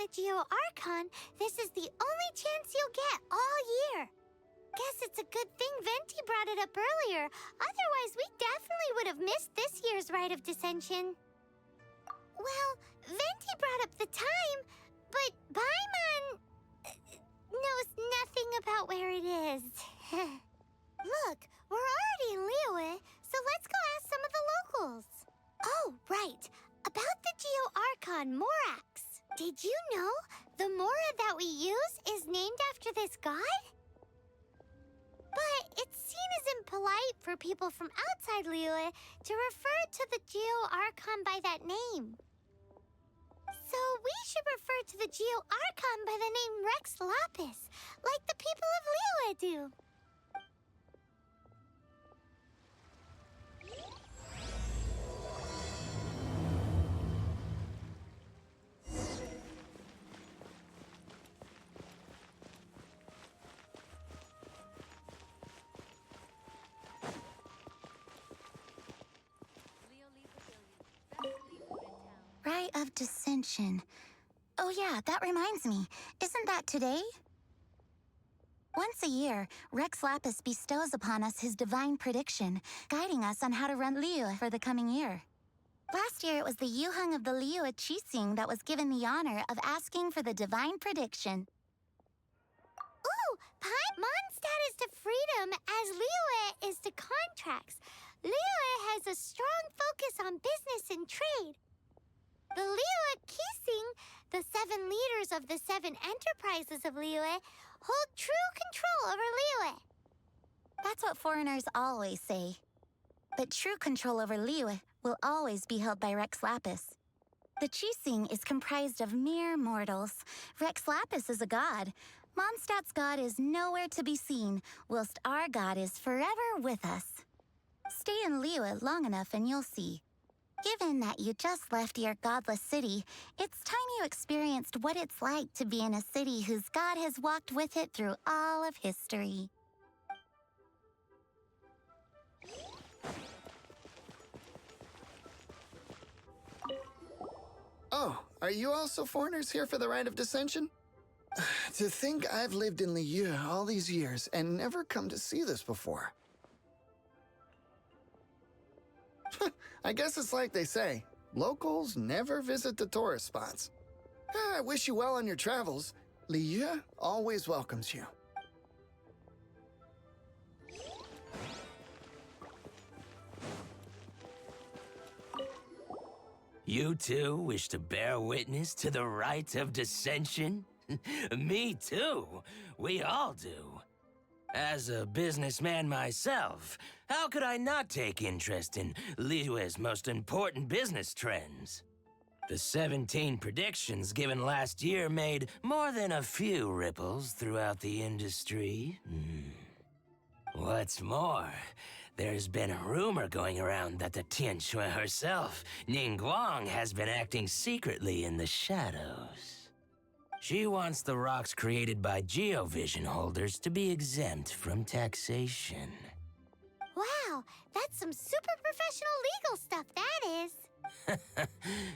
the Geo-Archon, this is the only chance you'll get all year. Guess it's a good thing Venti brought it up earlier. Otherwise, we definitely would have missed this year's Rite of Dissension. Well, Venti brought up the time, but Paimon knows nothing about where it is. Look, we're already in Liyue, so let's go ask some of the locals. Oh, right. About the Geo-Archon Morax. Did you know the Mora that we use is named after this god? But it's seen as impolite for people from outside Liyue to refer to the Geo-Archon by that name. So we should refer to the Geo-Archon by the name Rex Lapis, like the people of Liyue do. Rite of Dissension. Oh yeah, that reminds me. Isn't that today? Once a year, Rex Lapis bestows upon us his divine prediction, guiding us on how to run Liyue for the coming year. Last year, it was the Yuheng of the Liyue Qixing that was given the honor of asking for the divine prediction. Ooh, Mondstadt is to freedom as Liyue is to contracts. Liyue has a strong focus on business and trade. The Liyue Qixing, the 7 leaders of the 7 enterprises of Liyue, hold true control over Liyue. That's what foreigners always say. But true control over Liyue will always be held by Rex Lapis. The Qixing is comprised of mere mortals. Rex Lapis is a god. Mondstadt's god is nowhere to be seen, whilst our god is forever with us. Stay in Liyue long enough and you'll see. Given that you just left your godless city, it's time you experienced what it's like to be in a city whose god has walked with it through all of history. Oh, are you also foreigners here for the Rite of Dissension? To think I've lived in Liyue all these years and never come to see this before. I guess it's like they say, locals never visit the tourist spots. I wish you well on your travels. Liyue always welcomes you. You too wish to bear witness to the Rite of Dissension? Me too. We all do. As a businessman myself, how could I not take interest in Liyue's most important business trends? The 17 predictions given last year made more than a few ripples throughout the industry. What's more, there's been a rumor going around that the Tianxue herself, Ningguang, has been acting secretly in the shadows. She wants the rocks created by Geovision holders to be exempt from taxation. Wow, that's some super professional legal stuff, that is.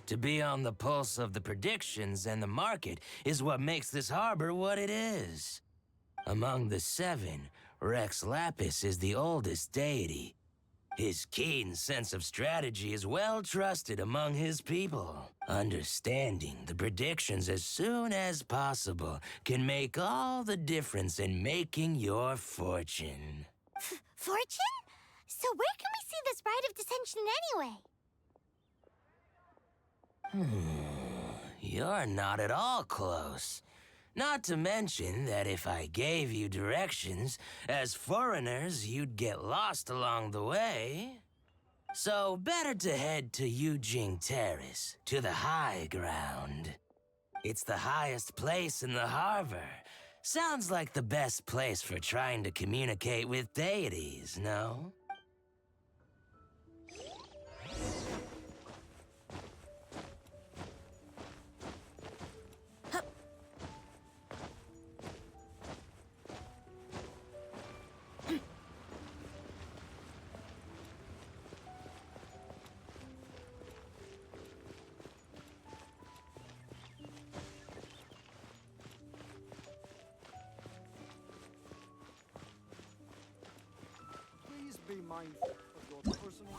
To be on the pulse of the predictions and the market is what makes this harbor what it is. Among the 7, Rex Lapis is the oldest deity. His keen sense of strategy is well trusted among his people. Understanding the predictions as soon as possible can make all the difference in making your fortune. Fortune? So where can we see this Rite of Dissension anyway? You're not at all close. Not to mention that if I gave you directions, as foreigners, you'd get lost along the way. So better to head to Yujing Terrace, to the high ground. It's the highest place in the harbor. Sounds like the best place for trying to communicate with deities, no? Be mindful of your personal...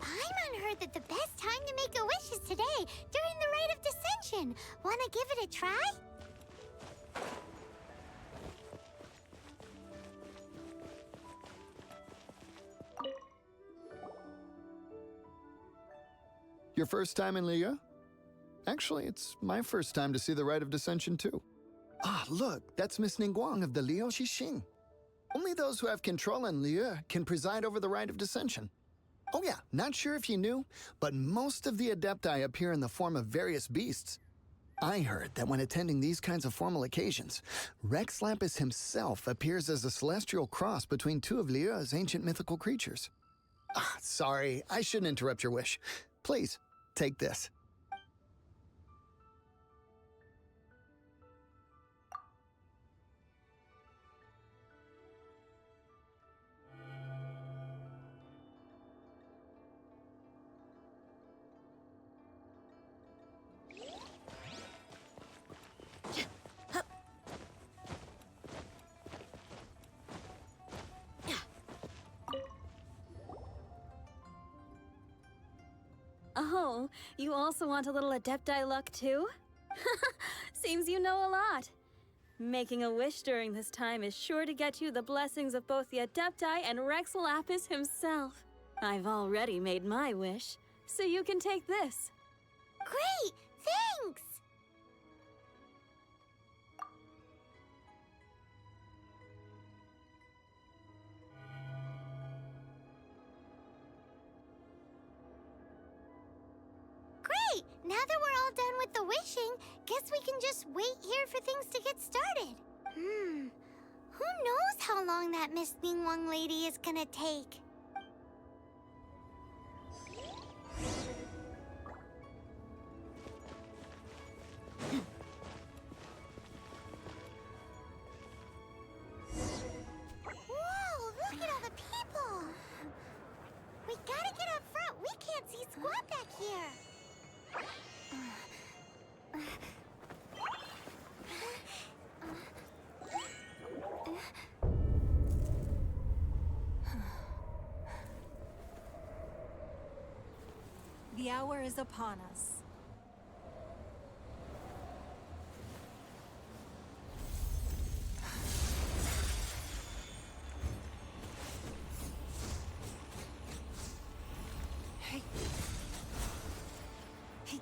Paimon heard that the best time to make a wish is today, during the Rite of Dissension. Wanna give it a try? Your first time in Liyue? Actually, it's my first time to see the Rite of Dissension, too. Ah, look, that's Miss Ningguang of the Liu Xixing. Only those who have control in Liyue can preside over the Rite of Dissension. Oh yeah, not sure if you knew, but most of the Adepti appear in the form of various beasts. I heard that when attending these kinds of formal occasions, Rex Lapis himself appears as a celestial cross between two of Liyue's ancient mythical creatures. Ah, sorry, I shouldn't interrupt your wish. Please, take this. Oh, you also want a little Adepti luck too? Seems you know a lot. Making a wish during this time is sure to get you the blessings of both the Adepti and Rex Lapis himself. I've already made my wish, so you can take this. Great! Thanks! Great! Now that we're all done with the wishing, guess we can just wait here for things to get started. Who knows how long that Miss Ningguang lady is gonna take? Whoa, look at all the people! We gotta get up front. We can't see squat back here. The hour is upon us. Hey. Hey.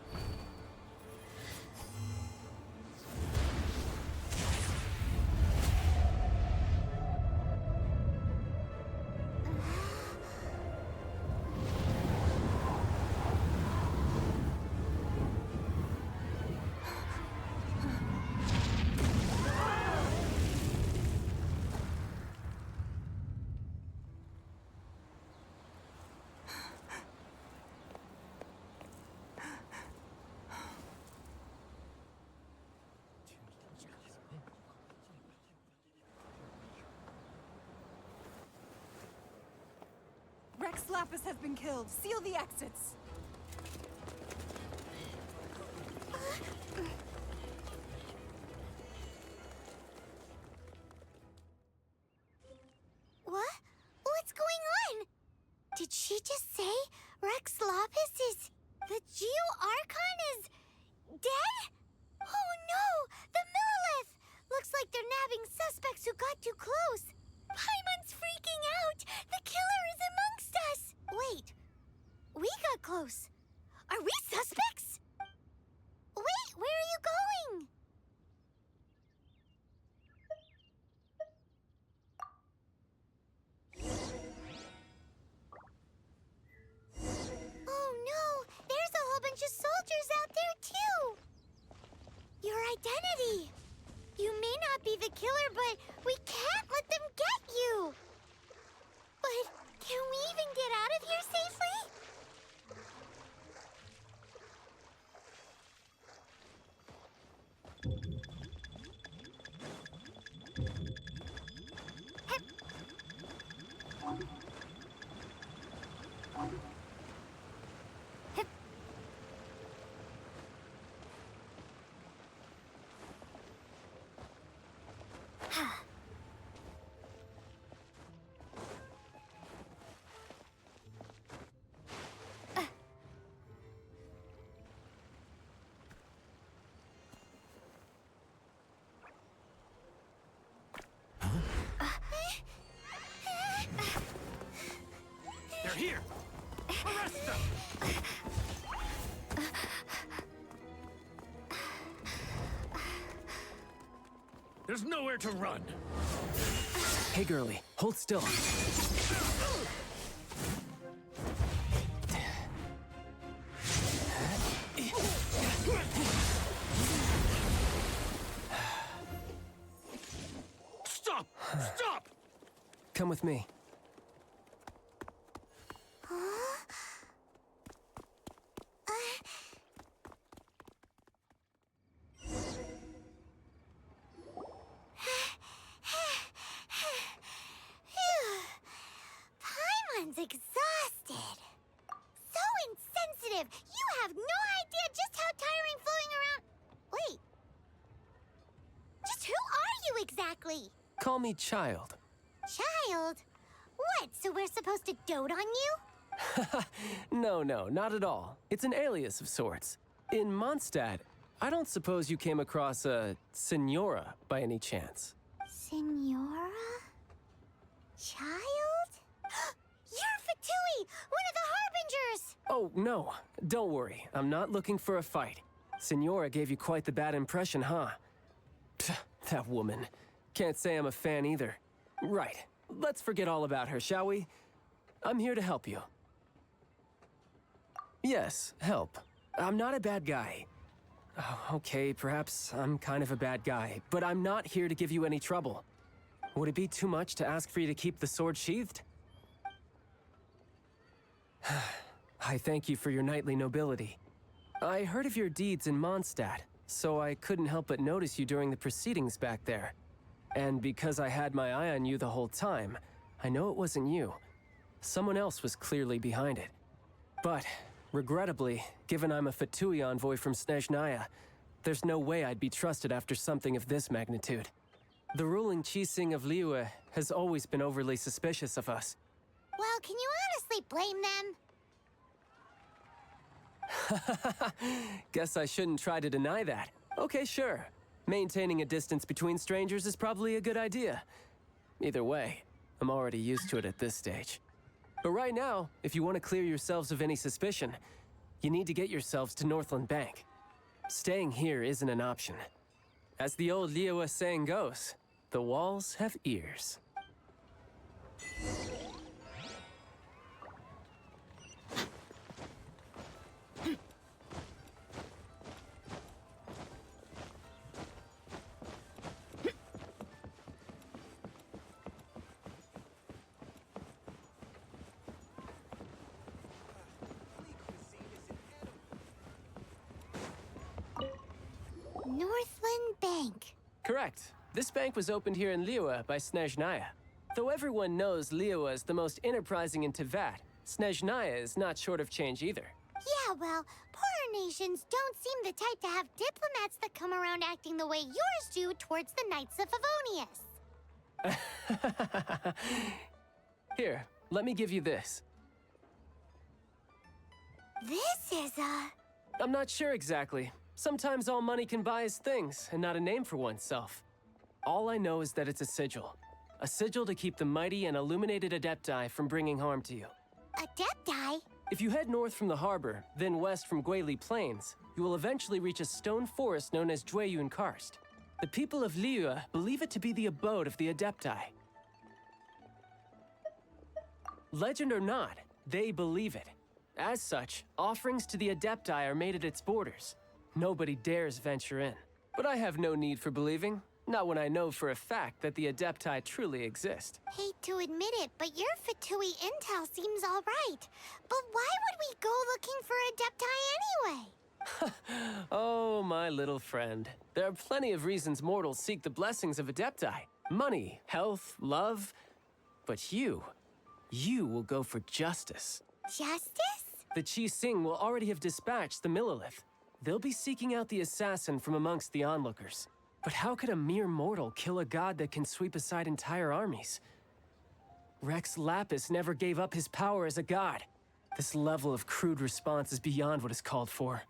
Rex Lapis has been killed. Seal the exits. What? What's going on? Did she just say Rex Lapis is... the Geo-Archon is... dead? Oh no! The Millilith! Looks like they're nabbing suspects who got too close. Paimon's freaking out! The killer is amongst us! Wait. We got close. Are we suspects? Wait, where are you going? Oh no! There's a whole bunch of soldiers out there too! Your identity! You may not be the killer, but we can't let them get you! But can we even get out of here safely? There's nowhere to run. Hey, girlie, hold still. Stop! Stop! Come with me. Paimon's exhausted. So insensitive. You have no idea just how tiring floating around. Wait. Just who are you exactly? Call me Child. Child? What, so we're supposed to dote on you? No, not at all. It's an alias of sorts. In Mondstadt, I don't suppose you came across a Senora by any chance. Senora? Child? You're Fatui, one of the Harbingers! Oh, no. Don't worry. I'm not looking for a fight. Senora gave you quite the bad impression, huh? Pfft, that woman. Can't say I'm a fan either. Right. Let's forget all about her, shall we? I'm here to help you. Yes, help. I'm not a bad guy. Oh, okay, perhaps I'm kind of a bad guy, but I'm not here to give you any trouble. Would it be too much to ask for you to keep the sword sheathed? I thank you for your knightly nobility. I heard of your deeds in Mondstadt, so I couldn't help but notice you during the proceedings back there. And because I had my eye on you the whole time, I know it wasn't you. Someone else was clearly behind it. But, regrettably, given I'm a Fatui envoy from Snezhnaya, there's no way I'd be trusted after something of this magnitude. The ruling Qixing of Liyue has always been overly suspicious of us. Well, can you honestly blame them? Guess I shouldn't try to deny that. Okay, sure. Maintaining a distance between strangers is probably a good idea. Either way, I'm already used to it at this stage. But right now, if you want to clear yourselves of any suspicion, you need to get yourselves to Northland Bank. Staying here isn't an option. As the old Liyue saying goes, the walls have ears. Northland Bank. Correct. This bank was opened here in Liyue by Snezhnaya. Though everyone knows Liyue is the most enterprising in Teyvat, Snezhnaya is not short of change either. Yeah, well, poorer nations don't seem the type to have diplomats that come around acting the way yours do towards the Knights of Favonius. Here, let me give you this. This is I'm not sure exactly. Sometimes all money can buy is things, and not a name for oneself. All I know is that it's a sigil. A sigil to keep the mighty and illuminated Adepti from bringing harm to you. Adepti? If you head north from the harbor, then west from Guili Plains, you will eventually reach a stone forest known as Jueyun Karst. The people of Liyue believe it to be the abode of the Adepti. Legend or not, they believe it. As such, offerings to the Adepti are made at its borders. Nobody dares venture in. But I have no need for believing. Not when I know for a fact that the Adepti truly exist. Hate to admit it, but your Fatui intel seems all right. But why would we go looking for Adepti anyway? Oh, my little friend. There are plenty of reasons mortals seek the blessings of Adepti. Money, health, love. But you will go for justice. Justice? The Qixing will already have dispatched the Millilith. They'll be seeking out the assassin from amongst the onlookers. But how could a mere mortal kill a god that can sweep aside entire armies? Rex Lapis never gave up his power as a god. This level of crude response is beyond what is called for.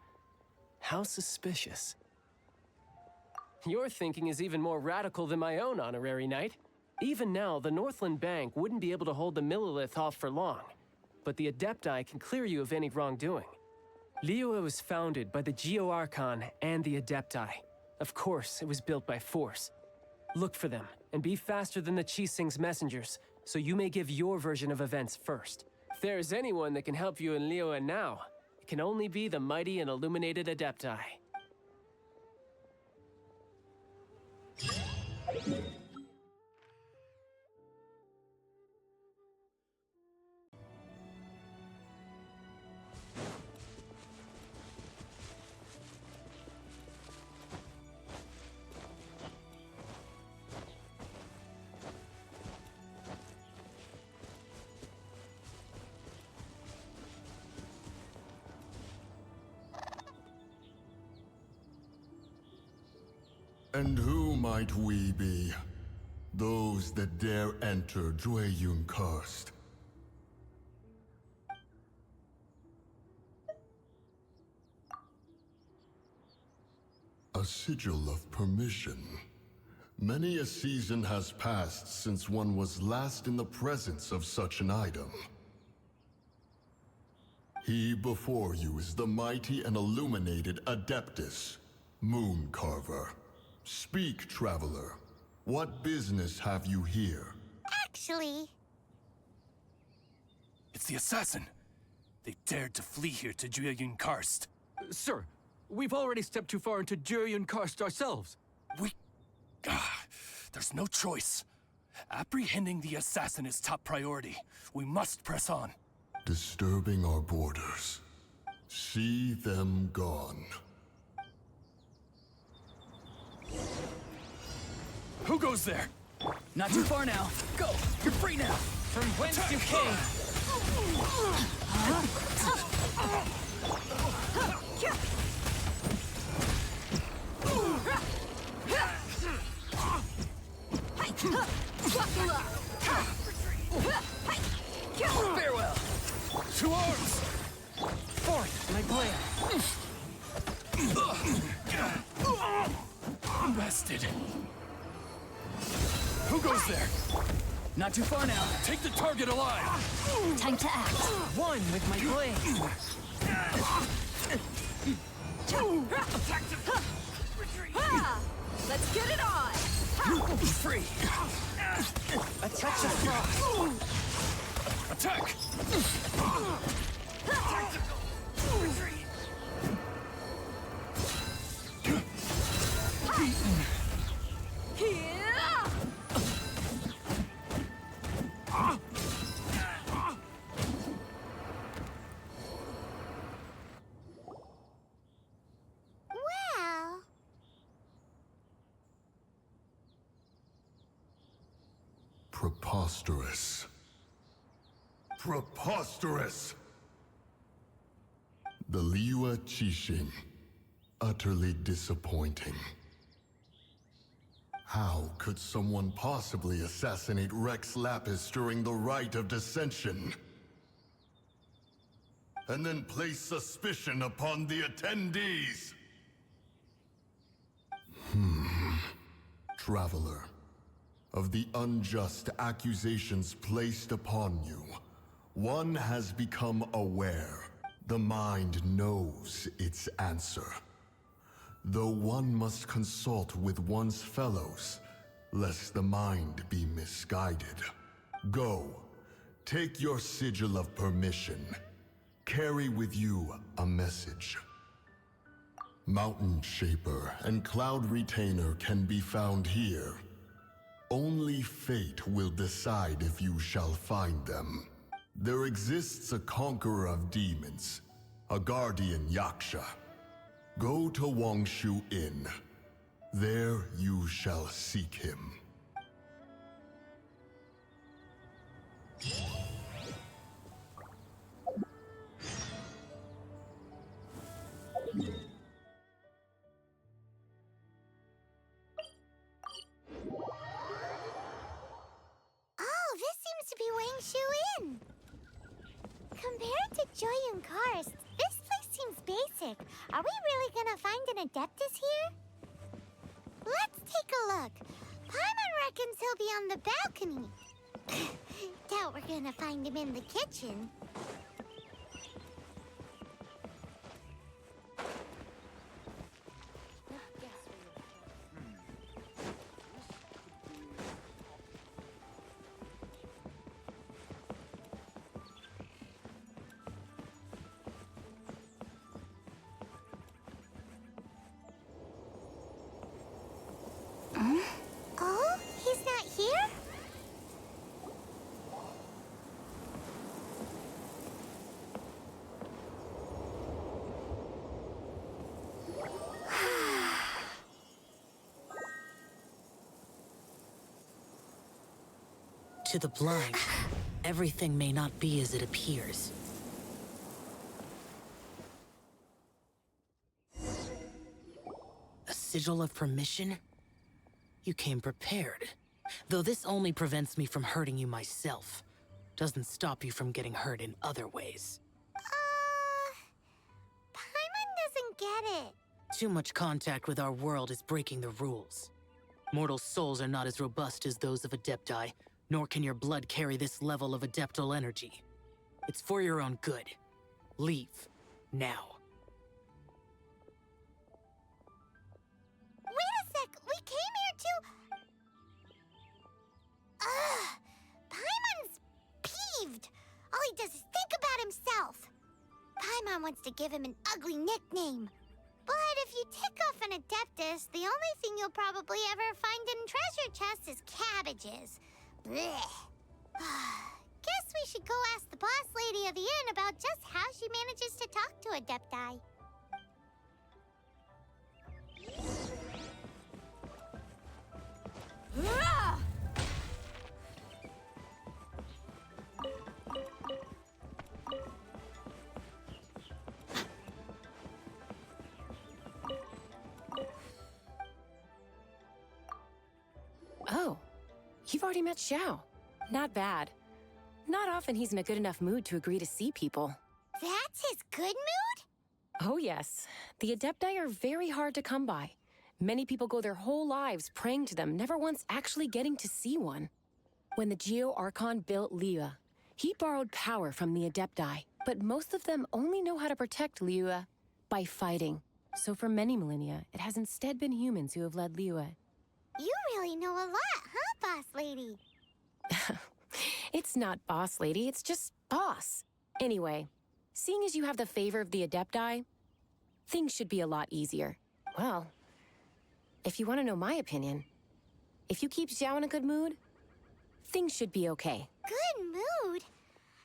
How suspicious. Your thinking is even more radical than my own, honorary knight. Even now, the Northland Bank wouldn't be able to hold the Millilith off for long. But the Adepti can clear you of any wrongdoing. Liyue was founded by the Geo-Archon and the Adepti. Of course, it was built by force. Look for them, and be faster than the Qixing's messengers, so you may give your version of events first. If there is anyone that can help you in Liyue now, it can only be the mighty and illuminated Adepti. And who might we be? Those that dare enter Jueyun Karst. A sigil of permission. Many a season has passed since one was last in the presence of such an item. He before you is the mighty and illuminated Adeptus, Moon Carver. Speak, traveler. What business have you here? Actually, It's the assassin. They dared to flee here to Jueyun Karst. Sir, we've already stepped too far into Jueyun Karst ourselves. There's no choice. Apprehending the assassin is top priority. We must press on. Disturbing our borders. See them gone. Who goes there? Not too far now. Go! You're free now! From whence you came! Farewell! To arms! Forth, my plan! Bested. Who goes there? Not too far now. Take the target alive! Time to act. One with my blade! Let's get it on! Free! A touch of frost! Attack! well, Preposterous. Preposterous! The Liyue Qixing. Utterly disappointing. How could someone possibly assassinate Rex Lapis during the rite of dissension? And then place suspicion upon the attendees? Traveler, of the unjust accusations placed upon you, one has become aware. The mind knows its answer. Though one must consult with one's fellows, lest the mind be misguided. Go, take your sigil of permission. Carry with you a message. Mountain Shaper and Cloud Retainer can be found here. Only fate will decide if you shall find them. There exists a conqueror of demons, a guardian Yaksha. Go to Wangshu Inn. There you shall seek him. oh, this seems to be Wangshu Inn. Compared to Jueyun Karst, this place seems basic. Are we really gonna find an Adeptus here? Let's take a look. Paimon reckons he'll be on the balcony. Doubt we're gonna find him in the kitchen. To the blind, everything may not be as it appears. A sigil of permission? You came prepared. Though this only prevents me from hurting you myself. Doesn't stop you from getting hurt in other ways. Paimon doesn't get it. Too much contact with our world is breaking the rules. Mortal souls are not as robust as those of Adepti, nor can your blood carry this level of adeptal energy. It's for your own good. Leave. Now. Wait a sec, we came here to... Paimon's peeved. All he does is think about himself. Paimon wants to give him an ugly nickname. But if you tick off an Adeptus, the only thing you'll probably ever find in treasure chests is cabbages. Blech. Guess we should go ask the boss lady of the inn about just how she manages to talk to Adepti. Oh, you've already met Xiao. Not bad. Not often he's in a good enough mood to agree to see people. That's his good mood? Oh yes, the Adepti are very hard to come by. Many people go their whole lives praying to them, never once actually getting to see one. When the Geo-Archon built Liyue, he borrowed power from the Adepti, but most of them only know how to protect Liyue by fighting. So for many millennia, it has instead been humans who have led Liyue. You really know a lot, huh, boss lady? It's not boss lady, it's just boss. Anyway, seeing as you have the favor of the Adepti, things should be a lot easier. Well, if you want to know my opinion, if you keep Xiao in a good mood, things should be okay. Good mood?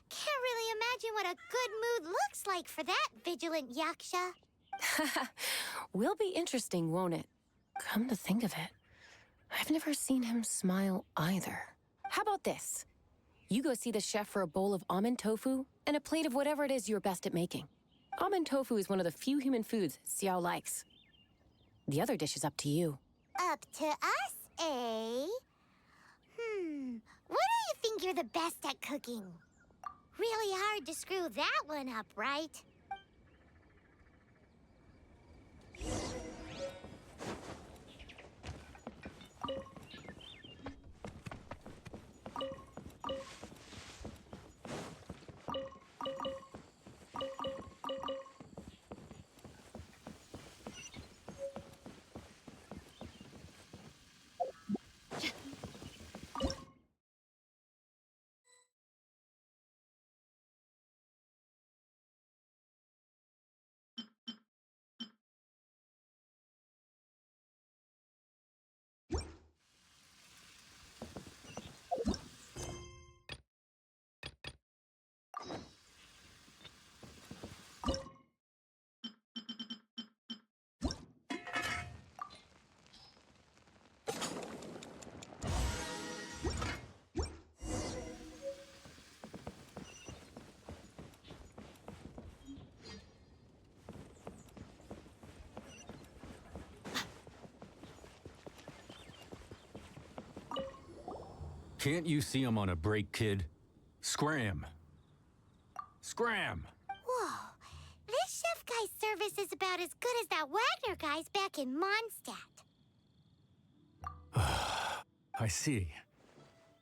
Can't really imagine what a good mood looks like for that vigilant yaksha. Will be interesting, won't it? Come to think of it, I've never seen him smile either. How about this? You go see the chef for a bowl of almond tofu and a plate of whatever it is you're best at making. Almond tofu is one of the few human foods Xiao likes. The other dish is up to you. Up to us, eh? What do you think you're the best at cooking? Really hard to screw that one up, right? Can't you see I'm on a break, kid? Scram. Scram! Whoa, this chef guy's service is about as good as that Wagner guy's back in Mondstadt. I see.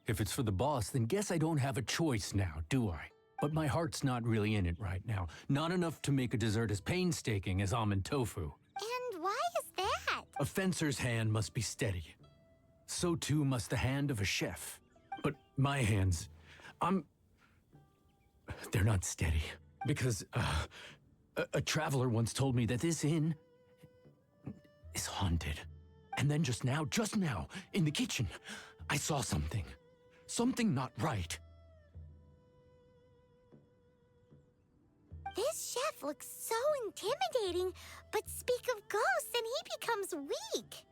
If it's for the boss, then guess I don't have a choice now, do I? But my heart's not really in it right now. Not enough to make a dessert as painstaking as almond tofu. And why is that? A fencer's hand must be steady. So too must the hand of a chef. But my hands, they're not steady. Because, a traveler once told me that this inn is haunted. And then just now, in the kitchen, I saw something. Something not right. This chef looks so intimidating, but speak of ghosts and he becomes weak.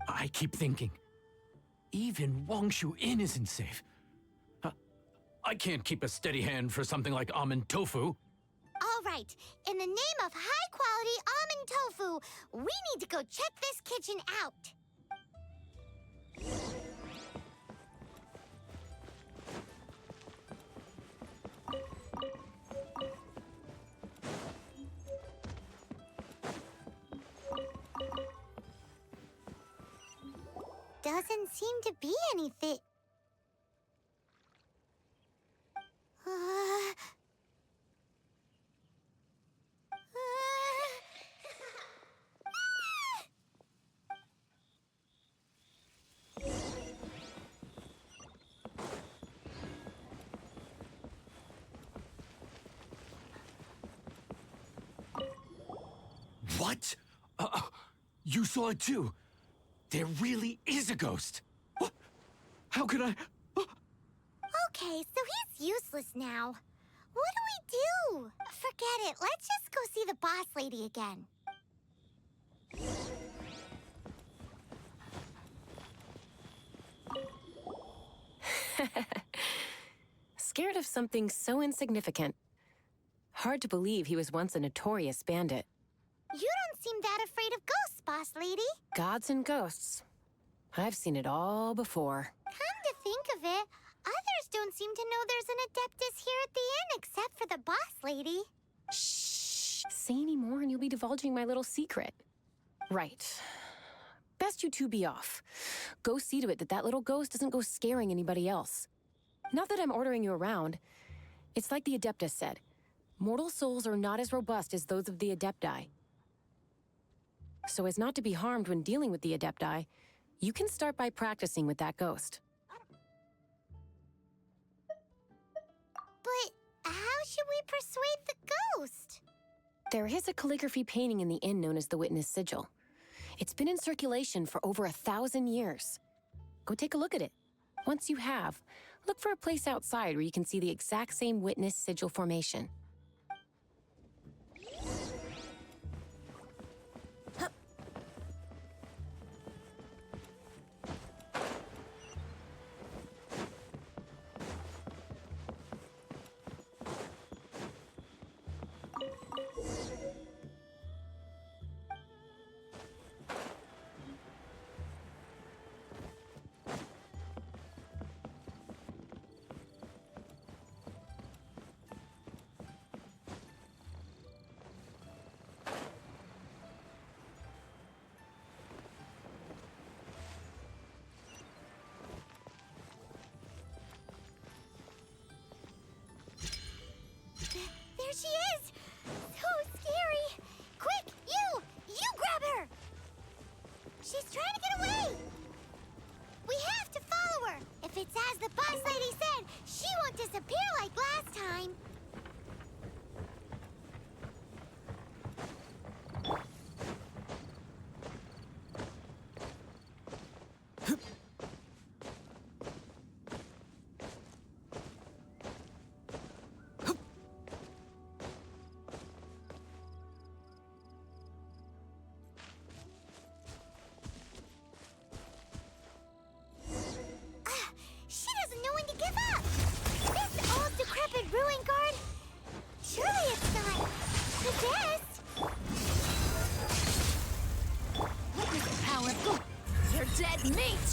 I keep thinking, even Wangshu Inn isn't safe. I can't keep a steady hand for something like almond tofu. All right, in the name of high-quality almond tofu, we need to go check this kitchen out. Doesn't seem to be anything. What? You saw it too? There really is a ghost. What? How could I? Okay, so he's useless now. What do we do? Forget it. Let's just go see the boss lady again. Scared of something so insignificant. Hard to believe he was once a notorious bandit. You don't seem that afraid of ghosts, boss lady. Gods and ghosts. I've seen it all before. Come to think of it, others don't seem to know there's an Adeptus here at the inn except for the boss lady. Shh. Say any more and you'll be divulging my little secret. Right. Best you two be off. Go see to it that that little ghost doesn't go scaring anybody else. Not that I'm ordering you around. It's like the Adeptus said. Mortal souls are not as robust as those of the Adepti. So as not to be harmed when dealing with the Adepti, you can start by practicing with that ghost. But how should we persuade the ghost? There is a calligraphy painting in the inn known as the Witness Sigil. It's been in circulation for over 1,000 years. Go take a look at it. Once you have, look for a place outside where you can see the exact same Witness Sigil formation. There she is! So scary! Quick, you grab her! She's trying to get away! We have to follow her! If it's as the boss lady said, she won't disappear like last time. She doesn't know when to give up! This old decrepit ruin guard? Surely it's not possessed! Witness the power of good. You're dead meat!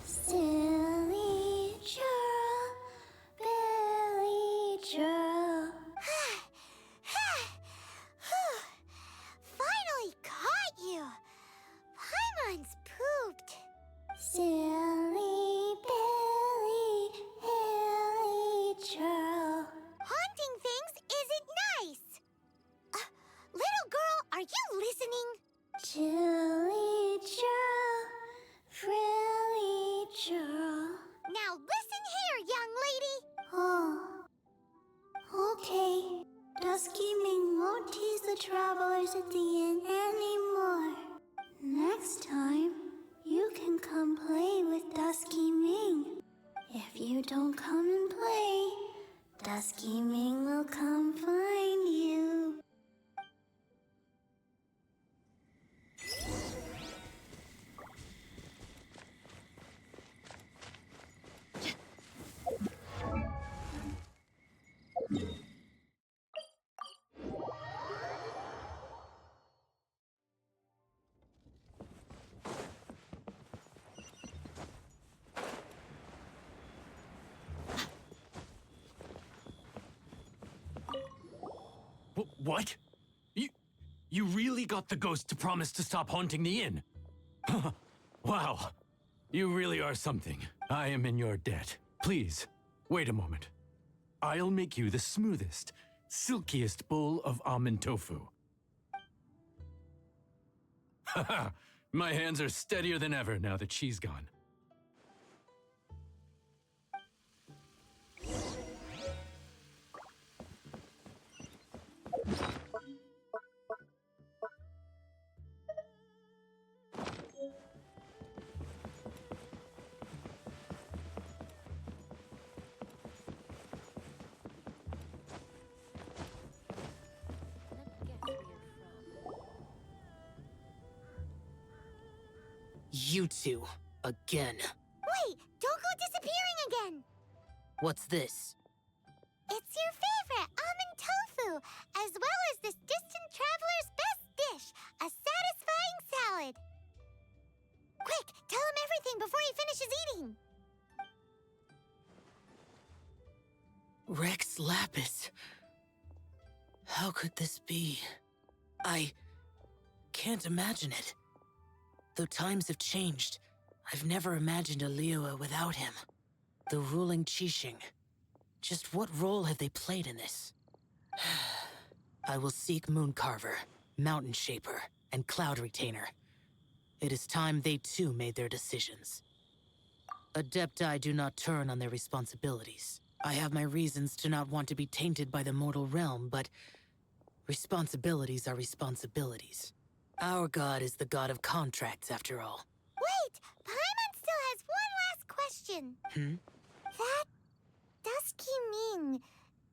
Silly churl, Billy churl. Finally caught you! Paimon's pooped. Silly Billy, Hilly churl. Haunting things isn't nice! Little girl, are you listening? Chilly churl, frilly churl. Now listen here, young lady! Oh. Okay. Dusky Ming won't tease the travelers at the inn anymore. Next time, you can come play with Dusky Ming. If you don't come and play, Dusky Ming will What? You really got the ghost to promise to stop haunting the inn? Wow. You really are something. I am in your debt. Please, wait a moment. I'll make you the smoothest, silkiest bowl of almond tofu. Haha, my hands are steadier than ever now that she's gone. You two, again. Wait, don't go disappearing again! What's this? It's your favorite, almond tofu, as well as this distant traveler's best dish, a satisfying salad. Quick, tell him everything before he finishes eating. Rex Lapis. How could this be? I can't imagine it. Though times have changed, I've never imagined a Liyue without him. The ruling Qixing. Just what role have they played in this? I will seek Mooncarver, Mountain Shaper, and Cloud Retainer. It is time they too made their decisions. Adepti do not turn on their responsibilities. I have my reasons to not want to be tainted by the mortal realm, but responsibilities are responsibilities. Our god is the god of contracts, after all. Wait, Paimon still has one last question. That Dusky Ming,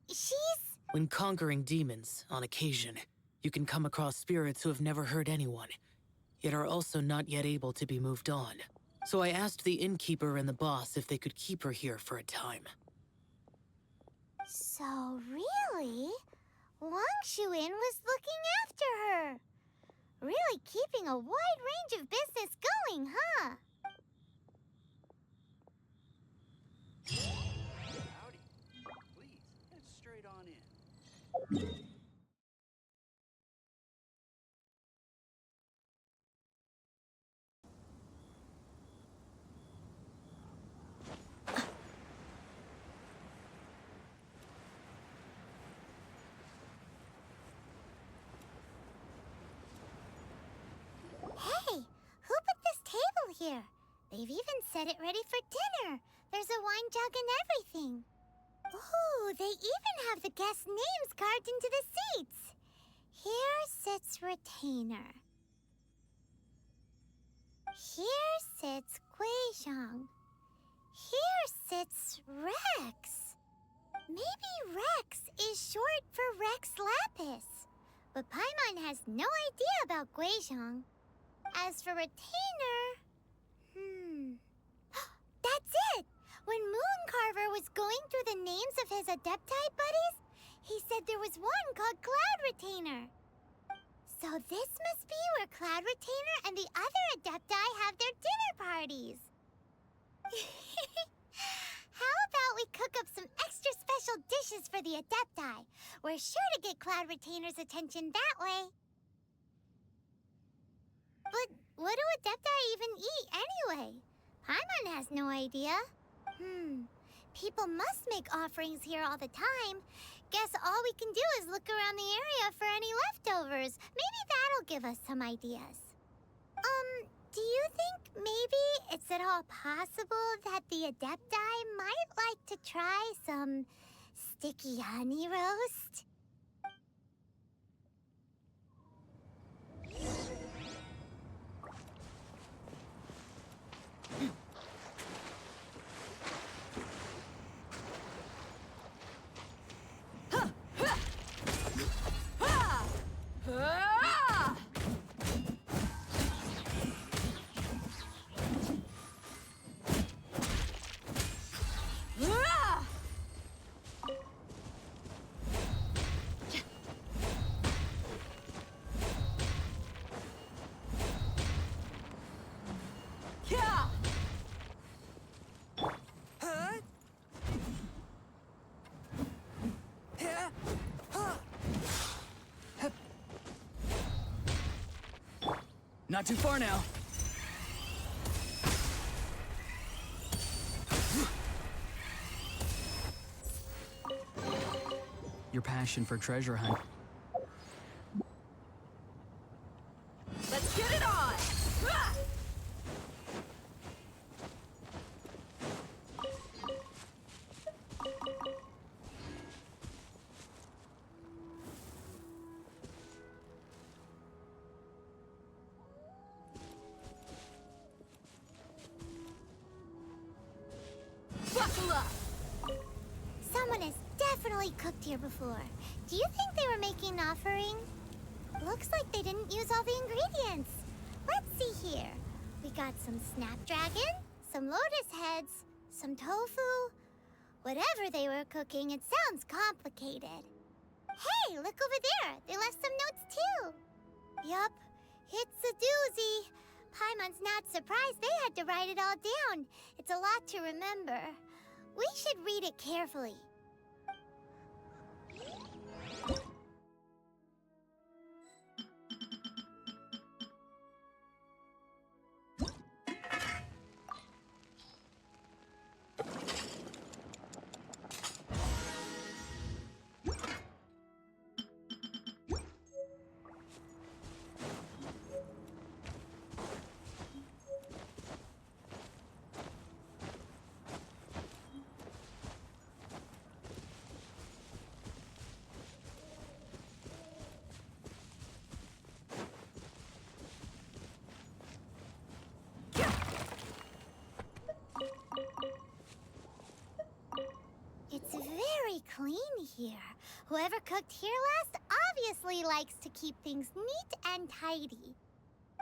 she's... When conquering demons, on occasion, you can come across spirits who have never hurt anyone, yet are also not yet able to be moved on. So I asked the innkeeper and the boss if they could keep her here for a time. So really, Wang Shuin was looking after her. Really keeping a wide range of business going, huh? Howdy. Please, head straight on in. Hey, who put this table here? They've even set it ready for dinner. There's a wine jug and everything. Ooh, they even have the guests' names carved into the seats. Here sits Retainer. Here sits Guizhong. Here sits Rex. Maybe Rex is short for Rex Lapis. But Paimon has no idea about Guizhong. As for Retainer... That's it! When Mooncarver was going through the names of his Adepti buddies, he said there was one called Cloud Retainer. So this must be where Cloud Retainer and the other Adepti have their dinner parties. How about we cook up some extra special dishes for the Adepti? We're sure to get Cloud Retainer's attention that way. But what do Adepti even eat anyway? Paimon has no idea. People must make offerings here all the time. Guess all we can do is look around the area for any leftovers. Maybe that'll give us some ideas. Do you think maybe it's at all possible that the Adepti might like to try some sticky honey roast? Not too far now. Your passion for treasure hunt. Let's get it on! Ah! Buckle up! Someone has definitely cooked here before. Do you think they were making an offering? Looks like they didn't use all the ingredients. Let's see here. We got some snapdragon, some lotus heads, some tofu. Whatever they were cooking, it sounds complicated. Hey, look over there. They left some notes too. Yup, it's a doozy. Paimon's not surprised they had to write it all down. It's a lot to remember. We should read it carefully. It's very clean here. Whoever cooked here last obviously likes to keep things neat and tidy.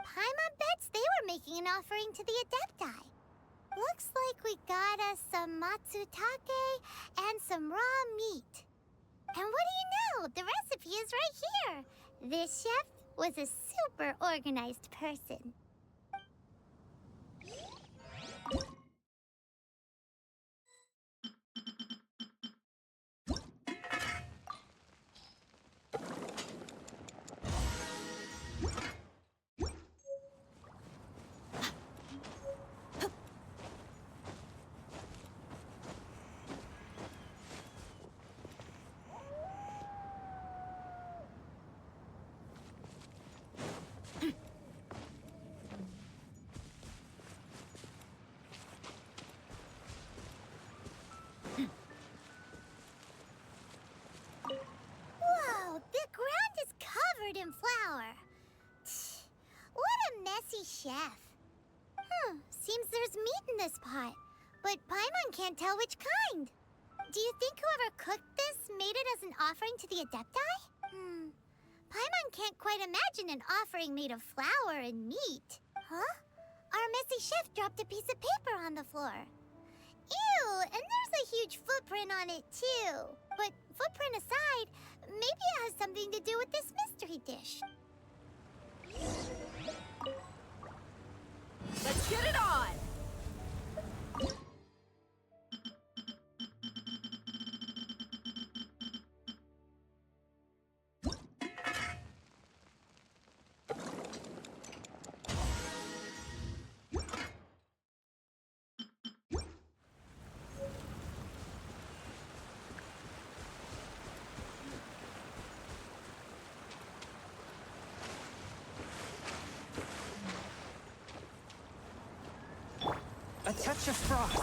Paimon bets they were making an offering to the Adepti. Looks like we got us some matsutake and some raw meat. And what do you know? The recipe is right here. This chef was a super organized person. Whoa, the ground is covered in flour. What a messy chef. Seems there's meat in this pot, but Paimon can't tell which kind. Do you think whoever cooked this made it as an offering to the Adepti? Paimon can't quite imagine an offering made of flour and meat. Huh? Our messy chef dropped a piece of paper on the floor. Ew, and there's a huge footprint on it too. But footprint aside, maybe it has something to do with this mystery dish. Let's get it on! A touch of frost.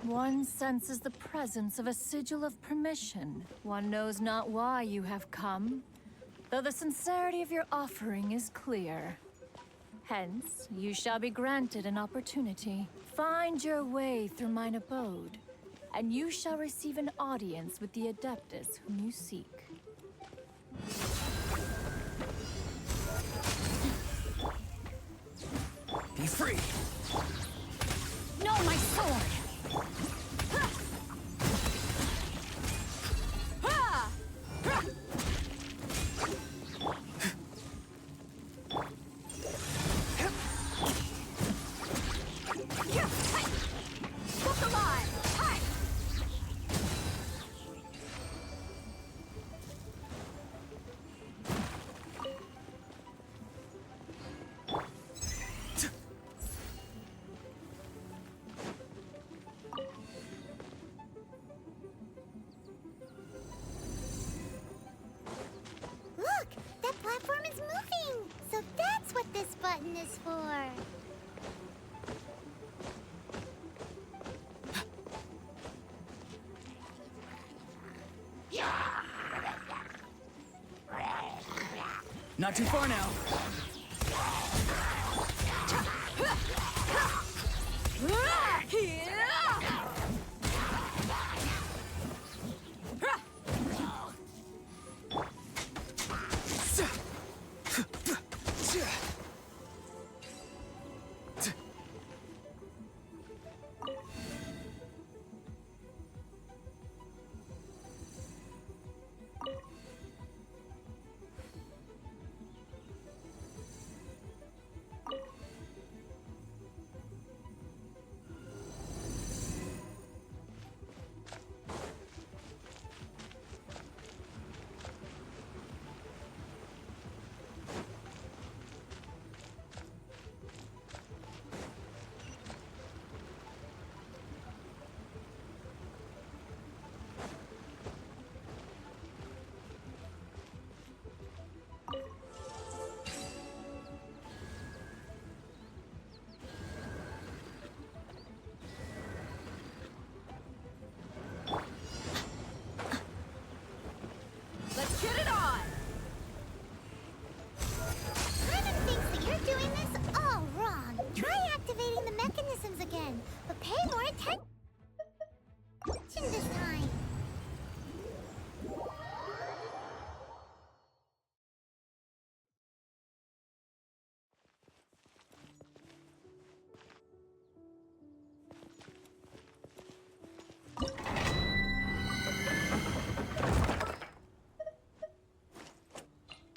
One senses the presence of a sigil of permission. One knows not why you have come, though the sincerity of your offering is clear. Hence, you shall be granted an opportunity. Find your way through mine abode, and you shall receive an audience with the Adeptus whom you seek. Be free! No, my sword! Look! That platform is moving! So that's what this button is for! Not too far now. Let's get it on! Simon thinks that you're doing this all wrong. Try activating the mechanisms again, but pay more attention this time.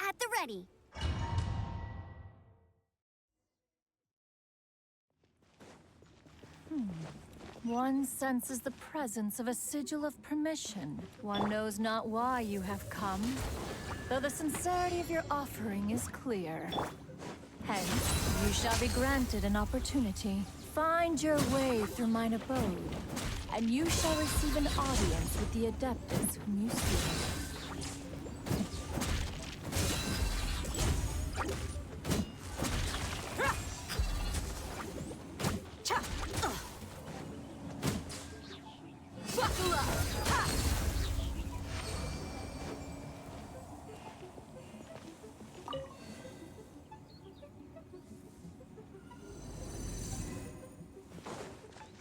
At the ready. One senses the presence of a sigil of permission. One knows not why you have come, though the sincerity of your offering is clear. Hence, you shall be granted an opportunity. Find your way through mine abode, and you shall receive an audience with the Adeptus whom you seek.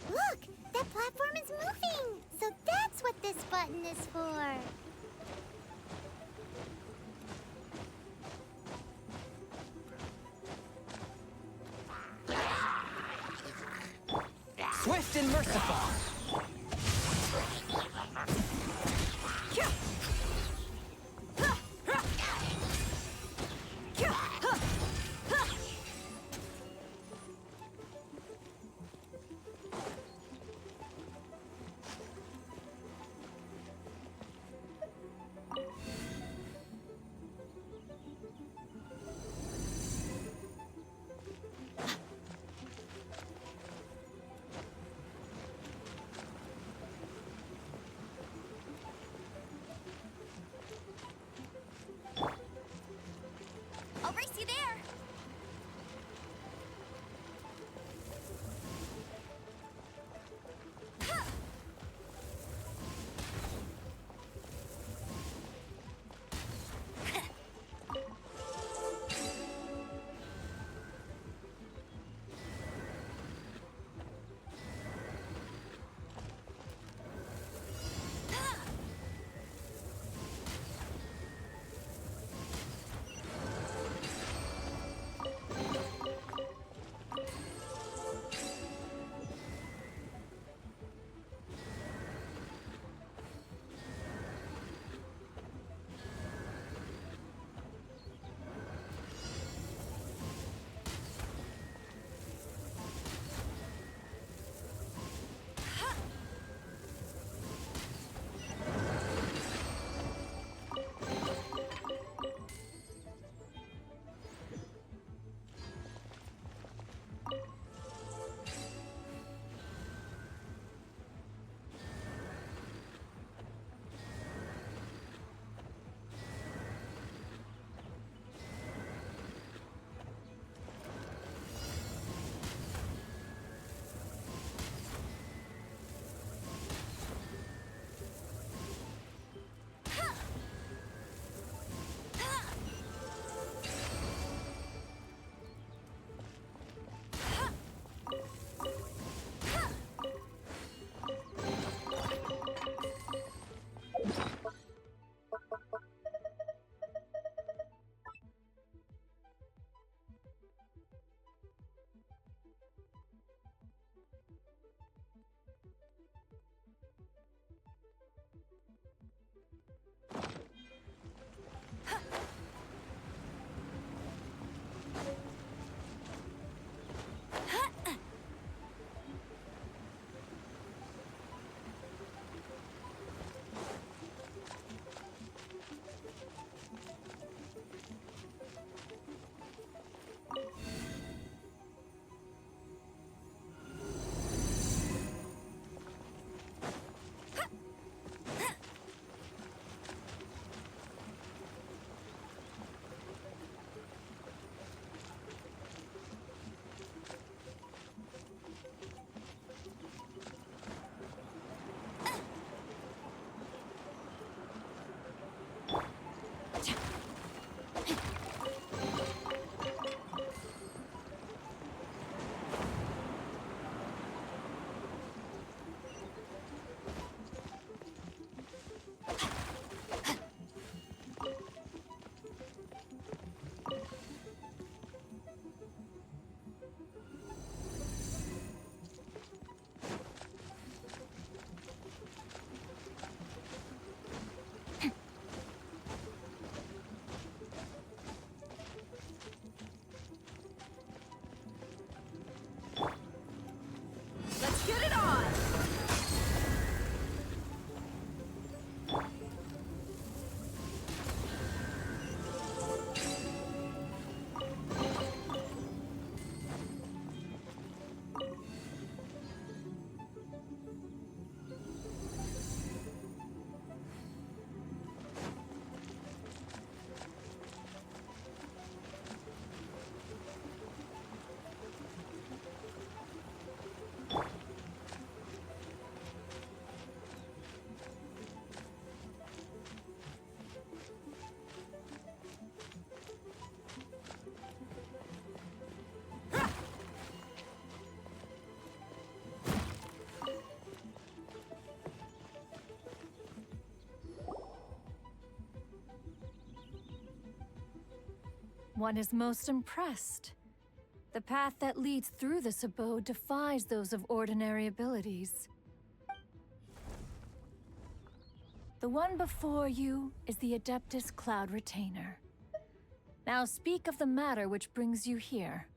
Look! That platform is moving! So that's what this button is for! Swift and merciful! one is most impressed. The path that leads through this abode defies those of ordinary abilities. The one before you is the Adeptus Cloud Retainer. Now speak of the matter which brings you here.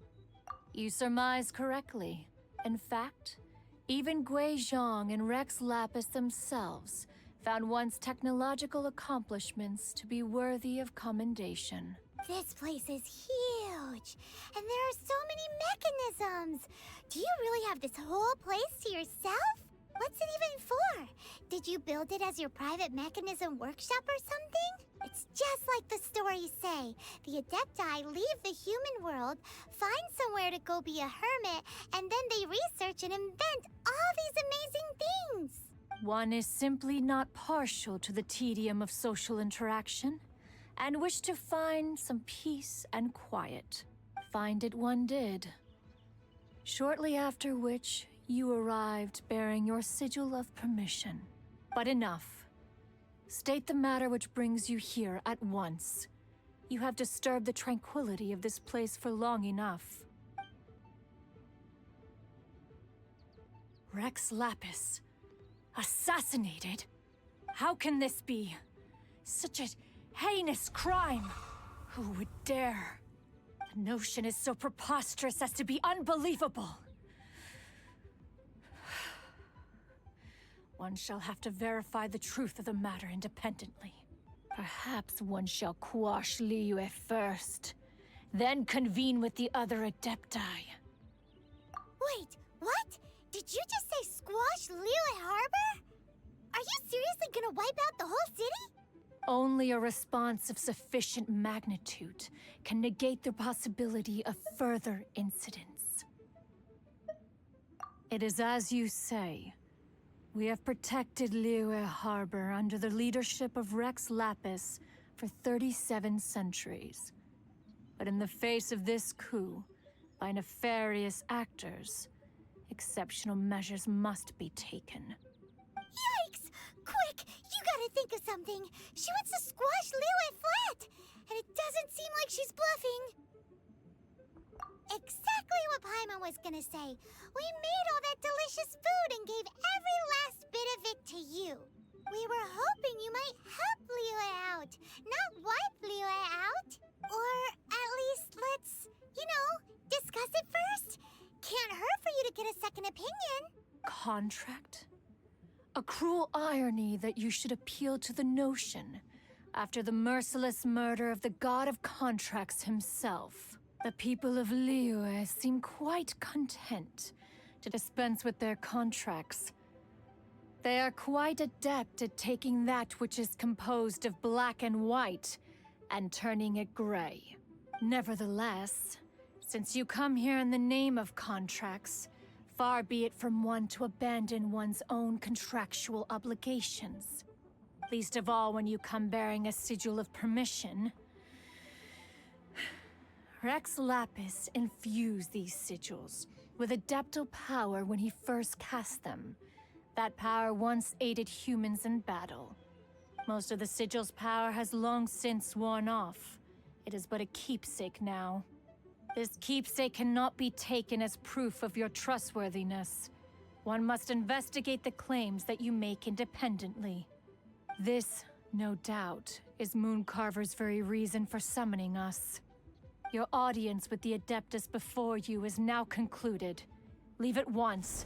You surmise correctly. In fact, even Gui Zhang and Rex Lapis themselves found one's technological accomplishments to be worthy of commendation. This place is huge, and there are so many mechanisms. Do you really have this whole place to yourself? What's it even for? Did you build it as your private mechanism workshop or something? It's just like the stories say. The Adepti leave the human world, find somewhere to go be a hermit, and then they research and invent all these amazing things. One is simply not partial to the tedium of social interaction, and wished to find some peace and quiet. Find it one did. Shortly after which, you arrived bearing your sigil of permission. But enough. State the matter which brings you here at once. You have disturbed the tranquility of this place for long enough. Rex Lapis. Assassinated? How can this be? Such a heinous crime! Who would dare? The notion is so preposterous as to be unbelievable. One shall have to verify the truth of the matter independently. Perhaps one shall quash Liyue first, then convene with the other Adepti. Wait, what? Did you just say squash Liyue Harbor? Are you seriously gonna wipe out the whole city? Only a response of sufficient magnitude can negate the possibility of further incidents. It is as you say. We have protected Liyue Harbor under the leadership of Rex Lapis for 37 centuries. But in the face of this coup, by nefarious actors, exceptional measures must be taken. Yikes! Quick, you gotta think of something. She wants to squash Liyue flat, and it doesn't seem like she's bluffing. Exactly what Paimon was gonna say. We made all that delicious food and gave every last bit of it to you. We were hoping you might help Liyue out, not wipe Liyue out. Or at least let's, discuss it first. Can't hurt for you to get a second opinion. Contract? A cruel irony that you should appeal to the notion after the merciless murder of the god of contracts himself. The people of Liyue seem quite content to dispense with their contracts. They are quite adept at taking that which is composed of black and white and turning it gray. Nevertheless, since you come here in the name of contracts, far be it from one to abandon one's own contractual obligations. Least of all when you come bearing a sigil of permission. Rex Lapis infused these sigils with adeptal power when he first cast them. That power once aided humans in battle. Most of the sigil's power has long since worn off. It is but a keepsake now. This keepsake cannot be taken as proof of your trustworthiness. One must investigate the claims that you make independently. This, no doubt, is Mooncarver's very reason for summoning us. Your audience with the Adeptus before you is now concluded. Leave at once.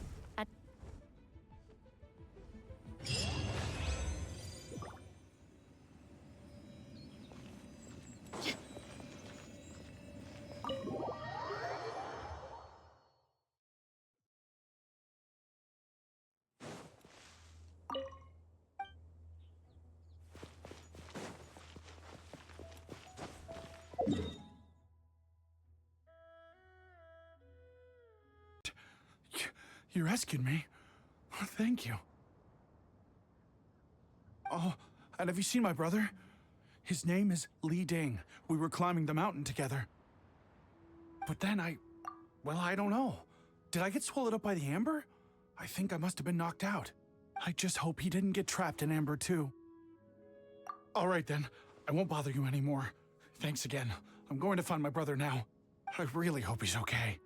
You rescued me. Oh, thank you. Oh, and have you seen my brother? His name is Li Ding. We were climbing the mountain together. But then I don't know. Did I get swallowed up by the amber? I think I must have been knocked out. I just hope he didn't get trapped in amber too. All right then, I won't bother you anymore. Thanks again. I'm going to find my brother now. I really hope he's okay.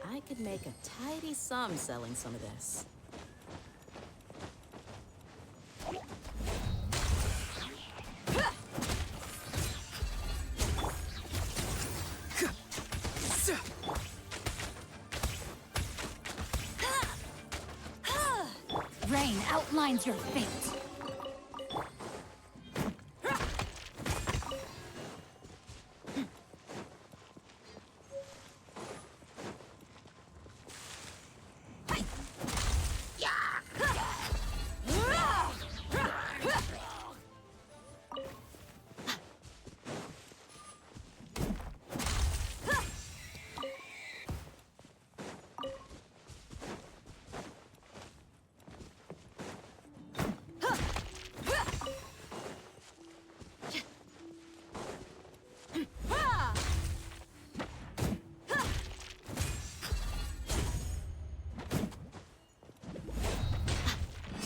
I could make a tidy sum selling some of this. Rain outlines your fate.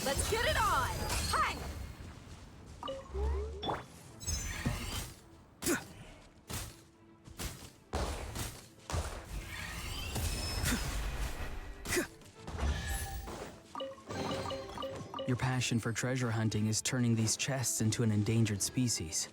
Let's get it on! Hi! Your passion for treasure hunting is turning these chests into an endangered species.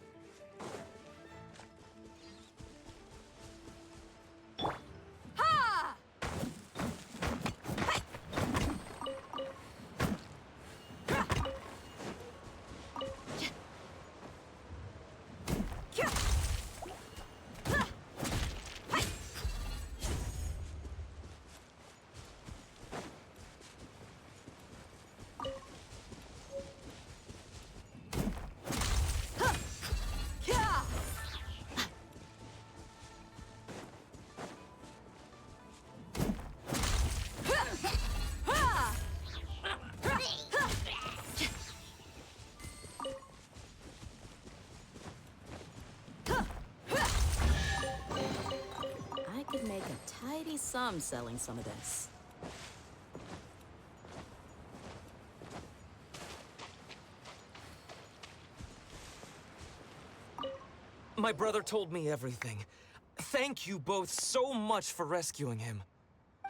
I could make a tidy sum selling some of this. My brother told me everything. Thank you both so much for rescuing him.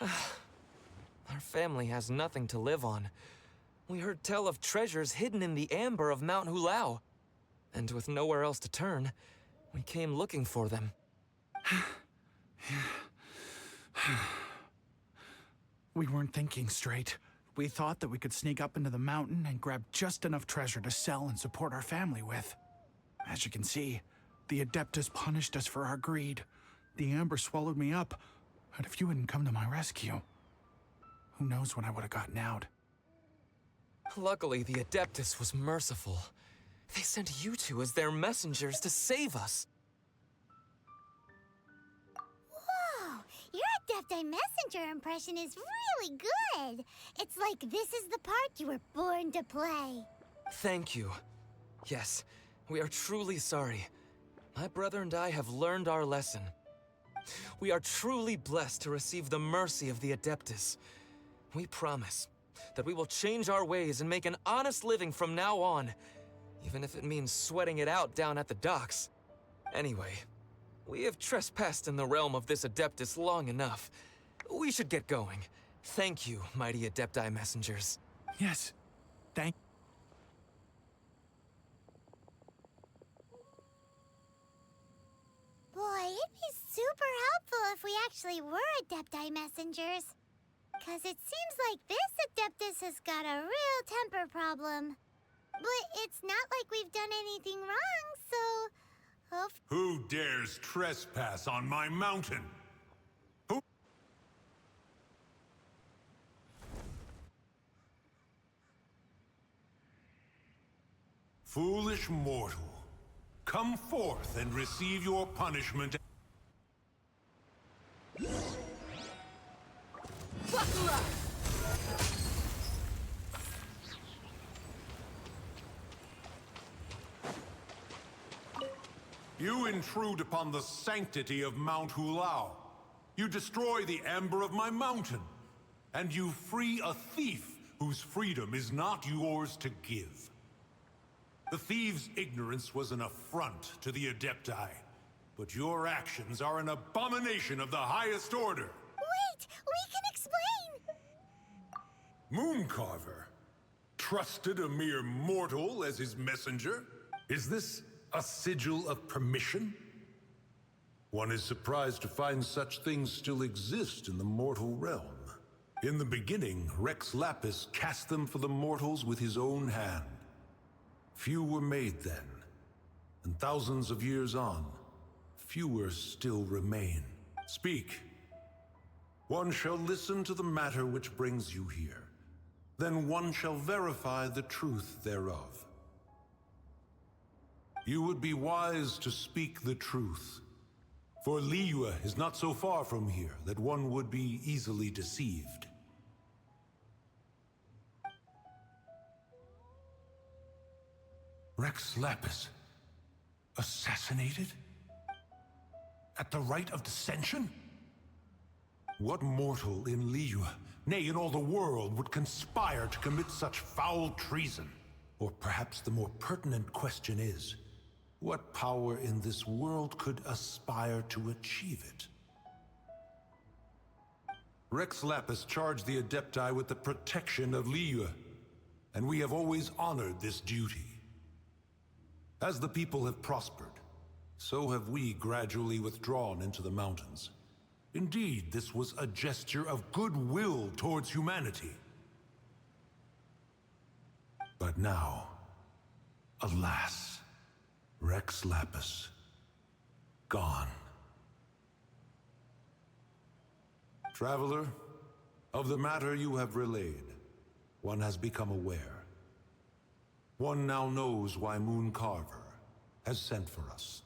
Our family has nothing to live on. We heard tell of treasures hidden in the amber of Mount Hulao. And with nowhere else to turn, we came looking for them. We weren't thinking straight. We thought that we could sneak up into the mountain and grab just enough treasure to sell and support our family with. As you can see, the Adeptus punished us for our greed. The amber swallowed me up, and if you hadn't come to my rescue, who knows when I would have gotten out. Luckily, the Adeptus was merciful. They sent you two as their messengers to save us. Whoa! Your Adepti Messenger impression is really good! It's like this is the part you were born to play. Thank you. Yes, we are truly sorry. My brother and I have learned our lesson. We are truly blessed to receive the mercy of the Adeptus. We promise that we will change our ways and make an honest living from now on, even if it means sweating it out down at the docks. Anyway, we have trespassed in the realm of this Adeptus long enough. We should get going. Thank you, mighty Adepti messengers. Yes, thank Boy, it'd be super helpful if we actually were Adepti messengers. 'Cause it seems like this Adeptus has got a real temper problem. But it's not like we've done anything wrong, so... Who dares trespass on my mountain? Who? Foolish mortal, come forth and receive your punishment. Buckle up! You intrude upon the sanctity of Mount Hulao. You destroy the amber of my mountain. And you free a thief whose freedom is not yours to give. The thief's ignorance was an affront to the Adepti, but your actions are an abomination of the highest order. Wait! We can explain! Mooncarver trusted a mere mortal as his messenger? Is this a sigil of permission? One is surprised to find such things still exist in the mortal realm. In the beginning, Rex Lapis cast them for the mortals with his own hand. Few were made then, and thousands of years on, fewer still remain. Speak. One shall listen to the matter which brings you here. Then one shall verify the truth thereof. You would be wise to speak the truth, for Liyue is not so far from here that one would be easily deceived. Rex Lapis, assassinated? At the rite of dissension? What mortal in Liyue, nay, in all the world, would conspire to commit such foul treason? Or perhaps the more pertinent question is, what power in this world could aspire to achieve it? Rex Lapis charged the Adepti with the protection of Liyue, and we have always honored this duty. As the people have prospered, so have we gradually withdrawn into the mountains. Indeed, this was a gesture of goodwill towards humanity. But now, alas, Rex Lapis, gone. Traveler, of the matter you have relayed, one has become aware. One now knows why Mooncarver has sent for us.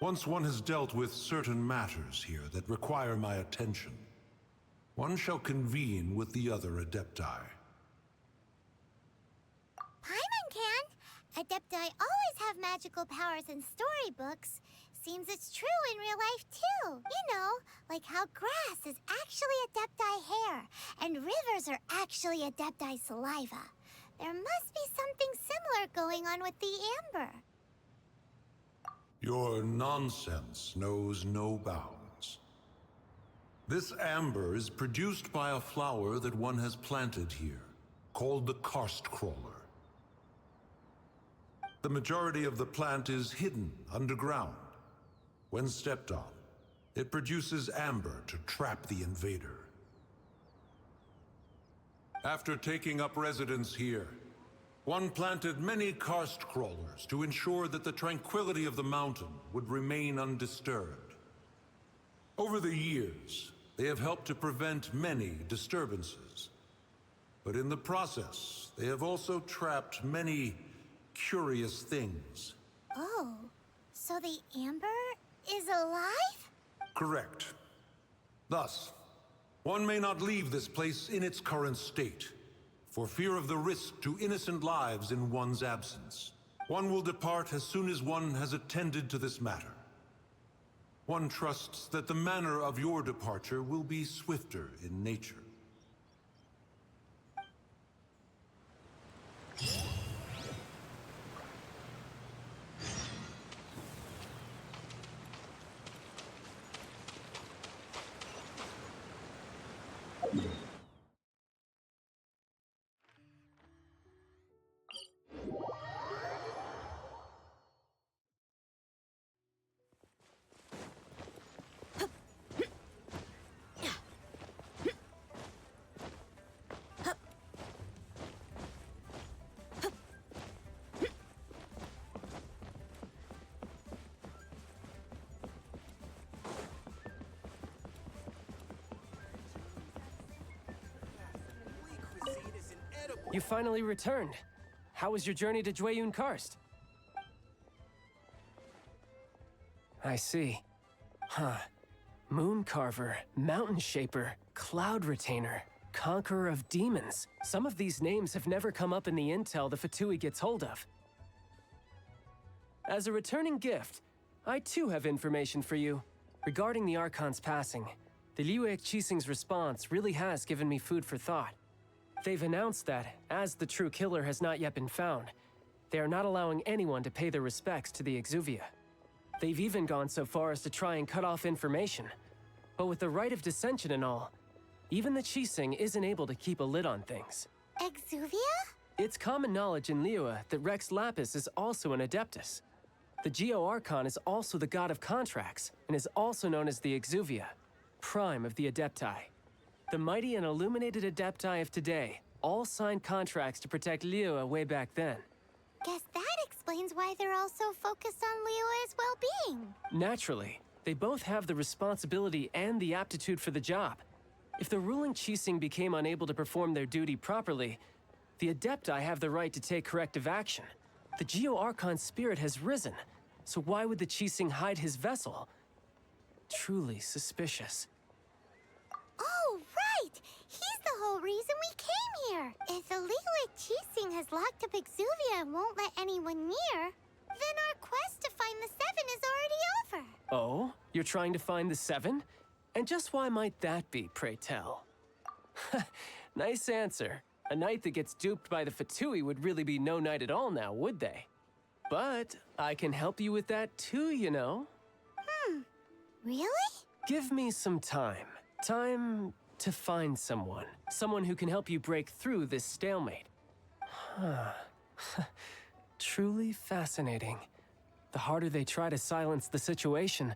Once one has dealt with certain matters here that require my attention, one shall convene with the other Adepti. Paimon can! Adepti always have magical powers in storybooks. Seems it's true in real life too. You know, like how grass is actually Adepti hair, and rivers are actually Adepti saliva. There must be something similar going on with the amber. Your nonsense knows no bounds. This amber is produced by a flower that one has planted here, called the karst crawler. The majority of the plant is hidden underground. When stepped on, it produces amber to trap the invader. After taking up residence here, one planted many karst crawlers to ensure that the tranquility of the mountain would remain undisturbed. Over the years, they have helped to prevent many disturbances. But in the process, they have also trapped many curious things. Oh, so the amber is alive? Correct. Thus, one may not leave this place in its current state, for fear of the risk to innocent lives in one's absence. One will depart as soon as one has attended to this matter. One trusts that the manner of your departure will be swifter in nature. You finally returned. How was your journey to Jueyun Karst? I see. Huh. Moon Carver, Mountain Shaper, Cloud Retainer, Conqueror of Demons. Some of these names have never come up in the intel the Fatui gets hold of. As a returning gift, I too have information for you. Regarding the Archon's passing, the Liyue Qixing's response really has given me food for thought. They've announced that, as the true killer has not yet been found, they are not allowing anyone to pay their respects to the Exuvia. They've even gone so far as to try and cut off information. But with the rite of dissension and all, even the Qixing isn't able to keep a lid on things. Exuvia? It's common knowledge in Liyue that Rex Lapis is also an Adeptus. The Geo-Archon is also the god of contracts, and is also known as the Exuvia, prime of the Adepti. The mighty and illuminated Adepti of today all signed contracts to protect Liyue way back then. Guess that explains why they're all so focused on Liyue's well-being. Naturally, they both have the responsibility and the aptitude for the job. If the ruling Qixing became unable to perform their duty properly, the Adepti have the right to take corrective action. The Geo-Archon's spirit has risen, so why would the Qixing hide his vessel? Truly suspicious. Oh, right! He's the whole reason we came here! If the Liyue Qixing has locked up Exuvia and won't let anyone near, then our quest to find the Seven is already over! Oh? You're trying to find the Seven? And just why might that be, pray tell? Nice answer. A knight that gets duped by the Fatui would really be no knight at all now, would they? But I can help you with that too, you know. Really? Give me some time. Time to find someone. Someone who can help you break through this stalemate. Truly fascinating. The harder they try to silence the situation,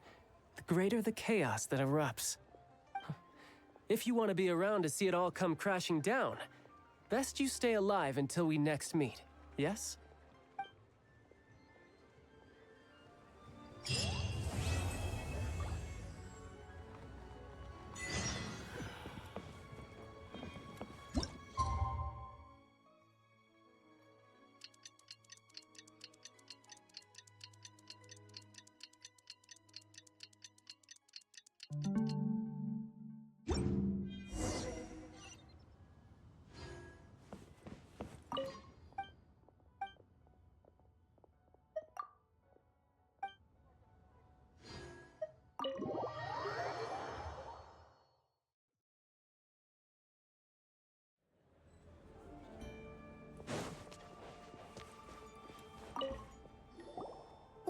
the greater the chaos that erupts. If you want to be around to see it all come crashing down, best you stay alive until we next meet, yes?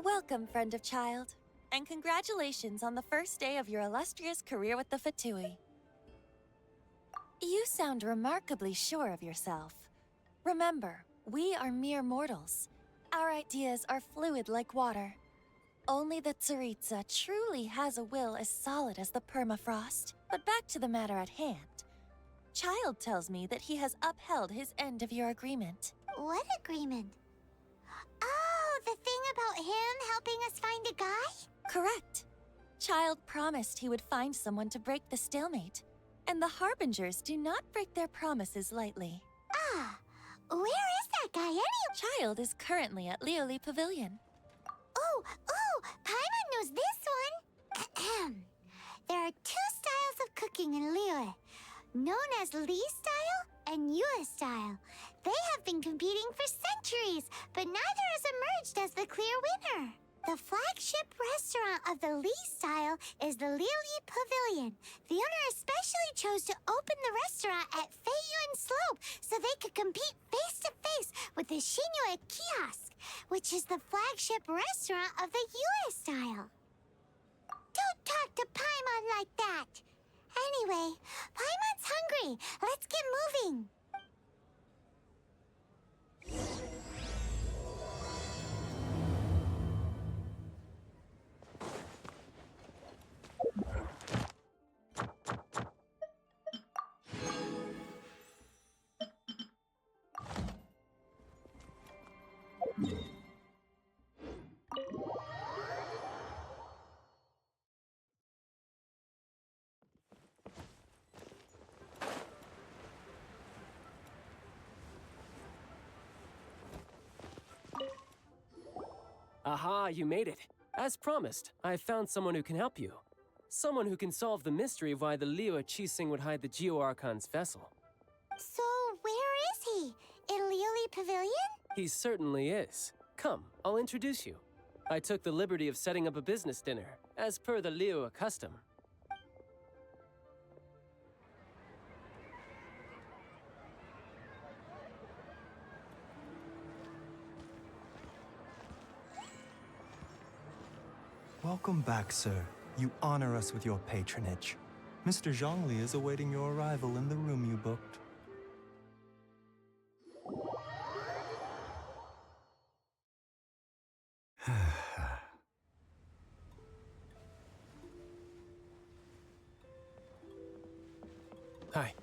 Welcome, friend of child, and congratulations on the first day of your illustrious career with the Fatui. You sound remarkably sure of yourself. Remember, we are mere mortals. Our ideas are fluid like water. Only the Tsaritsa truly has a will as solid as the permafrost. But back to the matter at hand. Child tells me that he has upheld his end of your agreement. What agreement? Oh, the thing about him helping us find a guy? Correct. Child promised he would find someone to break the stalemate. And the Harbingers do not break their promises lightly. Ah, where is that guy anyway? Child is currently at Lioli Pavilion. Oh, Paimon knows this one. There are two styles of cooking in Liyue, known as Li style and Yue style. They have been competing for centuries, but neither has emerged as the clear winner. The flagship restaurant of the Li style is the Lioli Pavilion. The owner especially chose to open the restaurant at Feiyuan Slope so they could compete face-to-face with the Shinue Kiosk, which is the flagship restaurant of the Yue style. Don't talk to Paimon like that! Anyway, Paimon's hungry. Let's get moving. Aha, you made it. As promised, I have found someone who can help you. Someone who can solve the mystery of why the Liyue Qixing would hide the Geo-Archon's vessel. So, where is he? In Lioli Pavilion? He certainly is. Come, I'll introduce you. I took the liberty of setting up a business dinner, as per the Liyue custom. Welcome back, sir. You honor us with your patronage. Mr. Zhongli is awaiting your arrival in the room you booked. Hi.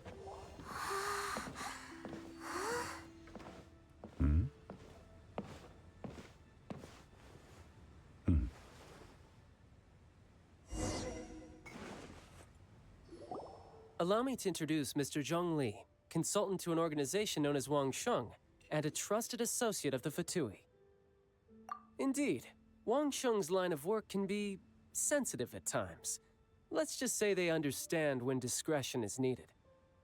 Allow me to introduce Mr. Zhong Li, consultant to an organization known as Wang Sheng, and a trusted associate of the Fatui. Indeed, Wang Sheng's line of work can be sensitive at times. Let's just say they understand when discretion is needed.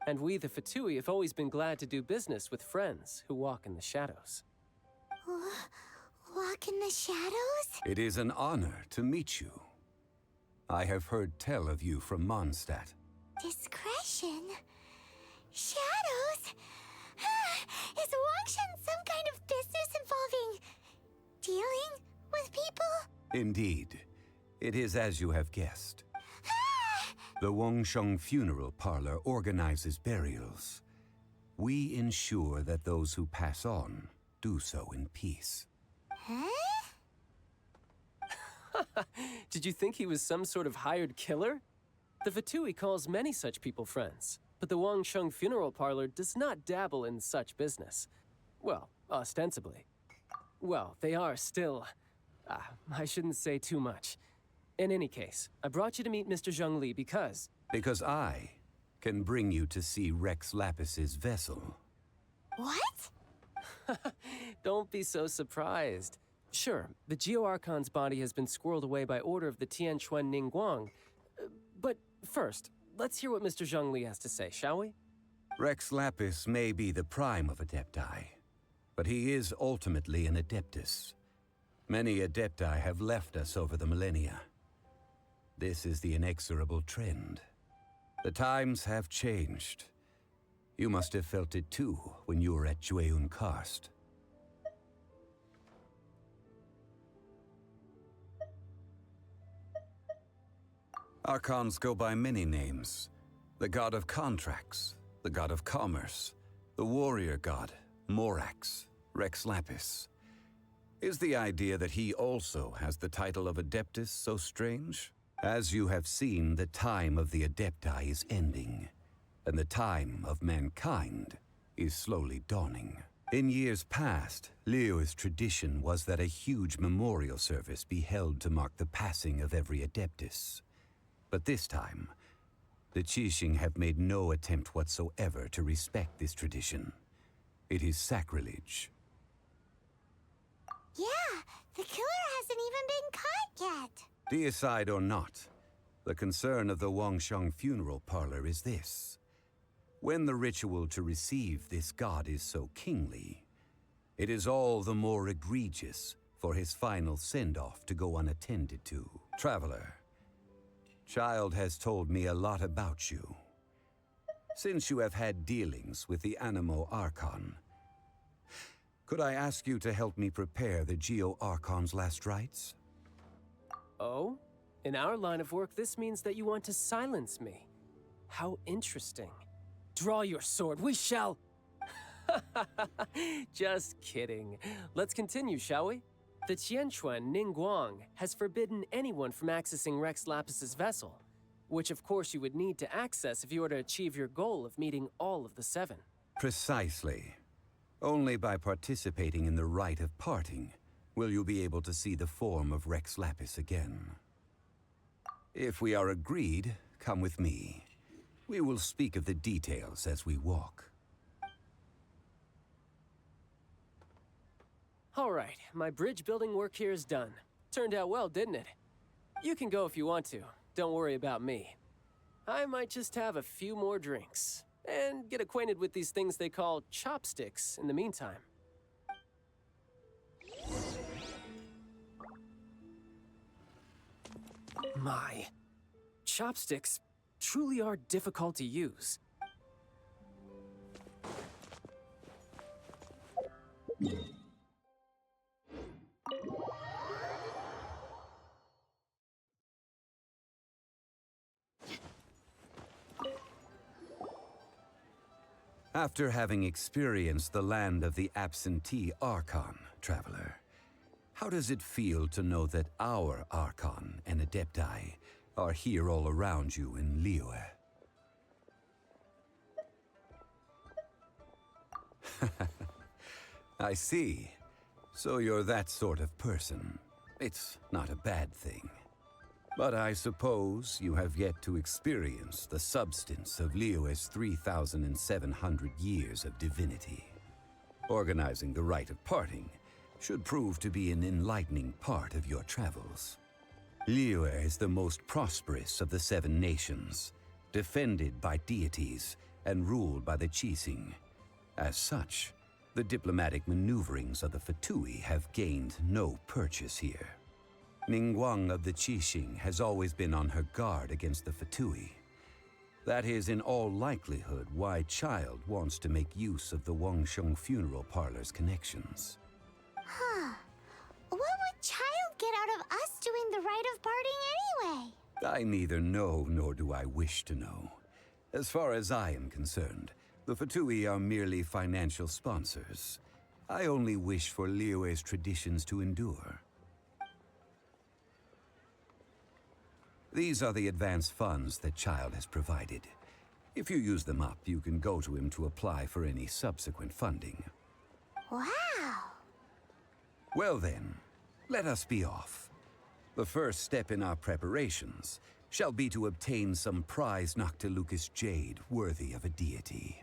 And we, the Fatui, have always been glad to do business with friends who walk in the shadows. Walk in the shadows? It is an honor to meet you. I have heard tell of you from Mondstadt. Discretion? Shadows? Is Wangshan some kind of business involving dealing with people? Indeed. It is as you have guessed. The Wangsheng Funeral Parlor organizes burials. We ensure that those who pass on do so in peace. Huh? Did you think he was some sort of hired killer? The Fatui calls many such people friends, but the Wangsheng Funeral Parlor does not dabble in such business. Well, ostensibly. Well, they are still... I shouldn't say too much. In any case, I brought you to meet Mr. Zhong Li because... Because I can bring you to see Rex Lapis's vessel. What? Don't be so surprised. Sure, the Geo-Archon's body has been squirreled away by order of the Tianquan Ningguang. But first, let's hear what Mr. Zhong Li has to say, shall we? Rex Lapis may be the prime of Adepti, but he is ultimately an Adeptus. Many Adepti have left us over the millennia. This is the inexorable trend. The times have changed. You must have felt it too when you were at Jueyun Karst. Archons go by many names. The god of contracts, the god of commerce, the warrior god, Morax, Rex Lapis. Is the idea that he also has the title of Adeptus so strange? As you have seen, the time of the Adepti is ending, and the time of mankind is slowly dawning. In years past, Liyue's tradition was that a huge memorial service be held to mark the passing of every Adeptus. But this time, the Qixing have made no attempt whatsoever to respect this tradition. It is sacrilege. Yeah, the killer hasn't even been caught yet. Deicide or not, the concern of the Wangsheng Funeral Parlor is this. When the ritual to receive this god is so kingly, it is all the more egregious for his final send-off to go unattended to. Traveler, Child has told me a lot about you. Since you have had dealings with the Animo Archon, could I ask you to help me prepare the Geo-Archon's last rites? Oh? In our line of work, this means that you want to silence me. How interesting. Draw your sword, we shall... Just kidding. Let's continue, shall we? The Tianquan Ningguang has forbidden anyone from accessing Rex Lapis's vessel, which of course you would need to access if you were to achieve your goal of meeting all of the 7. Precisely. Only by participating in the rite of parting will you be able to see the form of Rex Lapis again. If we are agreed, come with me. We will speak of the details as we walk. All right, my bridge building work here is done. Turned out well, didn't it? You can go if you want to. Don't worry about me. I might just have a few more drinks and get acquainted with these things they call chopsticks in the meantime. My, chopsticks truly are difficult to use. After having experienced the land of the absentee Archon, traveler, how does it feel to know that our Archon and Adepti are here all around you in Liyue? I see. So you're that sort of person. It's not a bad thing. But I suppose you have yet to experience the substance of Liyue's 3,700 years of divinity. Organizing the rite of parting should prove to be an enlightening part of your travels. Liyue is the most prosperous of the 7 nations, defended by deities and ruled by the Qixing. As such, the diplomatic maneuverings of the Fatui have gained no purchase here. Ningguang of the Qixing has always been on her guard against the Fatui. That is in all likelihood why Child wants to make use of the Wangsheng funeral parlor's connections. Huh. What would Child get out of us doing the rite of parting anyway? I neither know nor do I wish to know. As far as I am concerned, the Fatui are merely financial sponsors. I only wish for Liyue's traditions to endure. These are the advance funds that Child has provided. If you use them up, you can go to him to apply for any subsequent funding. Wow! Well then, let us be off. The first step in our preparations shall be to obtain some prized Noctilucous jade worthy of a deity.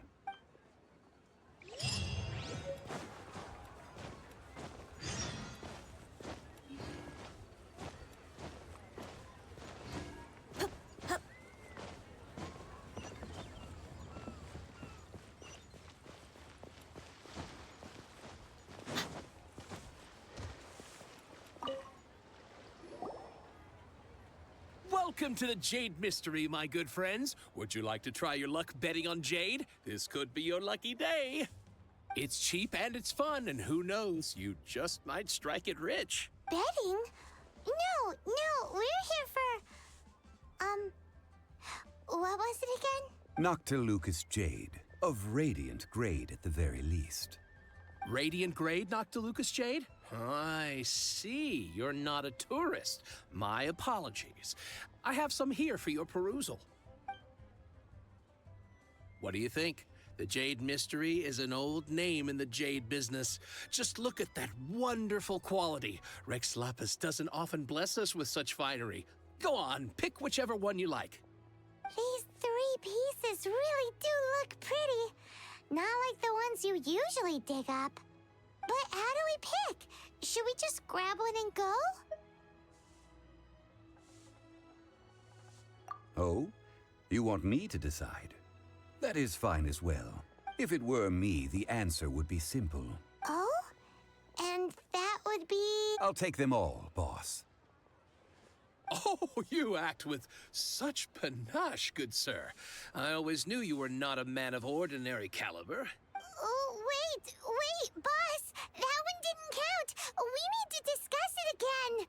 Welcome to the Jade Mystery, my good friends. Would you like to try your luck betting on Jade? This could be your lucky day. It's cheap and it's fun, and who knows, you just might strike it rich. Betting? No, we're here for... what was it again? Noctilucous jade, of radiant grade at the very least. Radiant grade Noctilucous Jade? I see. You're not a tourist. My apologies. I have some here for your perusal. What do you think? The Jade Mystery is an old name in the jade business. Just look at that wonderful quality. Rex Lapis doesn't often bless us with such finery. Go on, pick whichever one you like. These 3 pieces really do look pretty. Not like the ones you usually dig up. But how do we pick? Should we just grab one and go? Oh? You want me to decide? That is fine as well. If it were me, the answer would be simple. Oh? And that would be... I'll take them all, boss. Oh, you act with such panache, good sir. I always knew you were not a man of ordinary caliber. Oh, wait, boss! That one didn't count! We need to discuss it again!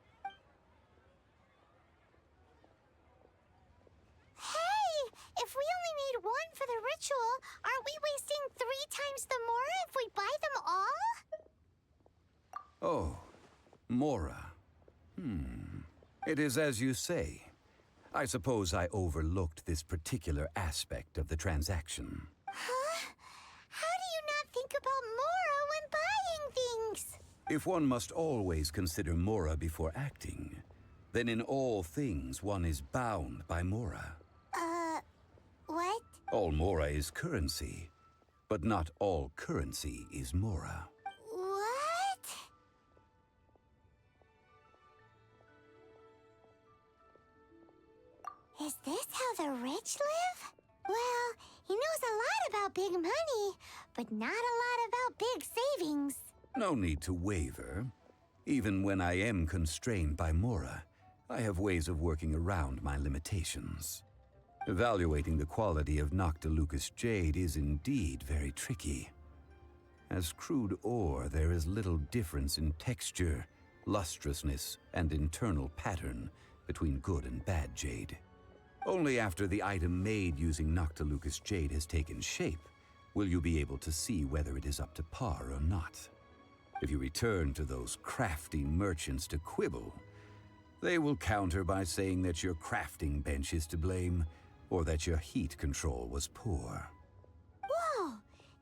Hey! If we only need one for the ritual, aren't we wasting 3 times the Mora if we buy them all? Oh, Mora. It is as you say. I suppose I overlooked this particular aspect of the transaction. Huh? How do you not think about Mora when buying things? If one must always consider Mora before acting, then in all things one is bound by Mora. What? All Mora is currency, but not all currency is Mora. What? the rich live? Well, he knows a lot about big money, but not a lot about big savings. No need to waver. Even when I am constrained by Mora, I have ways of working around my limitations. Evaluating the quality of Noctilucous jade is indeed very tricky. As crude ore, there is little difference in texture, lustrousness, and internal pattern between good and bad jade. Only after the item made using Noctilucous jade has taken shape will you be able to see whether it is up to par or not. If you return to those crafty merchants to quibble, they will counter by saying that your crafting bench is to blame, or that your heat control was poor. Whoa!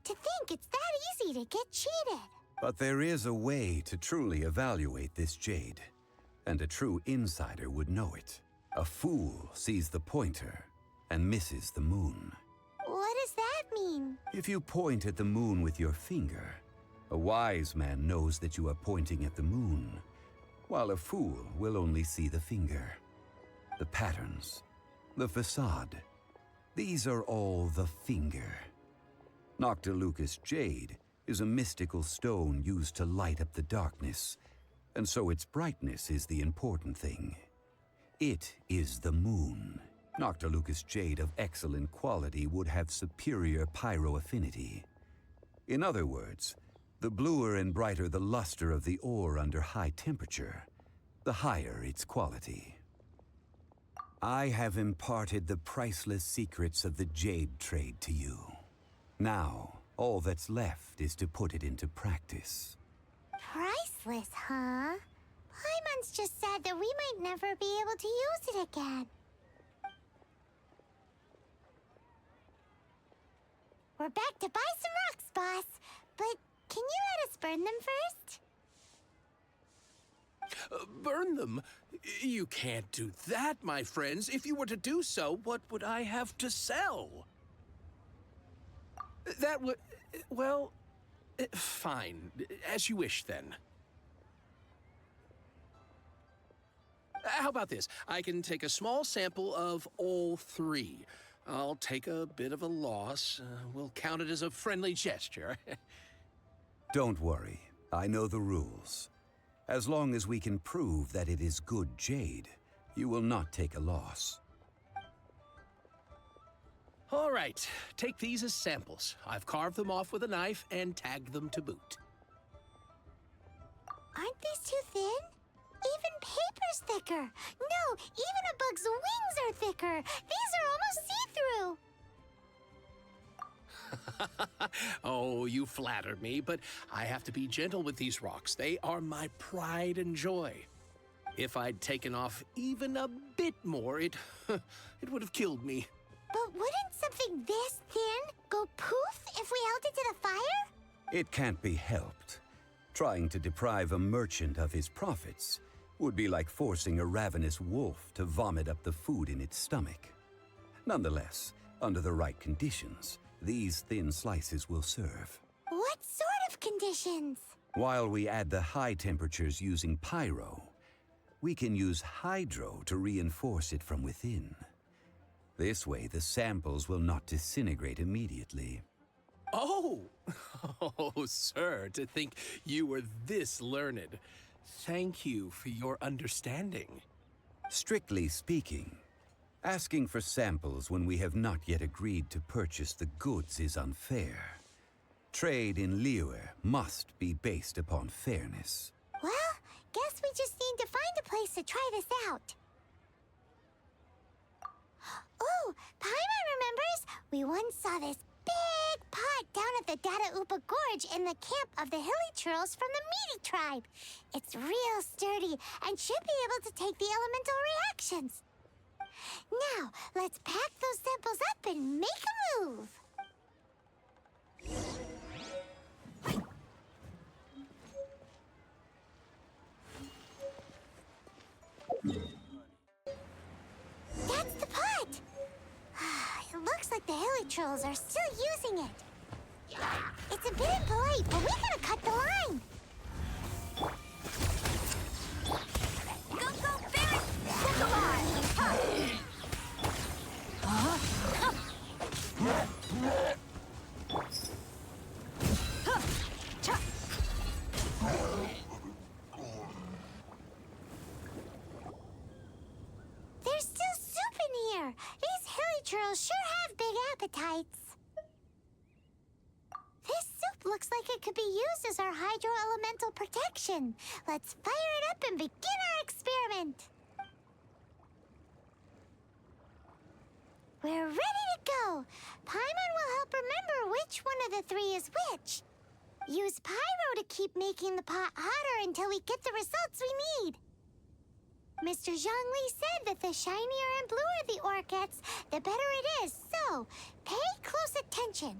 To think it's that easy to get cheated. But there is a way to truly evaluate this jade, and a true insider would know it. A fool sees the pointer and misses the moon. What does that mean? If you point at the moon with your finger, a wise man knows that you are pointing at the moon, while a fool will only see the finger. The patterns, the facade, these are all the finger. Noctilucous jade is a mystical stone used to light up the darkness, and so its brightness is the important thing. It is the moon. Noctilucous jade of excellent quality would have superior pyroaffinity. In other words, the bluer and brighter the luster of the ore under high temperature, the higher its quality. I have imparted the priceless secrets of the jade trade to you. Now, all that's left is to put it into practice. Priceless, huh? Paimon's just said that we might never be able to use it again. We're back to buy some rocks, boss. But can you let us burn them first? Burn them? You can't do that, my friends. If you were to do so, what would I have to sell? That would... well... fine. As you wish, then. How about this? I can take a small sample of all three. I'll take a bit of a loss. We'll count it as a friendly gesture. Don't worry. I know the rules. As long as we can prove that it is good jade, you will not take a loss. All right. Take these as samples. I've carved them off with a knife and tagged them to boot. Aren't these too thin? Even paper's thicker. No, even a bug's wings are thicker. These are almost see-through. Oh, you flatter me, but I have to be gentle with these rocks. They are my pride and joy. If I'd taken off even a bit more, it would have killed me. But wouldn't something this thin go poof if we held it to the fire? It can't be helped. Trying to deprive a merchant of his profits would be like forcing a ravenous wolf to vomit up the food in its stomach. Nonetheless, under the right conditions, these thin slices will serve. What sort of conditions? While we add the high temperatures using pyro, we can use hydro to reinforce it from within. This way, the samples will not disintegrate immediately. Oh! Oh, sir, to think you were this learned. Thank you for your understanding. Strictly speaking, asking for samples when we have not yet agreed to purchase the goods is unfair. Trade in Liyue must be based upon fairness. Well, guess we just need to find a place to try this out. Oh, Paimon remembers we once saw this big pot down at the Dada Upa Gorge in the camp of the hilly churls from the Meaty tribe. It's real sturdy and should be able to take the elemental reactions. Now, let's pack those samples up and make a move. That's the pot! It looks like the hilly trolls are still using it. It's a bit impolite, but we gotta cut the line. Go, go, Barry! Look alive! looks like it could be used as our hydro-elemental protection. Let's fire it up and begin our experiment. We're ready to go. Paimon will help remember which one of the three is which. Use pyro to keep making the pot hotter until we get the results we need. Mr. Zhongli said that the shinier and bluer the ore gets, the better it is, so pay close attention.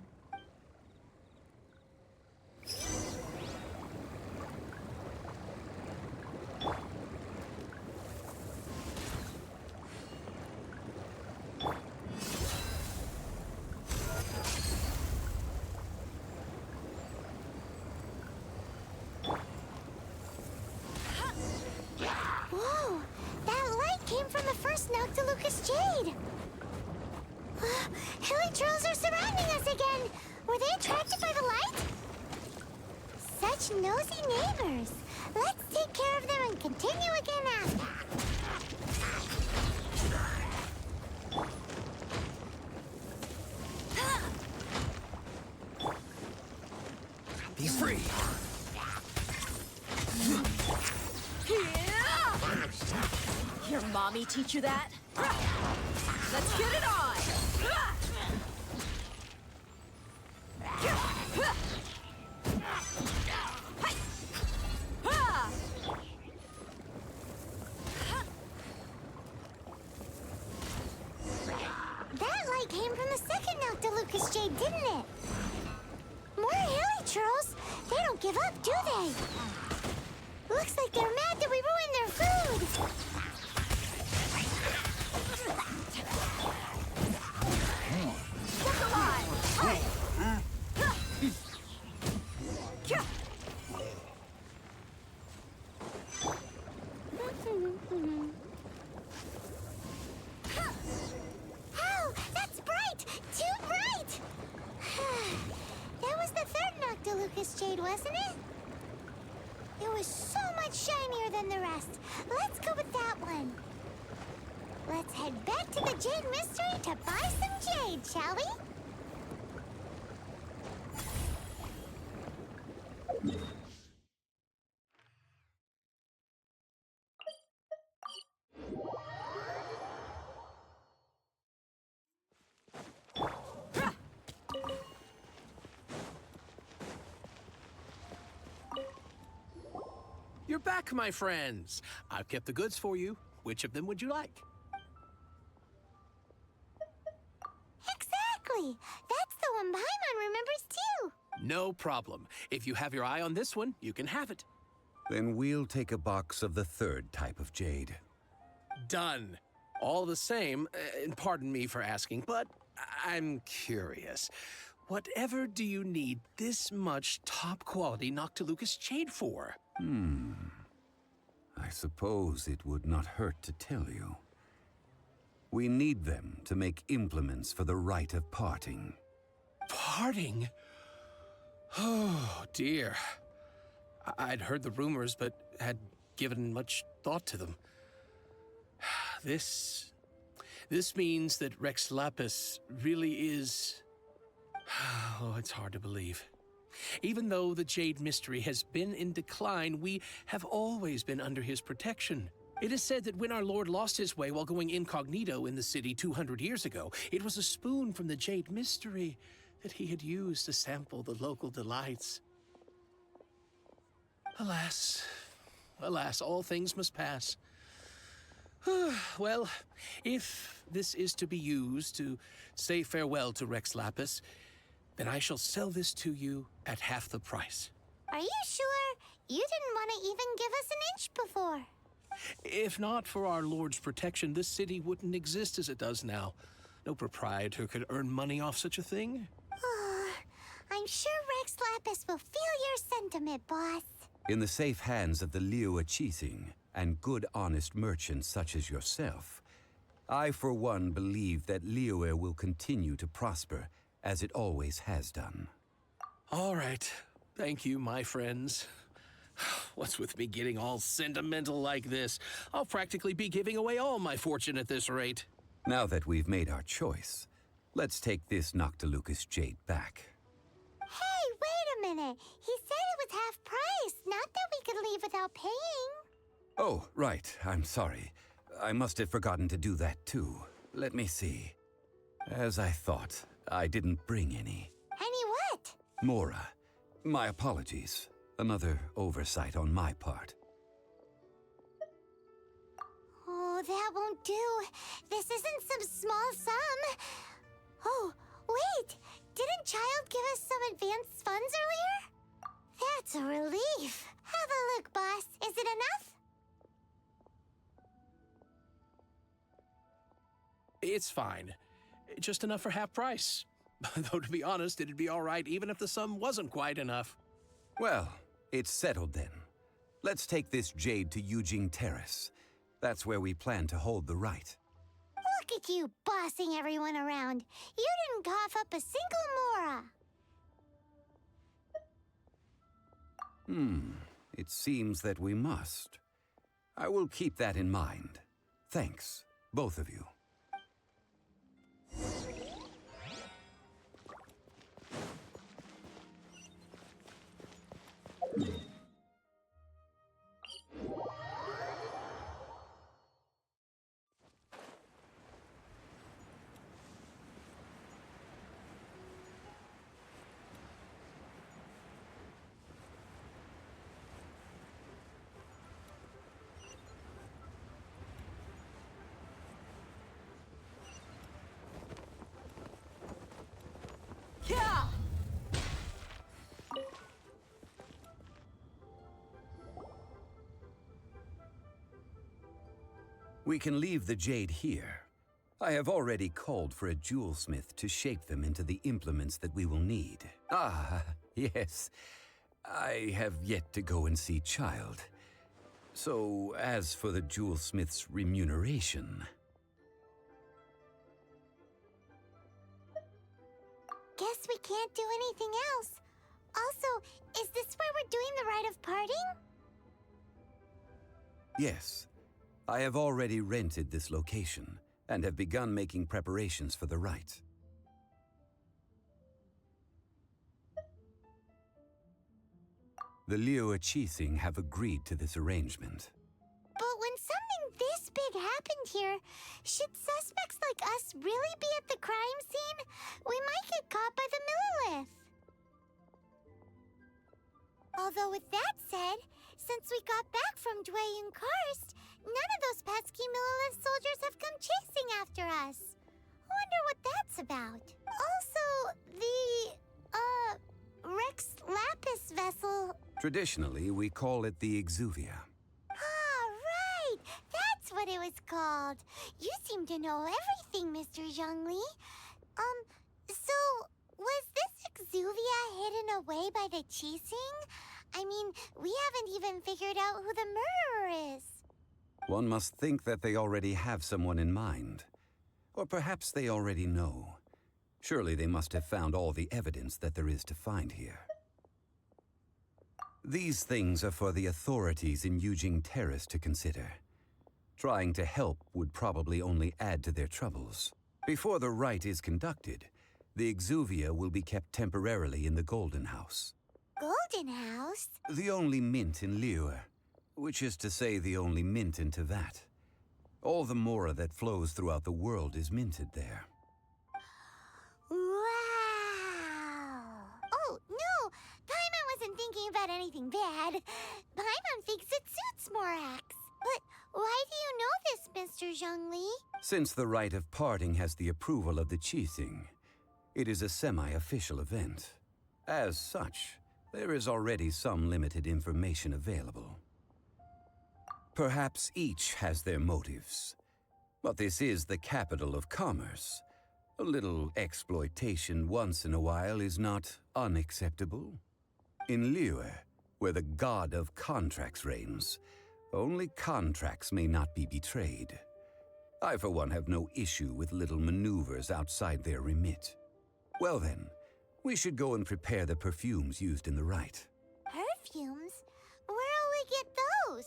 Whoa! That light came from the first Noctilucous Jade! Hilichurls are surrounding us again! Were they attracted by the light? Such nosy neighbors! Let's take care of them and continue again after. Be free! Your mommy teach you that? Let's get it on! That light came from the second Noctilucous Jade, didn't it? More Hilichurls? They don't give up, do they? Looks like they're mad that we ruined their food! Look alive! Hey! Oh, that's bright! Too bright! That was the third Noctilucous Jade, wasn't it? It was so much shinier than the rest. Let's go with that one. Let's head back to the Jade Mystery to buy some jade, shall we? You're back, my friends. I've kept the goods for you. Which of them would you like? Exactly! That's the one Paimon remembers too! No problem. If you have your eye on this one, you can have it. Then we'll take a box of the third type of jade. Done. All the same, and pardon me for asking, but I'm curious. Whatever do you need this much top-quality Noctilucous Jade for? I suppose it would not hurt to tell you. We need them to make implements for the rite of parting. Parting? Oh, dear. I'd heard the rumors, but had given much thought to them. This means that Rex Lapis really is... Oh, it's hard to believe. Even though the Jade Mystery has been in decline, we have always been under his protection. It is said that when our Lord lost his way while going incognito in the city 200 years ago, it was a spoon from the Jade Mystery that he had used to sample the local delights. Alas, alas, all things must pass. Well, if this is to be used to say farewell to Rex Lapis, then I shall sell this to you at half the price. Are you sure? You didn't want to even give us an inch before. If not for our Lord's protection, this city wouldn't exist as it does now. No proprietor could earn money off such a thing. I'm sure Rex Lapis will feel your sentiment, boss. In the safe hands of the Liu Chising and good honest merchants such as yourself, I for one believe that Liyue will continue to prosper as it always has done. All right. Thank you, my friends. What's with me getting all sentimental like this? I'll practically be giving away all my fortune at this rate. Now that we've made our choice, let's take this Noctilucous Jade back. Hey, wait a a minute. He said it was half price, not that we could leave without paying. Oh, right. I'm sorry. I must have forgotten to do that too. Let me see. As I thought, I didn't bring any. Any what? Mora. My apologies. Another oversight on my part. Oh, that won't do. This isn't some small sum. Oh, wait! Didn't Child give us some advanced funds earlier? That's a relief. Have a look, boss. Is it enough? It's fine. Just enough for half price. Though, to be honest, it'd be all right even if the sum wasn't quite enough. Well, it's settled then. Let's take this jade to Yujing Terrace. That's where we plan to hold the rite. Look at you bossing everyone around. You didn't cough up a single mora. It seems that we must. I will keep that in mind. Thanks, both of you. Yeah! We can leave the jade here. I have already called for a jewelsmith to shape them into the implements that we will need. Ah, yes. I have yet to go and see Child. So, as for the jewelsmith's remuneration... Guess we can't do anything else. Also, is this where we're doing the rite of parting? Yes. I have already rented this location, and have begun making preparations for the rite. The Liu Qixing have agreed to this arrangement. But when something this big happened here, should suspects like us really be at the crime scene? We might get caught by the Millilith. Although with that said, since we got back from Dway and Karst, none of those pesky Millilith soldiers have come chasing after us. Wonder what that's about. Also, the, Rex Lapis vessel... Traditionally, we call it the Exuvia. Ah, right! That's what it was called. You seem to know everything, Mr. Zhongli. So, was this Exuvia hidden away by the Qixing? I mean, we haven't even figured out who the murderer is. One must think that they already have someone in mind. Or perhaps they already know. Surely they must have found all the evidence that there is to find here. These things are for the authorities in Yujing Terrace to consider. Trying to help would probably only add to their troubles. Before the rite is conducted, the Exuvia will be kept temporarily in the Golden House. Golden House? The only mint in Liyue, which is to say the only mint in Tevat. All the mora that flows throughout the world is minted there. Wow! Oh, no! Paimon wasn't thinking about anything bad. Paimon thinks it suits Morax. But why do you know this, Mr. Zhongli? Since the rite of parting has the approval of the Qixing, it is a semi-official event. As such, there is already some limited information available. Perhaps each has their motives. But this is the capital of commerce. A little exploitation once in a while is not unacceptable. In Liyue, where the god of contracts reigns, only contracts may not be betrayed. I, for one, have no issue with little maneuvers outside their remit. Well then, we should go and prepare the perfumes used in the rite. Perfumes? Where'll we get those?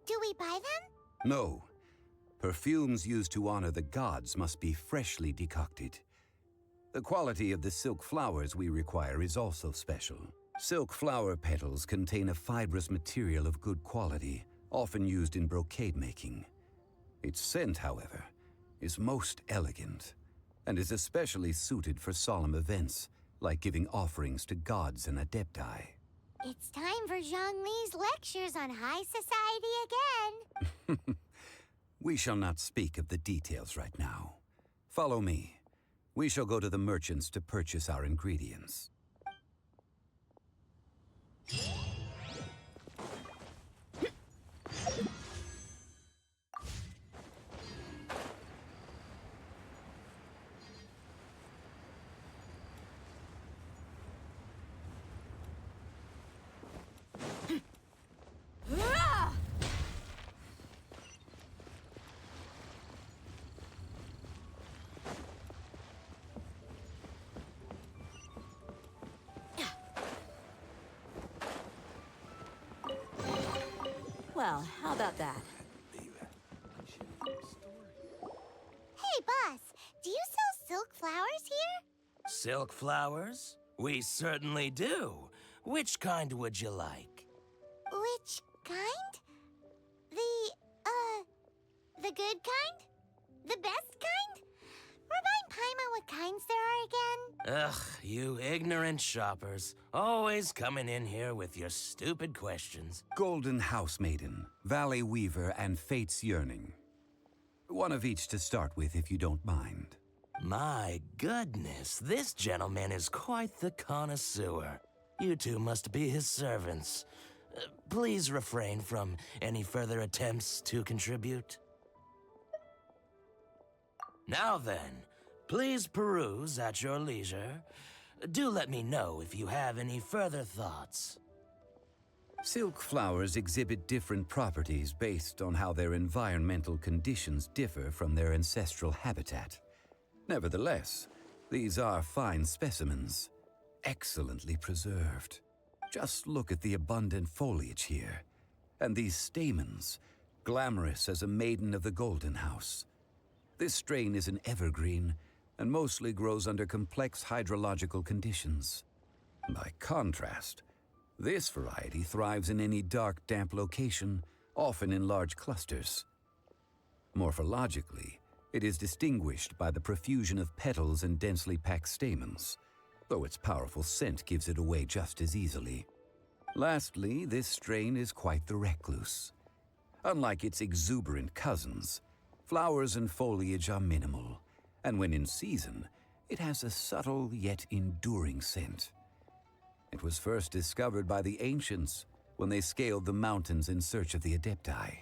Do we buy them? No. Perfumes used to honor the gods must be freshly decocted. The quality of the silk flowers we require is also special. Silk flower petals contain a fibrous material of good quality, often used in brocade making. Its scent, however, is most elegant, and is especially suited for solemn events, like giving offerings to gods and adepti. It's time for Zhongli's lectures on high society again. We shall not speak of the details right now. Follow me. We shall go to the merchants to purchase our ingredients. Well, how about that? Hey, boss, do you sell silk flowers here? Silk flowers? We certainly do. Which kind would you like? Which kind? The good kind? The best kind? Remind Paimon what kinds there are again? Ugh, you ignorant shoppers. Always coming in here with your stupid questions. Golden House Maiden, Valley Weaver, and Fate's Yearning. One of each to start with, if you don't mind. My goodness, this gentleman is quite the connoisseur. You two must be his servants. Please refrain from any further attempts to contribute. Now then, please peruse at your leisure. Do let me know if you have any further thoughts. Silk flowers exhibit different properties based on how their environmental conditions differ from their ancestral habitat. Nevertheless, these are fine specimens, excellently preserved. Just look at the abundant foliage here, and these stamens, glamorous as a maiden of the Golden House. This strain is an evergreen, and mostly grows under complex hydrological conditions. By contrast, this variety thrives in any dark, damp location, often in large clusters. Morphologically, it is distinguished by the profusion of petals and densely packed stamens, though its powerful scent gives it away just as easily. Lastly, this strain is quite the recluse. Unlike its exuberant cousins, flowers and foliage are minimal, and when in season, it has a subtle yet enduring scent. It was first discovered by the ancients when they scaled the mountains in search of the Adepti.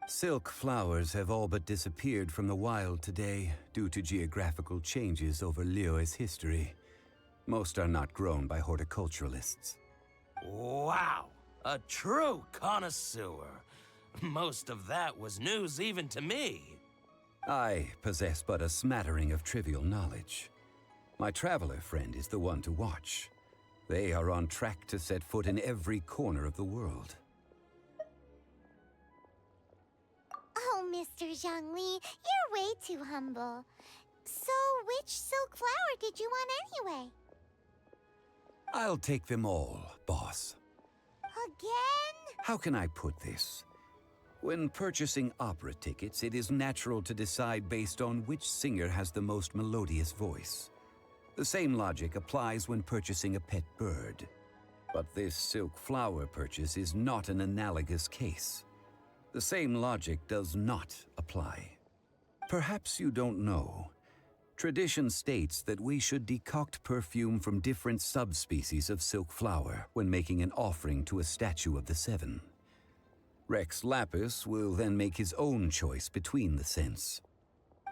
Silk flowers have all but disappeared from the wild today due to geographical changes over Liyue's history. Most are not grown by horticulturalists. Wow, a true connoisseur. Most of that was news even to me. I possess but a smattering of trivial knowledge. My traveler friend is the one to watch. They are on track to set foot in every corner of the world. Oh, Mr. Zhongli, you're way too humble. So, which silk flower did you want anyway? I'll take them all, boss. Again? How can I put this? When purchasing opera tickets, it is natural to decide based on which singer has the most melodious voice. The same logic applies when purchasing a pet bird. But this silk flower purchase is not an analogous case. The same logic does not apply. Perhaps you don't know. Tradition states that we should decoct perfume from different subspecies of silk flower when making an offering to a statue of the Seven. Rex Lapis will then make his own choice between the scents.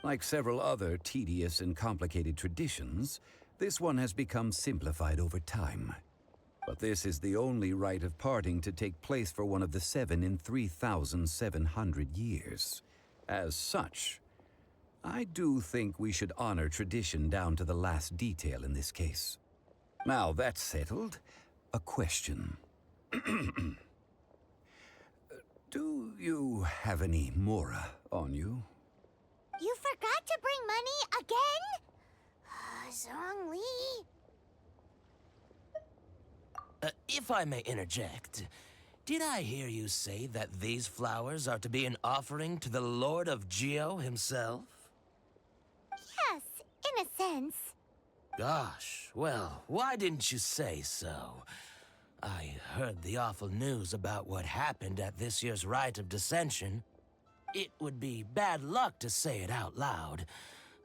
Like several other tedious and complicated traditions, this one has become simplified over time. But this is the only rite of parting to take place for one of the Seven in 3,700 years. As such, I do think we should honor tradition down to the last detail in this case. Now that's settled, a question. Do you have any Mora on you? You forgot to bring money again? Zhongli. If I may interject, did I hear you say that these flowers are to be an offering to the Lord of Geo himself? Yes, in a sense. Gosh, well, why didn't you say so? I heard the awful news about what happened at this year's Rite of Dissension. It would be bad luck to say it out loud,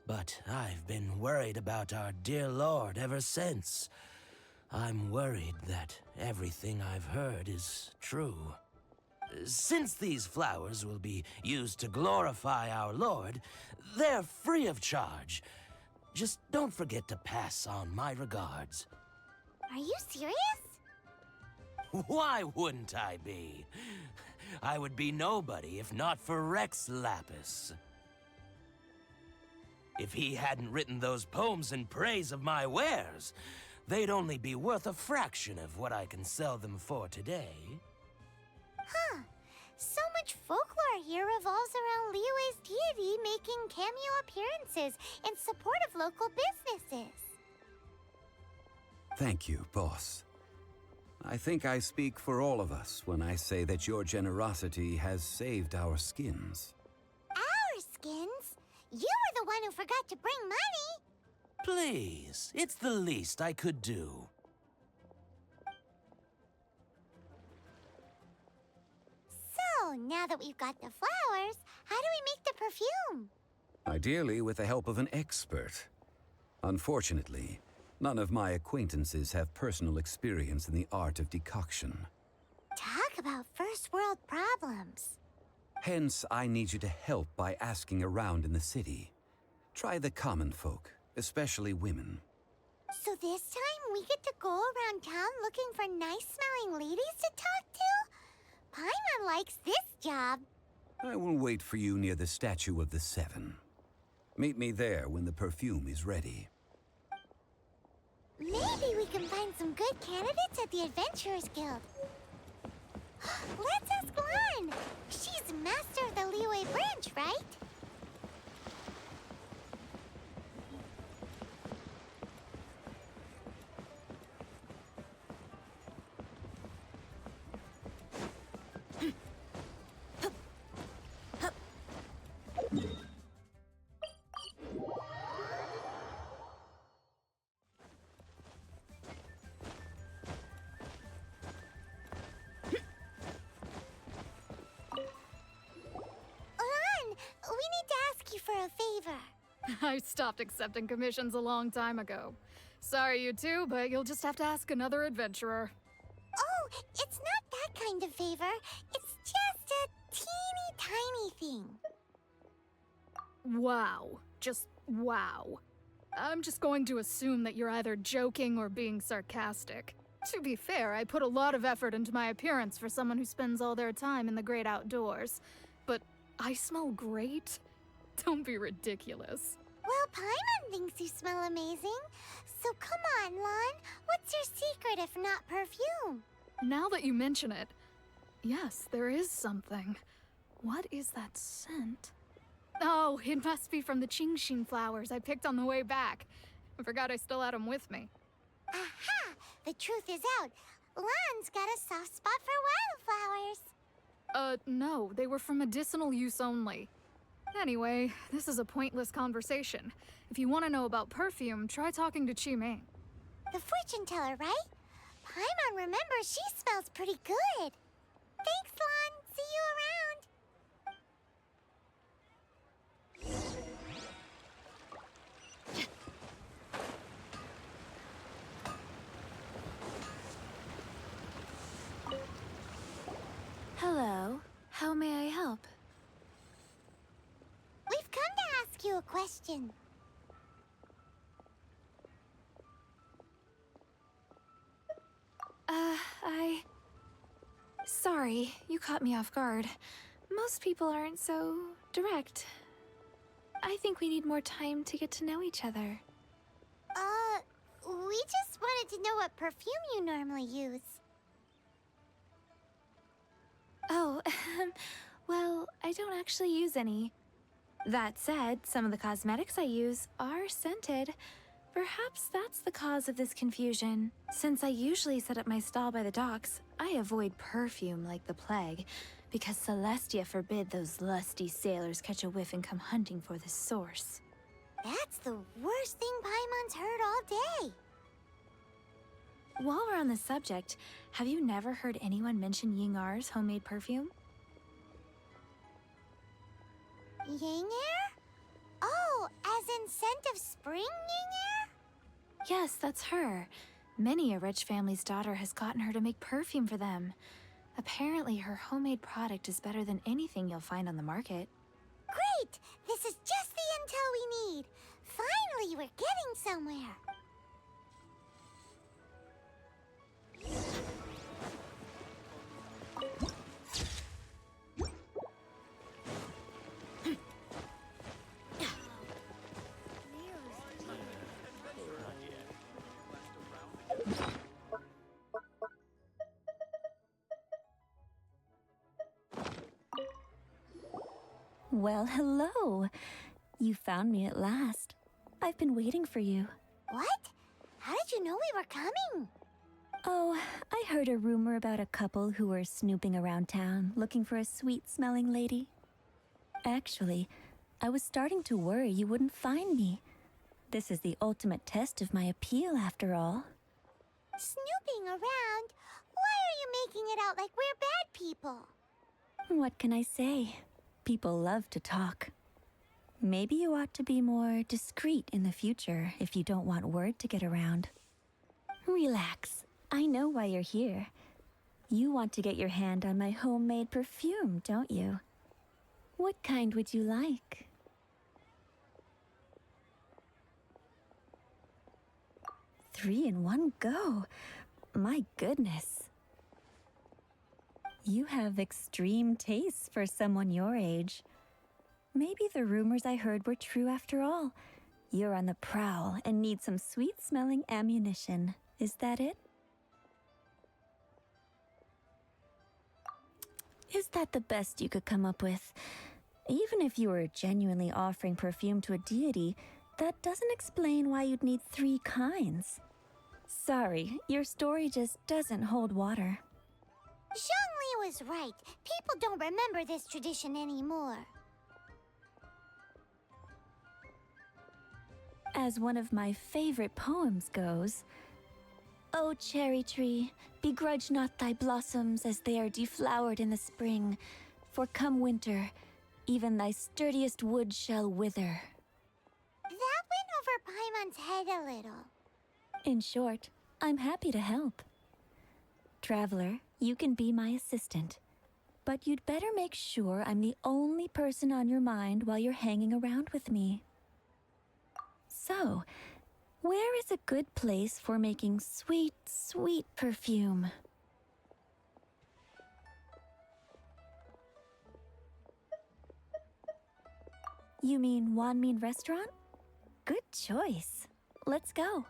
but I've been worried about our dear Lord ever since. I'm worried that everything I've heard is true. Since these flowers will be used to glorify our Lord, they're free of charge. Just don't forget to pass on my regards. Are you serious? Why wouldn't I be? I would be nobody if not for Rex Lapis. If he hadn't written those poems in praise of my wares, they'd only be worth a fraction of what I can sell them for today. Huh. So much folklore here revolves around Liyue's deity making cameo appearances in support of local businesses. Thank you, boss. I think I speak for all of us when I say that your generosity has saved our skins. Our skins? You were the one who forgot to bring money. Please, it's the least I could do. So, now that we've got the flowers, how do we make the perfume? Ideally with the help of an expert. Unfortunately, none of my acquaintances have personal experience in the art of decoction. Talk about first world problems. Hence, I need you to help by asking around in the city. Try the common folk, especially women. So this time we get to go around town looking for nice-smelling ladies to talk to? Paimon likes this job. I will wait for you near the Statue of the Seven. Meet me there when the perfume is ready. Maybe we can find some good candidates at the Adventurers Guild. Let's ask Lan. She's master of the Liyue branch, right? For a favor. I stopped accepting commissions a long time ago. Sorry, you two, but you'll just have to ask another adventurer. Oh, it's not that kind of favor. It's just a teeny tiny thing. Wow. Just wow. I'm just going to assume that you're either joking or being sarcastic. To be fair, I put a lot of effort into my appearance for someone who spends all their time in the great outdoors. But I smell great? Don't be ridiculous. Well, Paimon thinks you smell amazing. So come on, Lan. What's your secret if not perfume? Now that you mention it, yes, there is something. What is that scent? Oh, it must be from the Genshin flowers I picked on the way back. I forgot I still had them with me. Aha! The truth is out. Lan's got a soft spot for wildflowers. No, they were for medicinal use only. Anyway, this is a pointless conversation. If you want to know about perfume, try talking to Qiming. The fortune teller, right? Paimon remembers she smells pretty good. Thanks, Lan. See you around. Hello. How may I help? We've come to ask you a question. Sorry, you caught me off guard. Most people aren't so direct. I think we need more time to get to know each other. We just wanted to know what perfume you normally use. Oh, well, I don't actually use any. That said, some of the cosmetics I use are scented. Perhaps that's the cause of this confusion. Since I usually set up my stall by the docks, I avoid perfume like the plague, because Celestia forbid those lusty sailors catch a whiff and come hunting for the source. That's the worst thing Paimon's heard all day. While we're on the subject, have you never heard anyone mention Yingar's homemade perfume? Yingar? Oh, as in scent of spring, Yingar? Yes, that's her. Many a rich family's daughter has gotten her to make perfume for them. Apparently, her homemade product is better than anything you'll find on the market. Great! This is just the intel we need. Finally, we're getting somewhere. Well, hello. You found me at last. I've been waiting for you. What? How did you know we were coming? Oh, I heard a rumor about a couple who were snooping around town looking for a sweet-smelling lady. Actually, I was starting to worry you wouldn't find me. This is the ultimate test of my appeal, after all. Snooping around? Why are you making it out like we're bad people? What can I say? People love to talk. Maybe you ought to be more discreet in the future if you don't want word to get around. Relax. I know why you're here. You want to get your hand on my homemade perfume, don't you? What kind would you like? Three in one go. My goodness. You have extreme tastes for someone your age. Maybe the rumors I heard were true after all. You're on the prowl and need some sweet-smelling ammunition. Is that it? Is that the best you could come up with? Even if you were genuinely offering perfume to a deity, that doesn't explain why you'd need 3 kinds. Sorry, your story just doesn't hold water. Zhongli was right. People don't remember this tradition anymore. As one of my favorite poems goes, "O cherry tree, begrudge not thy blossoms as they are deflowered in the spring, for come winter, even thy sturdiest wood shall wither." That went over Paimon's head a little. In short, I'm happy to help. Traveler, you can be my assistant, but you'd better make sure I'm the only person on your mind while you're hanging around with me. So, where is a good place for making sweet, sweet perfume? You mean Wanmin Restaurant? Good choice. Let's go.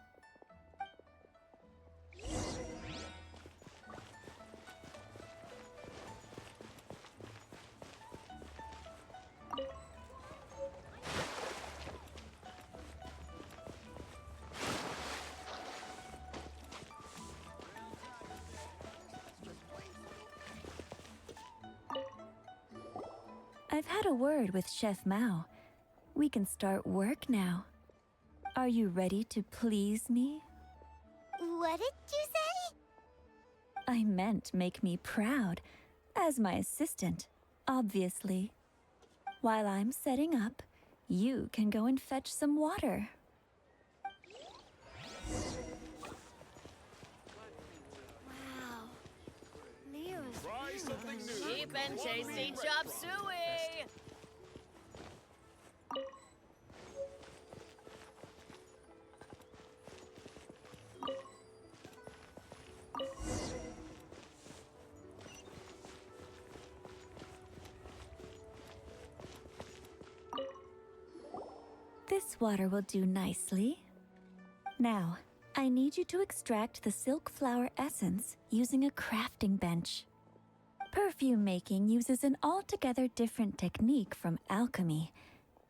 I've had a word with Chef Mao. We can start work now. Are you ready to please me? What did you say? I meant make me proud. As my assistant, obviously. While I'm setting up, you can go and fetch some water. Wow. Leo's Try something new. Keep and tasty chop suey. This water will do nicely. Now, I need you to extract the silk flower essence using a crafting bench. Perfume making uses an altogether different technique from alchemy.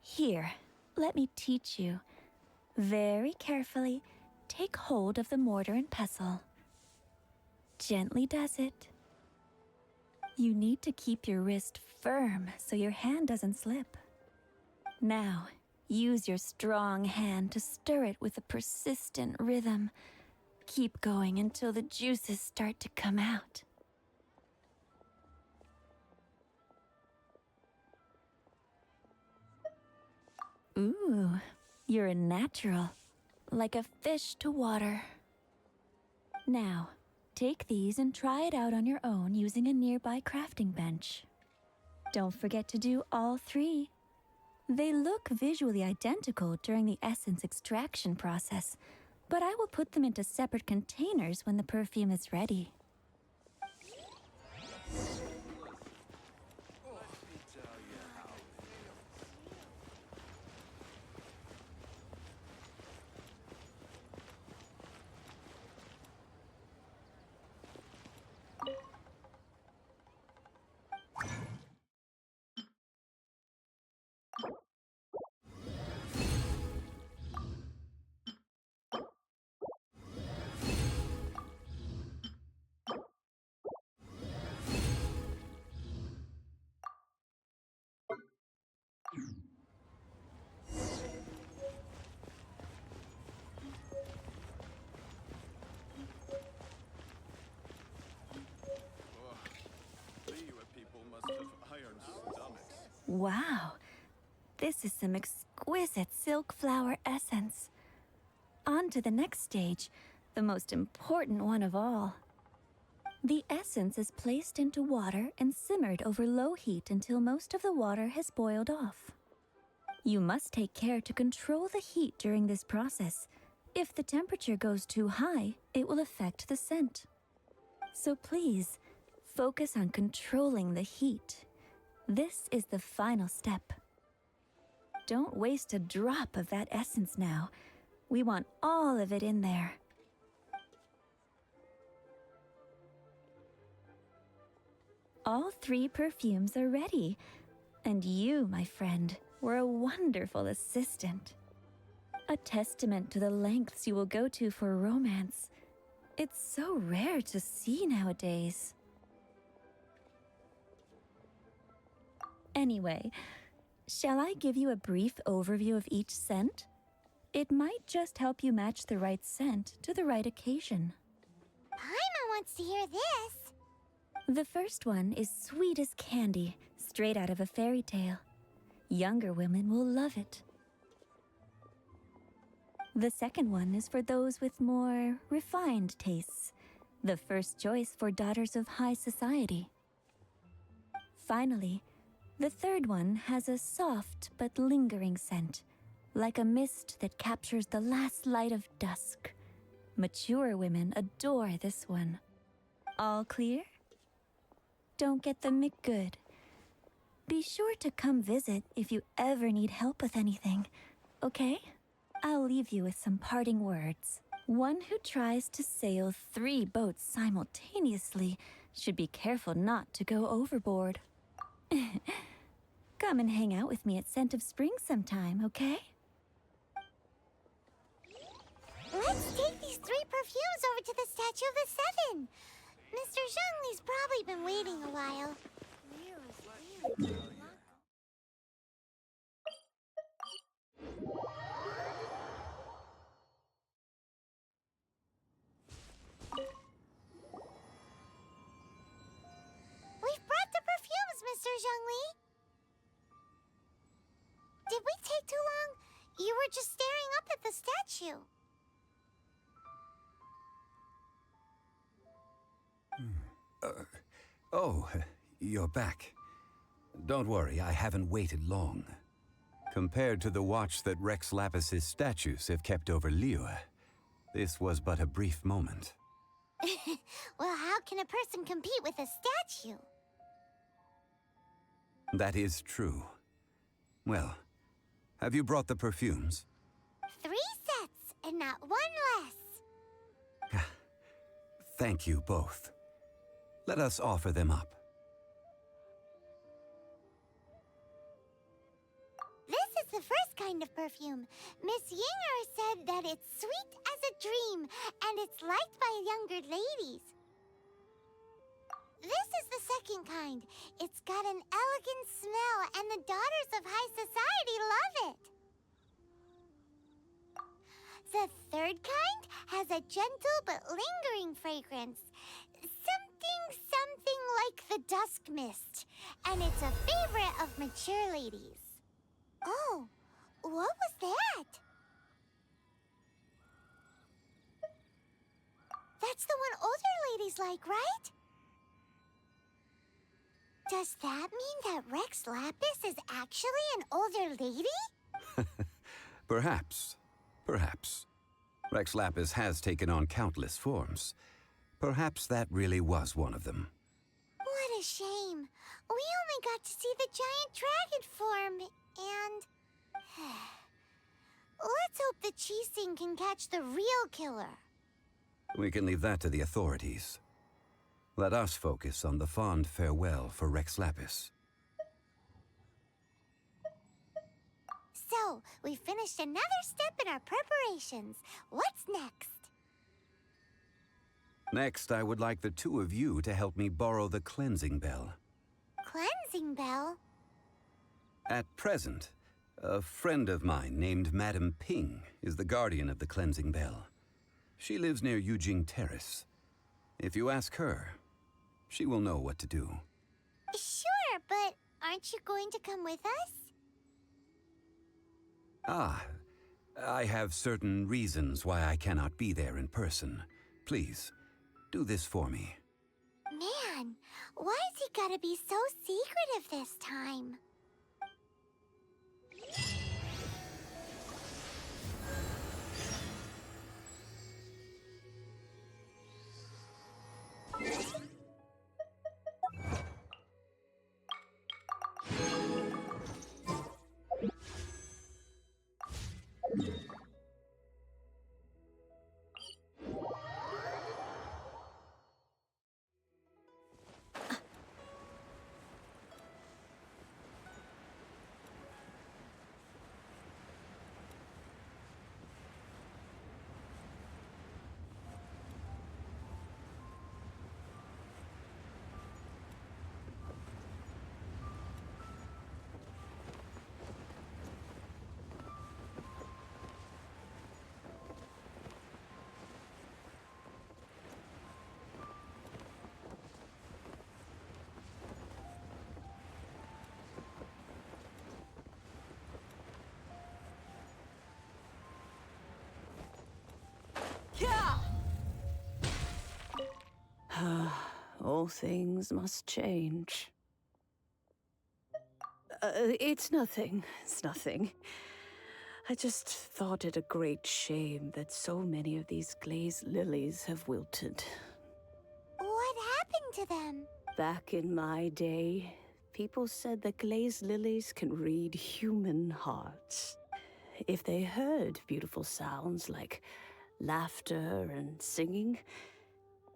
Here, let me teach you. Very carefully, take hold of the mortar and pestle. Gently does it. You need to keep your wrist firm so your hand doesn't slip. Now, use your strong hand to stir it with a persistent rhythm. Keep going until the juices start to come out. Ooh, you're a natural, like a fish to water. Now, take these and try it out on your own using a nearby crafting bench. Don't forget to do all three. They look visually identical during the essence extraction process, but I will put them into separate containers when the perfume is ready. Wow, this is some exquisite silk flower essence. On to the next stage, the most important one of all. The essence is placed into water and simmered over low heat until most of the water has boiled off. You must take care to control the heat during this process. If the temperature goes too high, it will affect the scent. So please, focus on controlling the heat. This is the final step. Don't waste a drop of that essence now. We want all of it in there. All three perfumes are ready. And you, my friend, were a wonderful assistant. A testament to the lengths you will go to for romance. It's so rare to see nowadays. Anyway, shall I give you a brief overview of each scent? It might just help you match the right scent to the right occasion. Paimon wants to hear this. The first one is sweet as candy, straight out of a fairy tale. Younger women will love it. The second one is for those with more refined tastes. The first choice for daughters of high society. Finally, the third one has a soft but lingering scent, like a mist that captures the last light of dusk. Mature women adore this one. All clear? Don't get the McGood. Be sure to come visit if you ever need help with anything, okay? I'll leave you with some parting words. One who tries to sail 3 boats simultaneously should be careful not to go overboard. Come and hang out with me at Scent of Spring sometime, okay? Let's take these 3 perfumes over to the Statue of the Seven. Mr. Zhongli's probably been waiting a while. We've brought the perfumes, Mr. Zhongli. Did we take too long? You were just staring up at the statue. Oh, you're back. Don't worry, I haven't waited long. Compared to the watch that Rex Lapis's statues have kept over Liyue, this was but a brief moment. Well, how can a person compete with a statue? That is true. Well, have you brought the perfumes? 3 sets, and not 1 less. Thank you both. Let us offer them up. This is the first kind of perfume. Miss Yinger said that it's sweet as a dream, and it's liked by younger ladies. This is the second kind. It's got an elegant smell, and the daughters of high society love it. The third kind has a gentle but lingering fragrance. Something like the dusk mist. And it's a favorite of mature ladies. Oh, what was that? That's the one older ladies like, right? Does that mean that Rex Lapis is actually an older lady? Perhaps. Perhaps. Rex Lapis has taken on countless forms. Perhaps that really was one of them. What a shame. We only got to see the giant dragon form, and... Let's hope the Chising can catch the real killer. We can leave that to the authorities. Let us focus on the fond farewell for Rex Lapis. So, we finished another step in our preparations. What's next? Next, I would like the two of you to help me borrow the cleansing bell. Cleansing bell? At present, a friend of mine named Madame Ping is the guardian of the cleansing bell. She lives near Yujing Terrace. If you ask her, she will know what to do. Sure, but aren't you going to come with us? Ah, I have certain reasons why I cannot be there in person. Please, do this for me. Man, why's he gotta be so secretive this time? All things must change. It's nothing. It's nothing. I just thought it a great shame that so many of these glazed lilies have wilted. What happened to them? Back in my day, people said that glazed lilies can read human hearts. If they heard beautiful sounds like laughter and singing,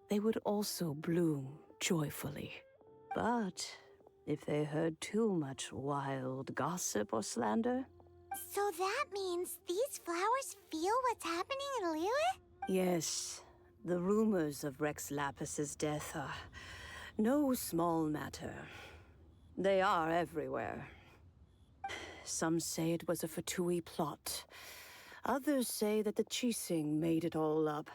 they would also bloom joyfully. But if they heard too much wild gossip or slander... So that means these flowers feel what's happening in Liyue? Yes, the rumors of Rex Lapis's death are no small matter. They are everywhere. Some say it was a Fatui plot. Others say that the Chising made it all up.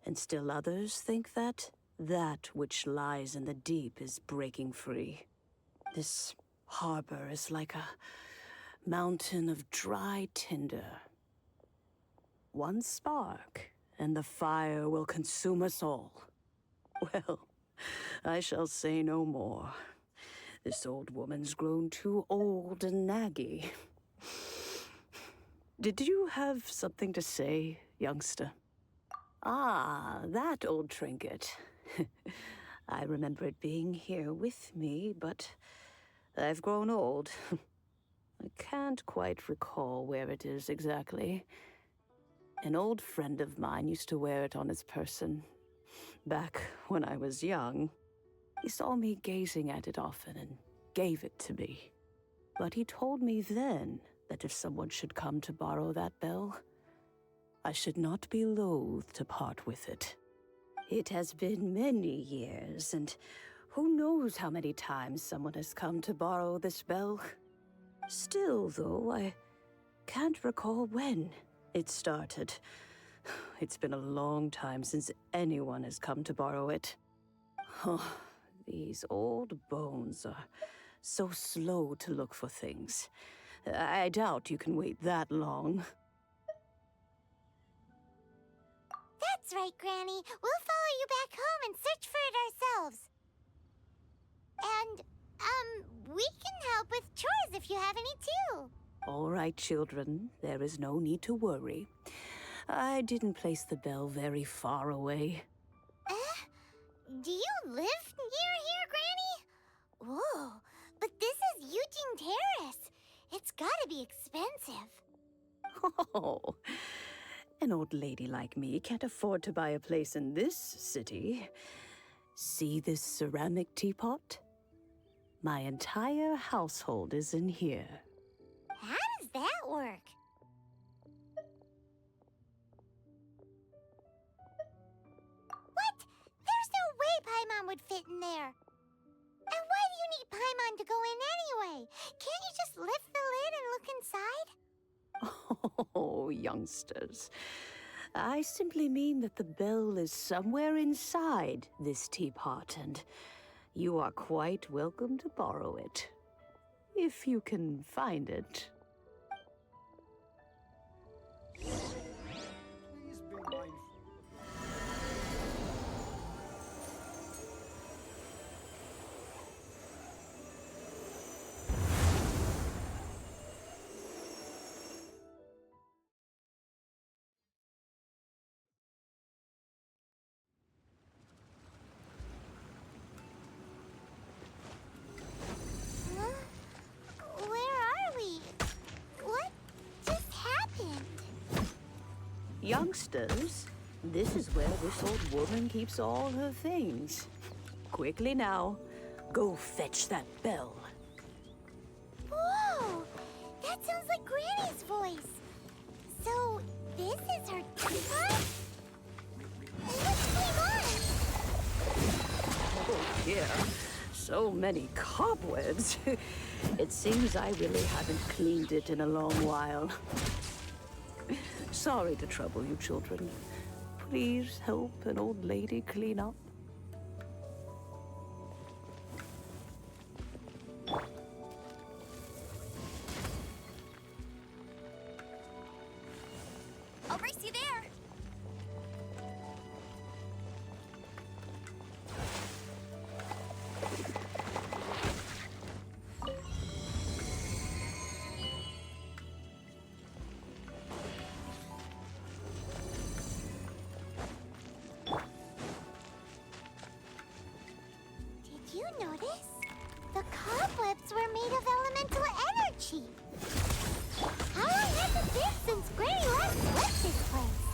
And still others think that which lies in the deep is breaking free. This harbor is like a mountain of dry tinder. One spark, and the fire will consume us all. Well, I shall say no more. This old woman's grown too old and naggy. Did you have something to say, youngster? Ah, that old trinket. I remember it being here with me, but I've grown old. I can't quite recall where it is exactly. An old friend of mine used to wear it on his person. Back when I was young, he saw me gazing at it often and gave it to me. But he told me then that if someone should come to borrow that bell, I should not be loath to part with it. It has been many years, and who knows how many times someone has come to borrow this bell. Still, though, I can't recall when it started. It's been a long time since anyone has come to borrow it. Oh, these old bones are so slow to look for things. I doubt you can wait that long. That's right, Granny. We'll follow you back home and search for it ourselves. And, we can help with chores if you have any too. All right, children. There is no need to worry. I didn't place the bell very far away. Do you live near here, Granny? Whoa, but this is Eugene Terrace. It's gotta be expensive. Oh, an old lady like me can't afford to buy a place in this city. See this ceramic teapot? My entire household is in here. How does that work? What? There's no way Paimon would fit in there. And why do you need Paimon to go in anyway? Can't you just lift the lid and look inside? Oh, youngsters. I simply mean that the bell is somewhere inside this teapot, and you are quite welcome to borrow it. If you can find it. Please be mindful. Where are we? What just happened? Youngsters, this is where this old woman keeps all her things. Quickly now, go fetch that bell. Whoa! That sounds like Granny's voice. So, this is her teapot? What's going on? Oh dear, so many cobwebs. It seems I really haven't cleaned it in a long while. Sorry to trouble you, children. Please help an old lady clean up. I'll race you there. Did you notice? The cobwebs were made of elemental energy. How long has it been since Granny last left this place?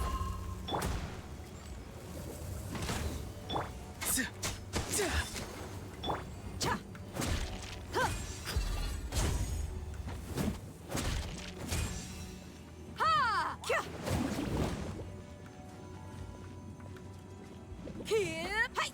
Ha! Here! Hey!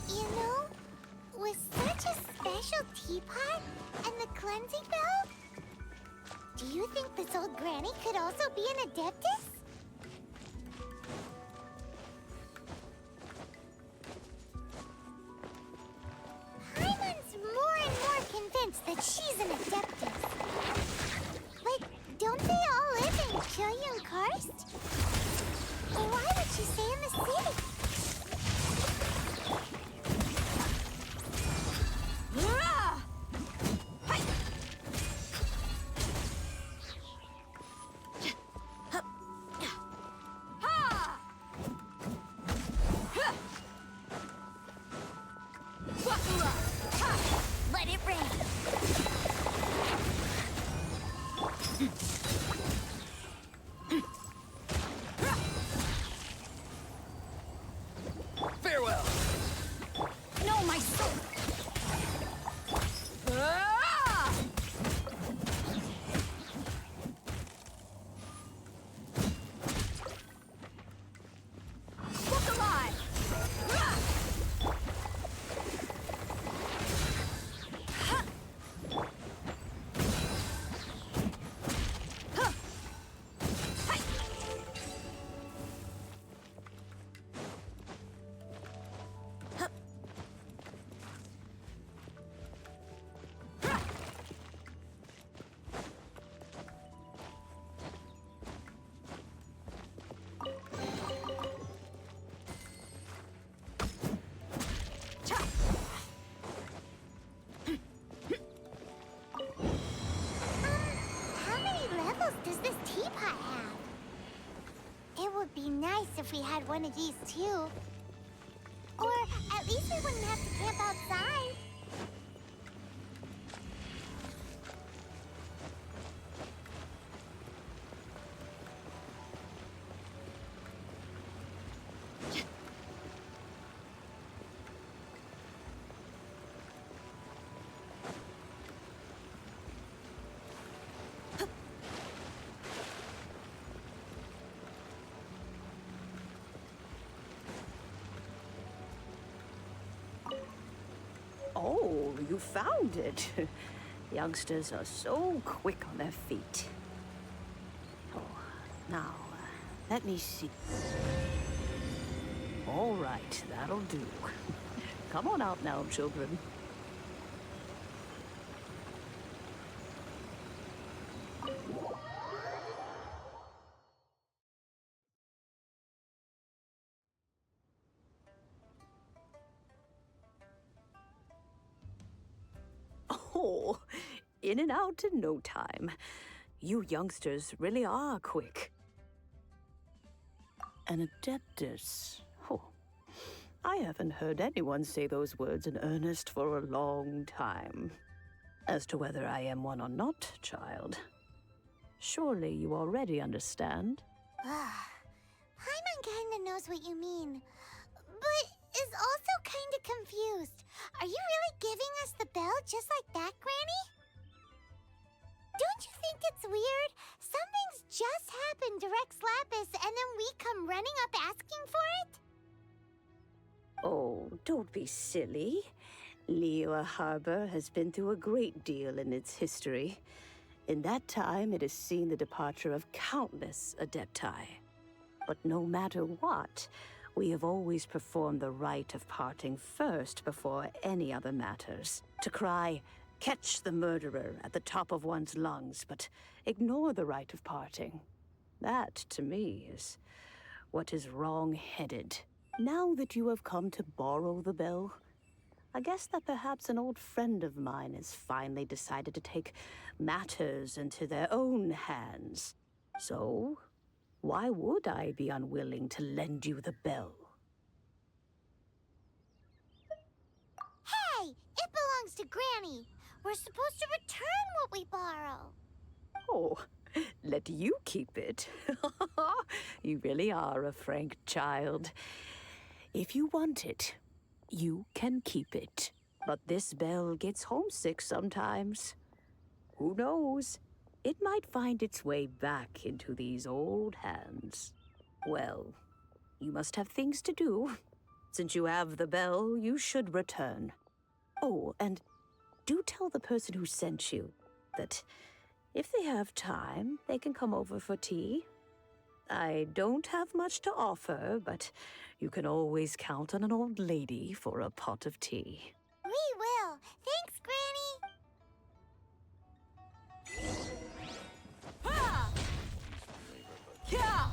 You know, with such a special teapot and the cleansing bell, do you think this old granny could also be an adeptus? Paimon's more and more convinced that she's an adeptus. But don't they all live in Chilyun Karst? Why would she stay in the city? Farewell! No, my soul! Ah! Look alive! Ah! Ha! Huh! Hi! Huh! How many levels does this teapot have? It would be nice if we had one of these too. Or at least we wouldn't have to camp outside. Oh, you found it. Youngsters are so quick on their feet. Oh, now, let me see. All right, that'll do. Come on out now, children. Oh, in and out in no time. You youngsters really are quick. An Adeptus. Oh, I haven't heard anyone say those words in earnest for a long time. As to whether I am one or not, child, surely you already understand. Paimon kinda knows what you mean, but is also kinda confused. Are you really giving us the bell just like that, Granny? Don't you think it's weird? Something's just happened to Rex Lapis and then we come running up asking for it? Oh, don't be silly. Liyue Harbor has been through a great deal in its history. In that time, it has seen the departure of countless Adepti. But no matter what, we have always performed the rite of parting first before any other matters. To cry, "Catch the murderer," at the top of one's lungs, but ignore the rite of parting. That, to me, is what is wrong-headed. Now that you have come to borrow the bell, I guess that perhaps an old friend of mine has finally decided to take matters into their own hands. So, why would I be unwilling to lend you the bell? Hey! It belongs to Granny! We're supposed to return what we borrow! Oh, let you keep it. You really are a frank child. If you want it, you can keep it. But this bell gets homesick sometimes. Who knows? It might find its way back into these old hands. Well, you must have things to do. Since you have the bell, you should return. Oh, and do tell the person who sent you that if they have time, they can come over for tea. I don't have much to offer, but you can always count on an old lady for a pot of tea. We will! Thanks, Granny! Ha! Yeah!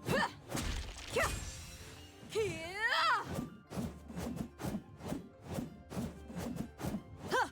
Ha! Yeah! Yeah! Ha!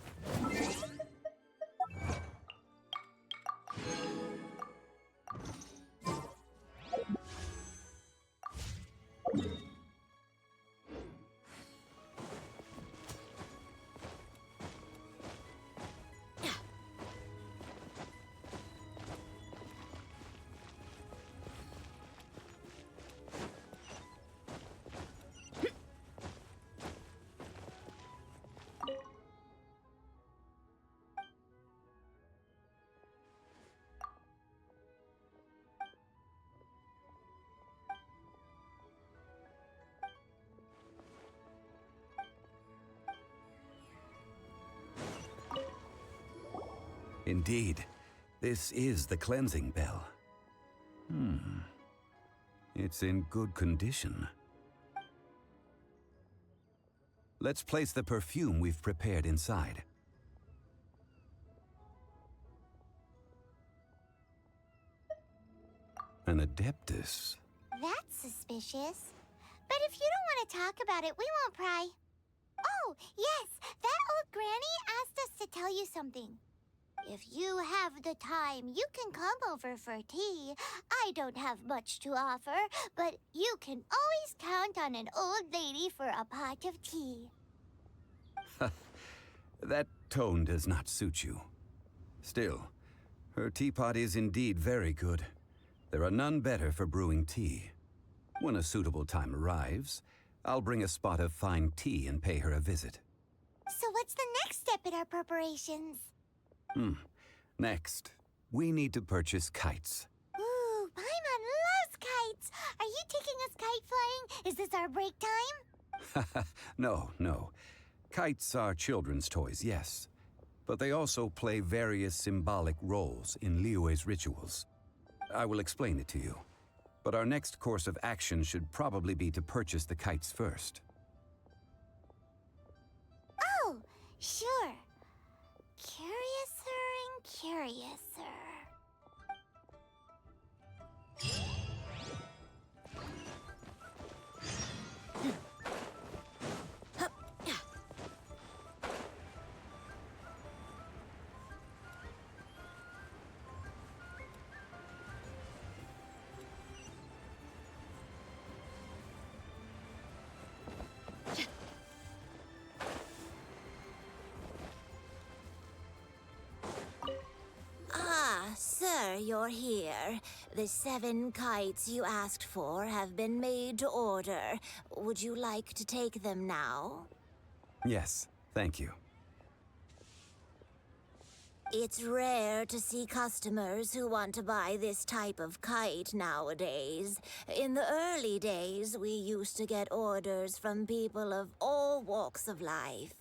Indeed, this is the cleansing bell. It's in good condition. Let's place the perfume we've prepared inside. An Adeptus. That's suspicious. But if you don't want to talk about it, we won't pry. Oh, yes, that old granny asked us to tell you something. If you have the time, you can come over for tea. I don't have much to offer, but you can always count on an old lady for a pot of tea. That tone does not suit you. Still, her teapot is indeed very good. There are none better for brewing tea. When a suitable time arrives, I'll bring a spot of fine tea and pay her a visit. So what's the next step in our preparations? Next, we need to purchase kites. Ooh, Paimon loves kites! Are you taking us kite flying? Is this our break time? No. Kites are children's toys, yes. But they also play various symbolic roles in Liyue's rituals. I will explain it to you. But our next course of action should probably be to purchase the kites first. Oh, sure. Curiouser and curiouser. Sir, you're here. The 7 kites you asked for have been made to order. Would you like to take them now? Yes, thank you. It's rare to see customers who want to buy this type of kite nowadays. In the early days, we used to get orders from people of all walks of life.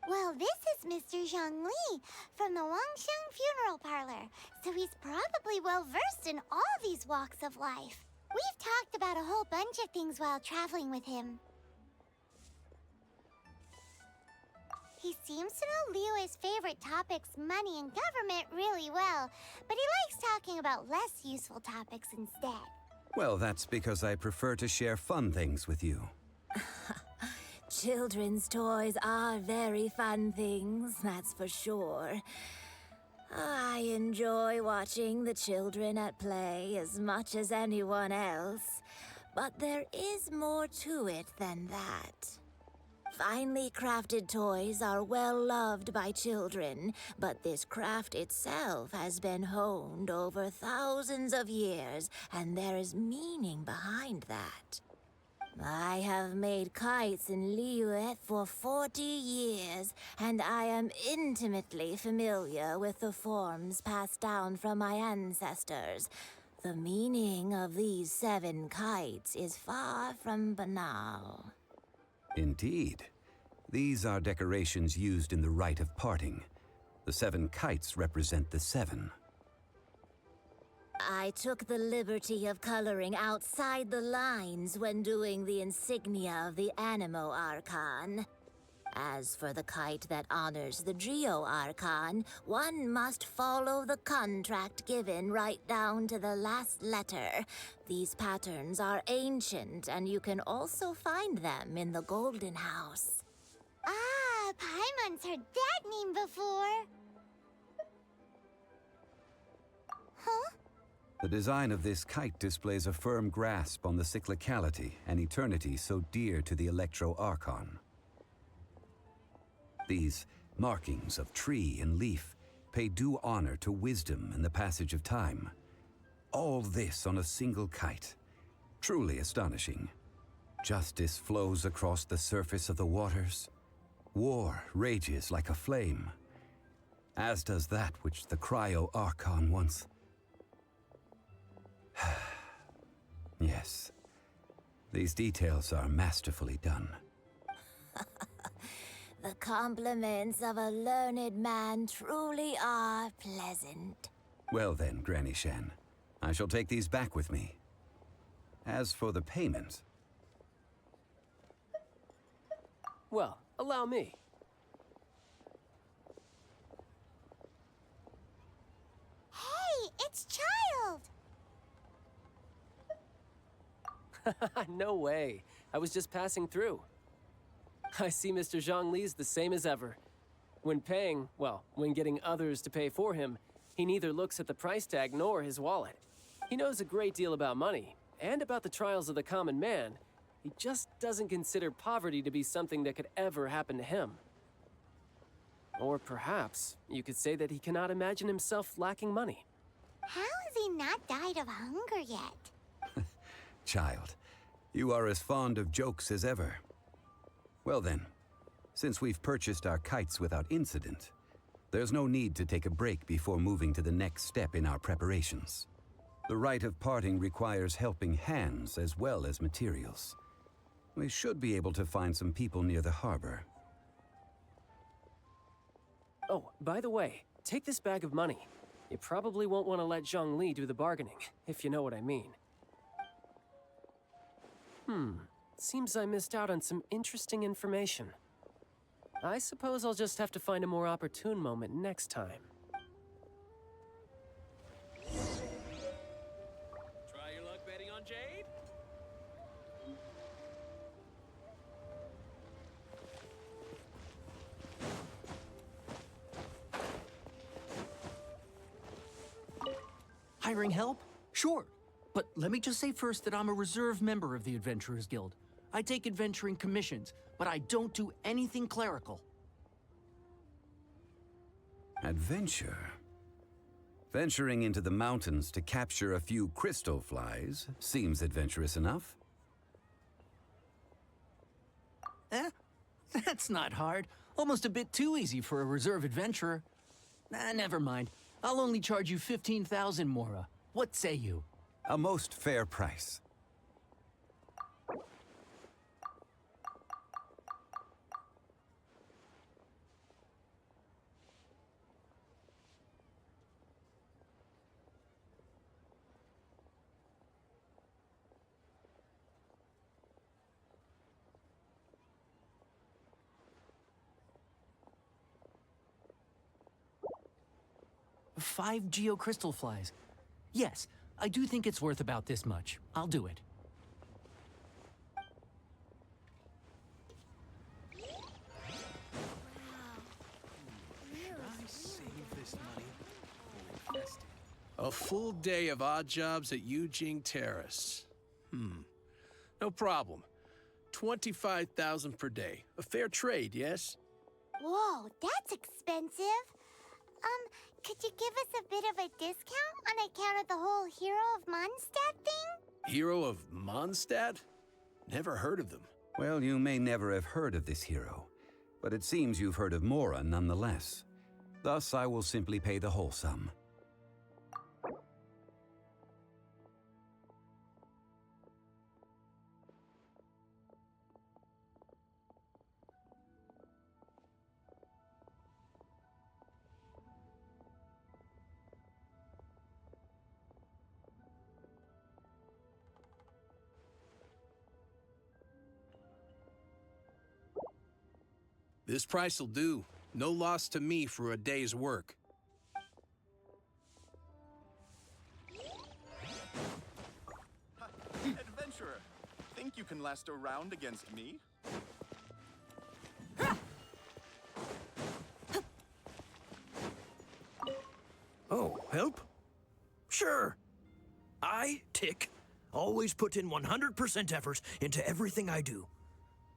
Well, this is Mr. Zhongli from the Wangsheng Funeral Parlor, so he's probably well-versed in all these walks of life. We've talked about a whole bunch of things while traveling with him. He seems to know Liyue's favorite topics, money and government, really well, but he likes talking about less useful topics instead. Well, that's because I prefer to share fun things with you. Children's toys are very fun things, that's for sure. I enjoy watching the children at play as much as anyone else, but there is more to it than that. Finely crafted toys are well loved by children, but this craft itself has been honed over thousands of years, and there is meaning behind that. I have made kites in Liyue for 40 years, and I am intimately familiar with the forms passed down from my ancestors. The meaning of these 7 kites is far from banal. Indeed. These are decorations used in the rite of parting. The 7 kites represent the 7. I took the liberty of coloring outside the lines when doing the insignia of the Animo Archon. As for the kite that honors the Geo Archon, one must follow the contract given right down to the last letter. These patterns are ancient, and you can also find them in the Golden House. Ah, Paimon's heard that name before. Huh? The design of this kite displays a firm grasp on the cyclicality and eternity so dear to the Electro Archon. These markings of tree and leaf pay due honor to wisdom and the passage of time. All this on a single kite. Truly astonishing. Justice flows across the surface of the waters. War rages like a flame. As does that which the Cryo Archon once... Yes. These details are masterfully done. The compliments of a learned man truly are pleasant. Well then, Granny Shan, I shall take these back with me. As for the payment... Well, allow me. Hey, it's Child! No way. I was just passing through. I see Mr. Zhongli's the same as ever. When paying, well, when getting others to pay for him, he neither looks at the price tag nor his wallet. He knows a great deal about money, and about the trials of the common man. He just doesn't consider poverty to be something that could ever happen to him. Or perhaps you could say that he cannot imagine himself lacking money. How has he not died of hunger yet? Child, you are as fond of jokes as ever. Well then, since we've purchased our kites without incident, there's no need to take a break before moving to the next step in our preparations. The rite of parting requires helping hands as well as materials. We should be able to find some people near the harbor. Oh, by the way, take this bag of money. You probably won't want to let Zhongli do the bargaining, if you know what I mean. Seems I missed out on some interesting information. I suppose I'll just have to find a more opportune moment next time. Try your luck betting on Jade? Hiring help? Sure. But let me just say first that I'm a reserve member of the Adventurers Guild. I take adventuring commissions, but I don't do anything clerical. Adventure? Venturing into the mountains to capture a few crystal flies seems adventurous enough. That's not hard. Almost a bit too easy for a reserve adventurer. Never mind. I'll only charge you 15,000 Mora. What say you? A most fair price. Five geocrystal flies. Yes, I do think it's worth about this much. I'll do it. A full day of odd jobs at Yujing Terrace. No problem. 25,000 per day. A fair trade, yes? Whoa, that's expensive. Could you give us a bit of a discount on account of the whole Hero of Mondstadt thing? Hero of Mondstadt? Never heard of them. Well, you may never have heard of this hero, but it seems you've heard of Mora nonetheless. Thus, I will simply pay the whole sum. This price'll do. No loss to me for a day's work. Adventurer, think you can last a round against me? Oh, help? Sure. I, Tick, always put in 100% effort into everything I do.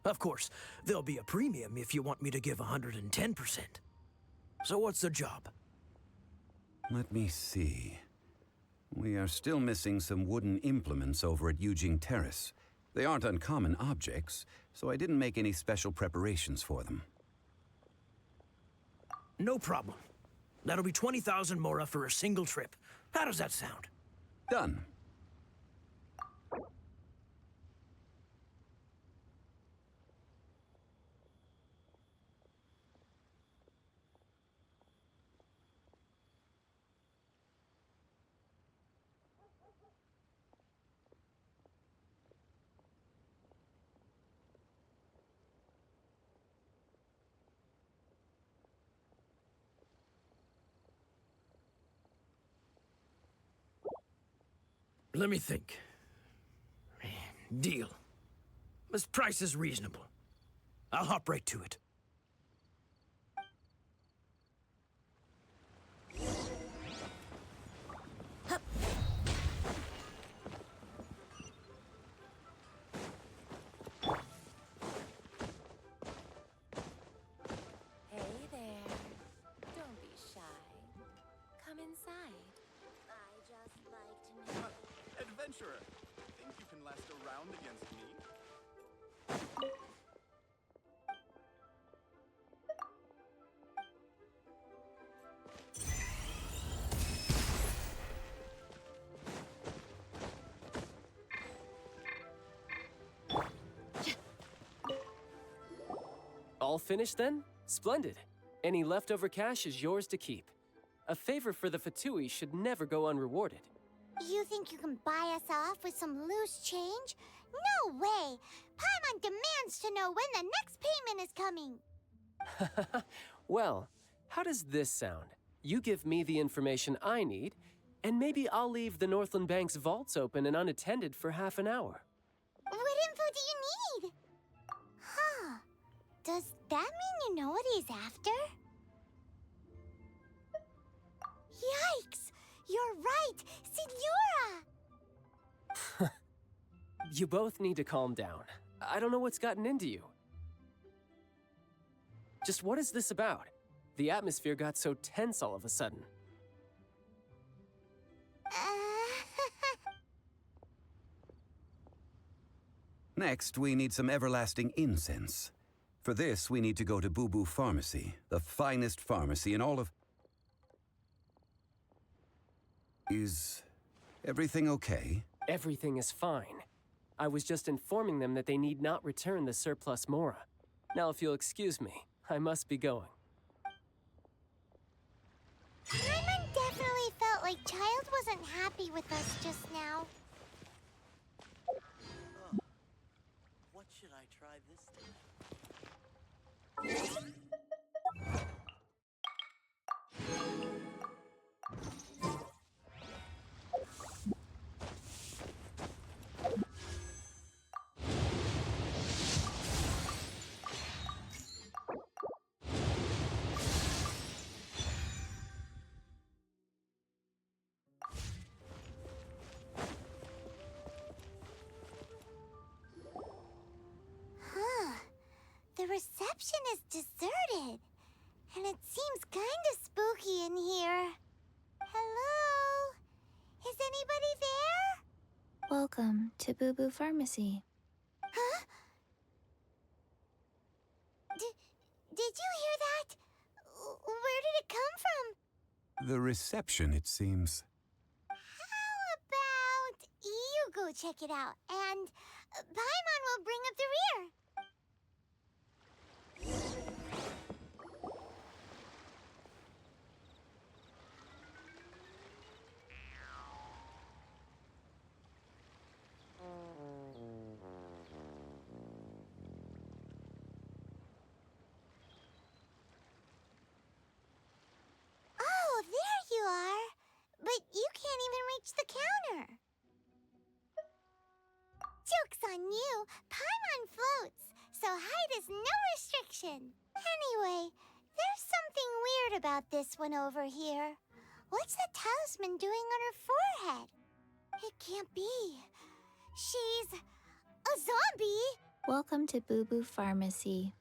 Of course, there'll be a premium if you want me to give 110%. So what's the job? Let me see. We are still missing some wooden implements over at Yujing Terrace. They aren't uncommon objects, so I didn't make any special preparations for them. No problem. That'll be 20,000 Mora for a single trip. How does that sound? Done. Let me think. Deal. This price is reasonable. I'll hop right to it. Hey there. Don't be shy. Come inside. I just like to know. Adventurer, think you can last a round against me? All finished then? Splendid. Any leftover cash is yours to keep. A favor for the Fatui should never go unrewarded. You think you can buy us off with some loose change? No way! Paimon demands to know when the next payment is coming. Well, how does this sound? You give me the information I need, and maybe I'll leave the Northland Bank's vaults open and unattended for half an hour. What info do you need? Huh. Does that mean you know what he's after? Yikes! You're right! Signora! You both need to calm down. I don't know what's gotten into you. Just what is this about? The atmosphere got so tense all of a sudden. Next, we need some everlasting incense. For this, we need to go to Boo Boo Pharmacy, the finest pharmacy in all of... Is everything okay? Everything is fine. I was just informing them that they need not return the surplus Mora. Now, if you'll excuse me, I must be going. Paimon definitely felt like Child wasn't happy with us just now. What should I try this time? Huh. The reception is deserted. And it seems kinda spooky in here. Hello? Is anybody there? Welcome to Boo Boo Pharmacy. Huh? Did you hear that? Where did it come from? The reception, it seems. How about you go check it out, and Paimon will bring up the rear. Oh, there you are. But you can't even reach the counter. Joke's on you. Paimon floats, so height is no restriction. Anyway, there's something weird about this one over here. What's the talisman doing on her forehead? It can't be. She's a zombie. Welcome to Boo Boo Pharmacy.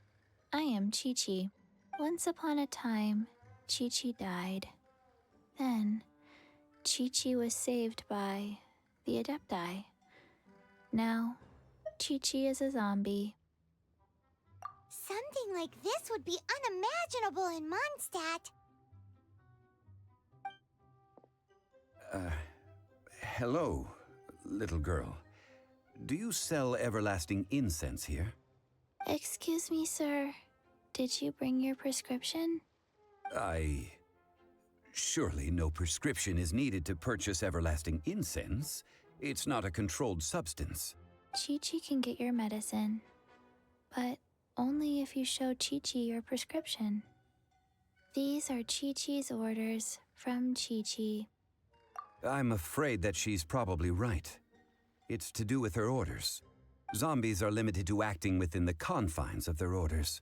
I am Chi-Chi. Once upon a time, Chi-Chi died. Then, Chi-Chi was saved by the Adepti. Now, Chi-Chi is a zombie. Something like this would be unimaginable in Mondstadt. Hello, little girl. Do you sell everlasting incense here? Excuse me, sir. Did you bring your prescription? Surely no prescription is needed to purchase everlasting incense. It's not a controlled substance. Chi-Chi can get your medicine, but only if you show Chi-Chi your prescription. These are Chi-Chi's orders from Chi-Chi. I'm afraid that she's probably right. It's to do with her orders. Zombies are limited to acting within the confines of their orders.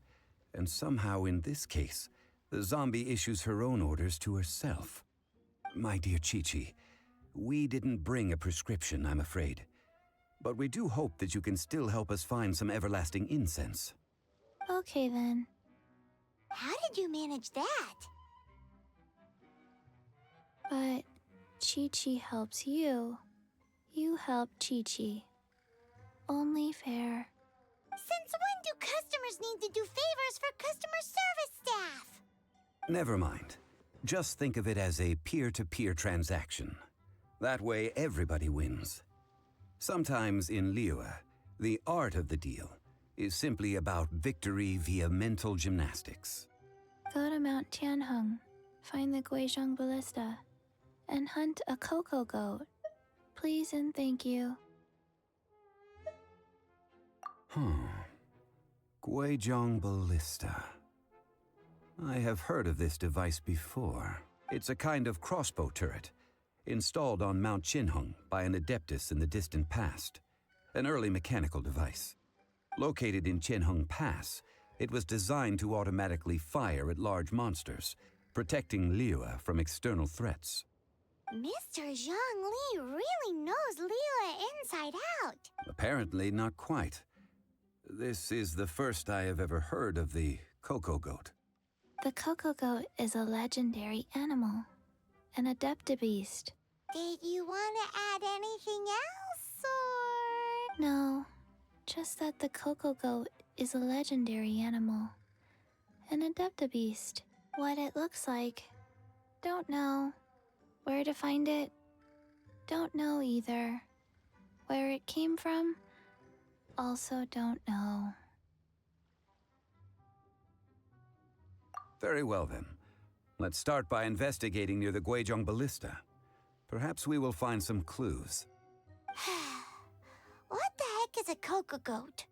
And somehow in this case, the zombie issues her own orders to herself. My dear Chi-Chi, we didn't bring a prescription, I'm afraid. But we do hope that you can still help us find some everlasting incense. Okay then. How did you manage that? But Chi-Chi helps you. You help Chi-Chi. Only fair. Since when do customers need to do favors for customer service staff? Never mind. Just think of it as a peer-to-peer transaction. That way everybody wins. Sometimes in Liyue, the art of the deal is simply about victory via mental gymnastics. Go to Mount Tianheng, find the Guizhong Ballista, and hunt a cocoa goat. Please and thank you. Guizhong Ballista. I have heard of this device before. It's a kind of crossbow turret, installed on Mount Qinheng by an adeptus in the distant past. An early mechanical device. Located in Qinheng Pass, it was designed to automatically fire at large monsters, protecting Liyue from external threats. Mr. Zhongli really knows Liyue inside out. Apparently not quite. This is the first I have ever heard of the cocoa goat. The cocoa goat is a legendary animal, an adeptabeast. Did you want to add anything else, or...? No, just that the cocoa goat is a legendary animal, an adeptabeast. What it looks like, don't know. Where to find it, don't know either. Where it came from, also don't know. Very well then. Let's start by investigating near the Guizhong Ballista. Perhaps we will find some clues. What the heck is a cocoa goat?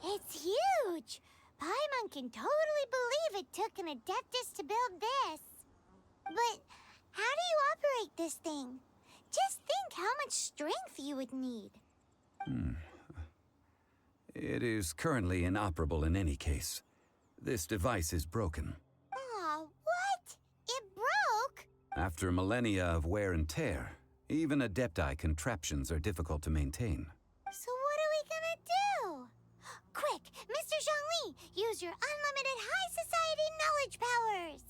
It's huge! Paimon can totally believe it took an adeptus to build this. But how do you operate this thing? Just think how much strength you would need. It is currently inoperable in any case. This device is broken. Aw, what? It broke? After millennia of wear and tear, even Adepti contraptions are difficult to maintain. So what are we gonna do? Quick, Mr. Zhongli, use your unlimited high society knowledge powers!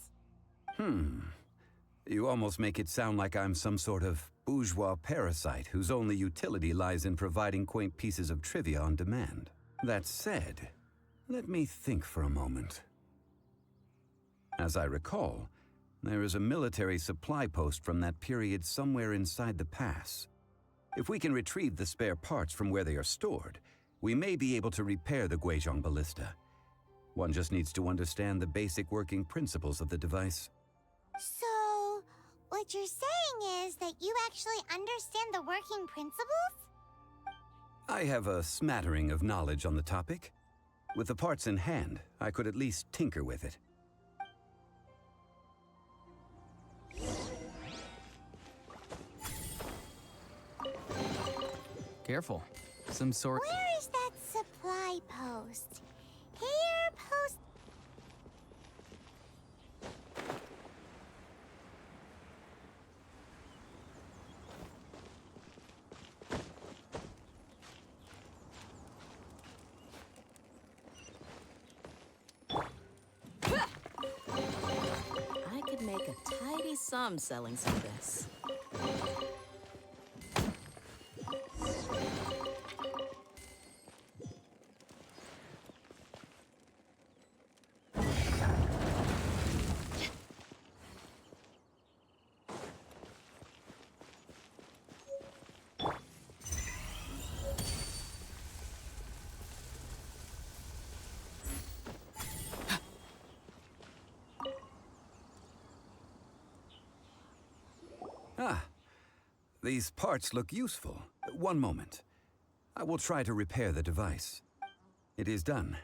You almost make it sound like I'm some sort of bourgeois parasite whose only utility lies in providing quaint pieces of trivia on demand. That said, let me think for a moment. As I recall, there is a military supply post from that period somewhere inside the pass. If we can retrieve the spare parts from where they are stored, we may be able to repair the Guizhong Ballista. One just needs to understand the basic working principles of the device. So, what you're saying is that you actually understand the working principles? I have a smattering of knowledge on the topic. With the parts in hand, I could at least tinker with it. Careful. Some sort... Where is that supply post? Here, post... I could make a tidy sum selling some of this. Ah, these parts look useful. One moment. I will try to repair the device. It is done.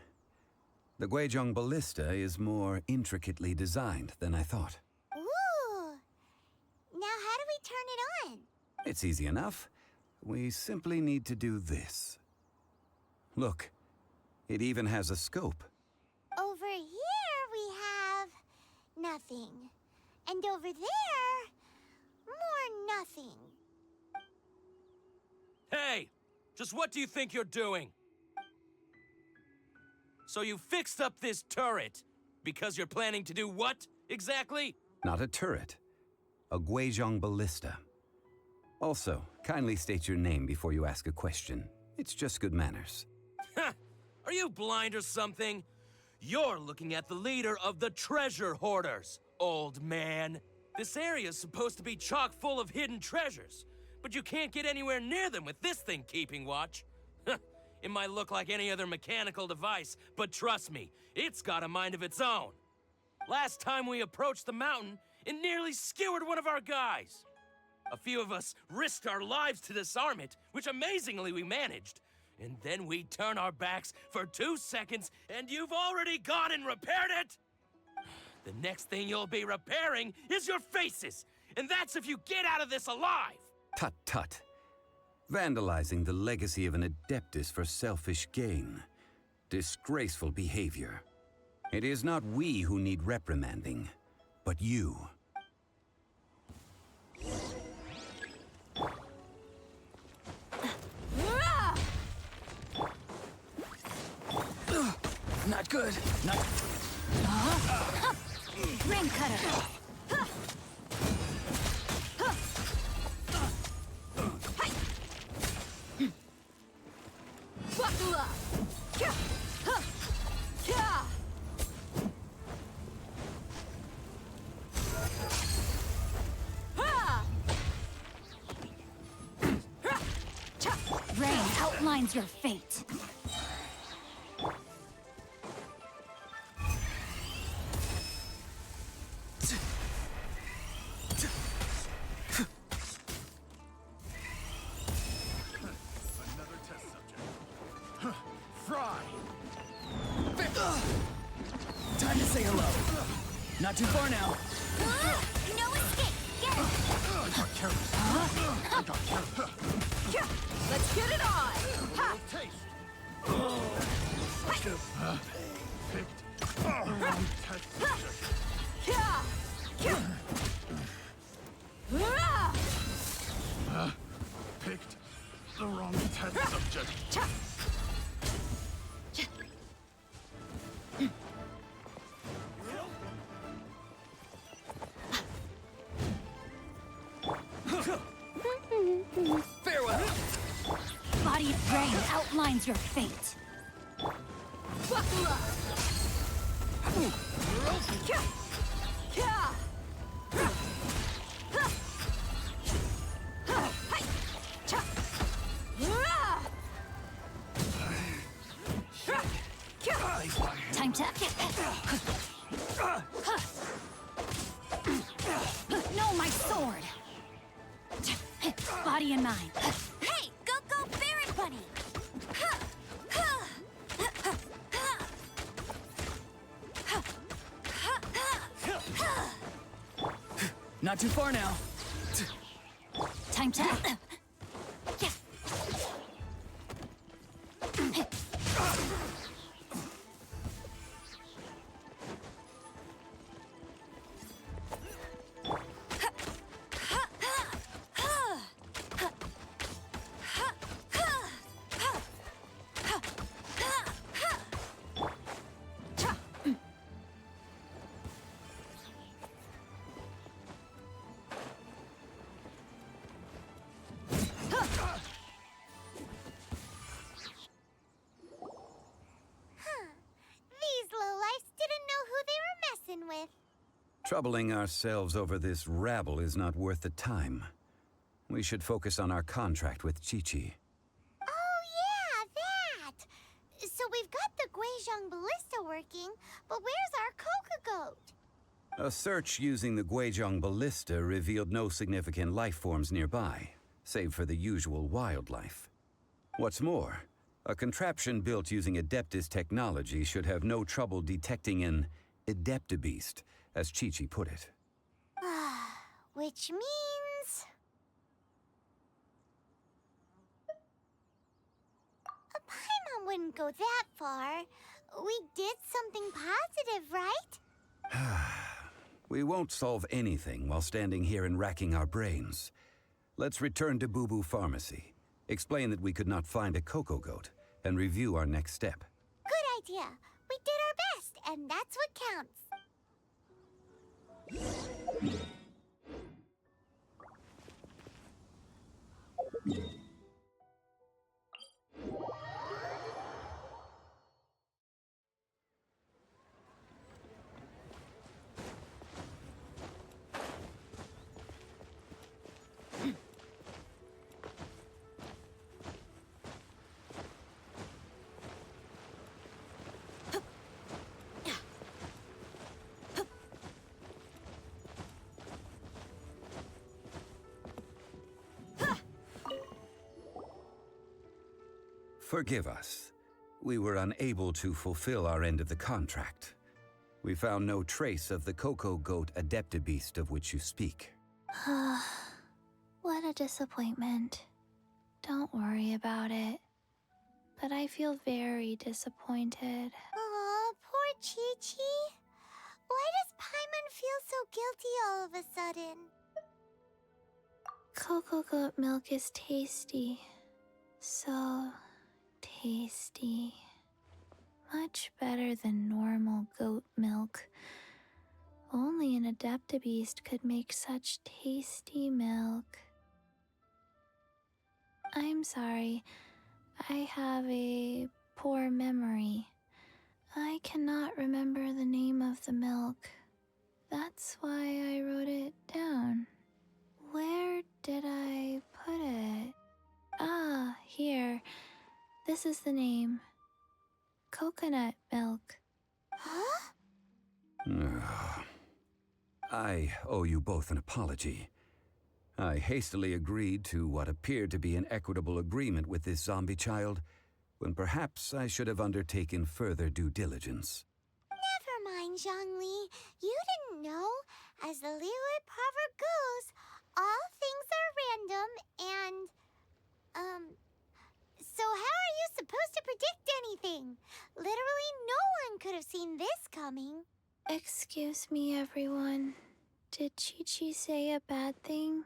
The Guizhong ballista is more intricately designed than I thought. Ooh! Now how do we turn it on? It's easy enough. We simply need to do this. Look, it even has a scope. Over here we have... nothing. And over there... more nothing. Hey! Just what do you think you're doing? So you fixed up this turret because you're planning to do what, exactly? Not a turret. A Guizhong ballista. Also, kindly state your name before you ask a question. It's just good manners. Ha! Are you blind or something? You're looking at the leader of the treasure hoarders, old man. This area's supposed to be chock full of hidden treasures, but you can't get anywhere near them with this thing keeping watch. It might look like any other mechanical device, but trust me, it's got a mind of its own. Last time we approached the mountain, it nearly skewered one of our guys. A few of us risked our lives to disarm it, which amazingly we managed. And then we turn our backs for 2 seconds, and you've already gone and repaired it? The next thing you'll be repairing is your faces, and that's if you get out of this alive! Tut tut. Vandalizing the legacy of an Adeptus for selfish gain. Disgraceful behavior. It is not we who need reprimanding, but you. Not good. Not... Ring cutter. Buckle up! Rain outlines your fate. Time to say hello. Not too far now. No escape! Get it! Let's get it on! Ha! Picked the wrong test subject. Farewell! Body of rain outlines your fate. Buckle up! Time to... No, my sword! Body and mind. Hey, go Barret Bunny! Not too far now. Time to... These lowlifes didn't know who they were messing with. Troubling ourselves over this rabble is not worth the time. We should focus on our contract with Chi-Chi. Oh yeah, that! So we've got the Guizhong Ballista working, but where's our Coca Goat? A search using the Guizhong Ballista revealed no significant life forms nearby, save for the usual wildlife. What's more, a contraption built using Adeptus technology should have no trouble detecting an Adeptibeast, as Chi-Chi put it. Which means... Paimon wouldn't go that far. We did something positive, right? We won't solve anything while standing here and racking our brains. Let's return to Boo Boo Pharmacy, explain that we could not find a Coco Goat, and review our next step. Good idea. We did our best, and that's what counts. Forgive us. We were unable to fulfill our end of the contract. We found no trace of the Coco Goat Adeptibeast of which you speak. What a disappointment. Don't worry about it. But I feel very disappointed. Aw, poor Chi-Chi. Why does Paimon feel so guilty all of a sudden? Cocoa goat milk is tasty. So tasty. Much better than normal goat milk. Only an Adeptibeast could make such tasty milk. I'm sorry. I have a poor memory. I cannot remember the name of the milk. That's why I wrote it down. Where did I put it? Ah, here. This is the name. Coconut milk. Huh? I owe you both an apology. I hastily agreed to what appeared to be an equitable agreement with this zombie child, when perhaps I should have undertaken further due diligence. Never mind, Zhongli. You didn't know. As the Liyue proverb goes, all things are random and... So how are you supposed to predict anything? Literally no one could have seen this coming. Excuse me, everyone. Did Chi-Chi say a bad thing?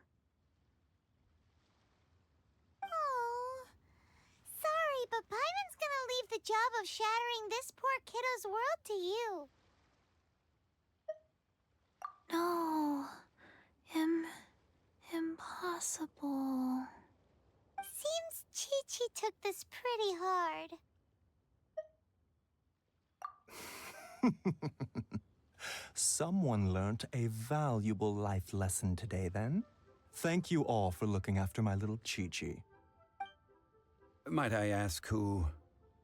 Oh, sorry, but Paimon's gonna leave the job of shattering this poor kiddo's world to you. No. Impossible. Seems Chi-Chi took this pretty hard. Someone learnt a valuable life lesson today, then. Thank you all for looking after my little Chi-Chi. Might I ask who...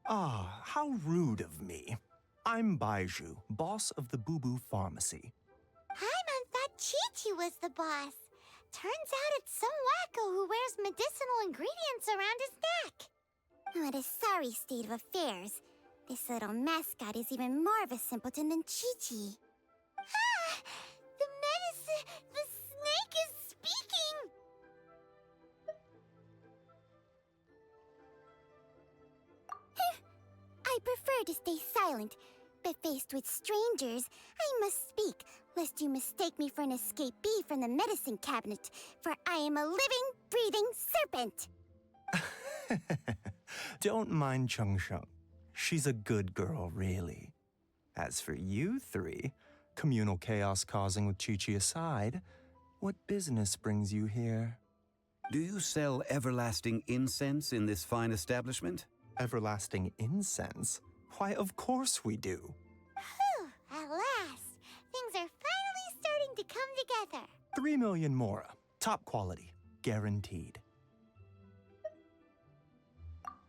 Ah, how rude of me. I'm Baiju, boss of the Boo Boo Pharmacy. Paimon thought Chi-Chi was the boss. Turns out it's some wacko who wears medicinal ingredients around his neck. What a sorry state of affairs. This little mascot is even more of a simpleton than Chi-Chi. Ah! The medicine! The prefer to stay silent, but faced with strangers, I must speak, lest you mistake me for an escapee from the medicine cabinet, for I am a living, breathing serpent. Don't mind Chung Sheng. She's a good girl, really. As for you three, communal chaos causing with Chi-Chi aside, what business brings you here? Do you sell everlasting incense in this fine establishment? Everlasting incense? Why, of course we do. Whew, at last, things are finally starting to come together. 3 million mora. Top quality. Guaranteed.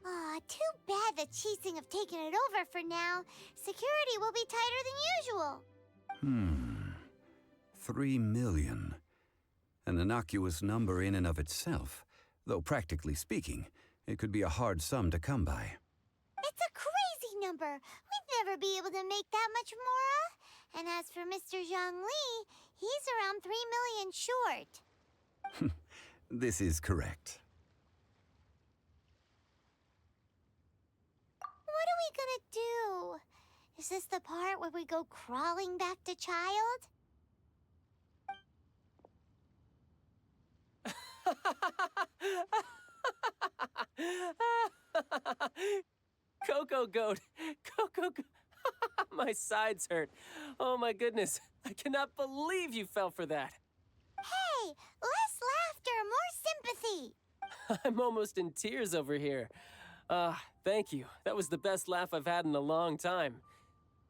Aw, too bad the Chising have taken it over for now. Security will be tighter than usual. 3 million. An innocuous number in and of itself, though practically speaking, it could be a hard sum to come by. It's a crazy number. We'd never be able to make that much mora. And as for Mr. Zhang Li, he's around 3 million short. This is correct. What are we gonna do? Is this the part where we go crawling back to child? Coco Goat! Coco Goat! My sides hurt. Oh my goodness. I cannot believe you fell for that. Hey, less laughter, more sympathy. I'm almost in tears over here. Thank you. That was the best laugh I've had in a long time.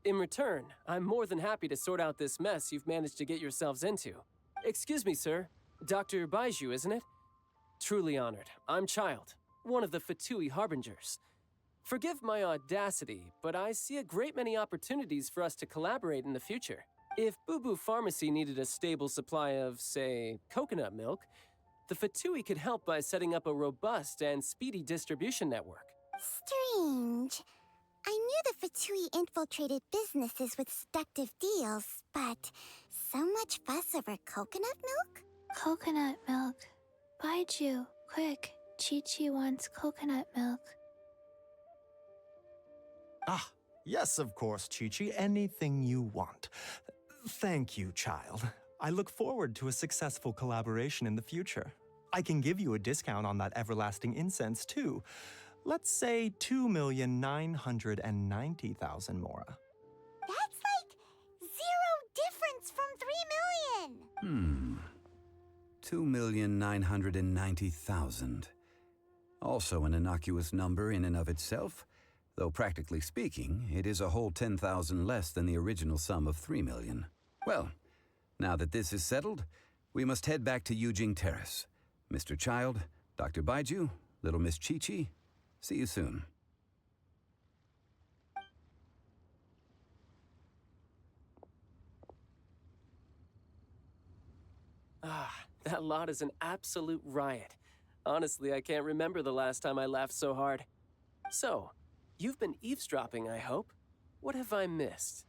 In return, I'm more than happy to sort out this mess you've managed to get yourselves into. Excuse me, sir. Dr. Baiju, isn't it? Truly honored. I'm Child, one of the Fatui Harbingers. Forgive my audacity, but I see a great many opportunities for us to collaborate in the future. If Boo Boo Pharmacy needed a stable supply of, say, coconut milk, the Fatui could help by setting up a robust and speedy distribution network. Strange. I knew the Fatui infiltrated businesses with seductive deals, but so much fuss over coconut milk? Coconut milk. Baiju, quick. Chi-Chi wants coconut milk. Ah, yes, of course, Chi-Chi. Anything you want. Thank you, child. I look forward to a successful collaboration in the future. I can give you a discount on that everlasting incense, too. Let's say 2,990,000 mora. That's like 0 difference from 3 million. 2,990,000. Also an innocuous number in and of itself, though practically speaking, it is a whole 10,000 less than the original sum of 3 million. Well, now that this is settled, we must head back to Yujing Terrace. Mr. Child, Dr. Baiju, little Miss Chi-Chi, see you soon. That lot is an absolute riot. Honestly, I can't remember the last time I laughed so hard. So, you've been eavesdropping, I hope? What have I missed?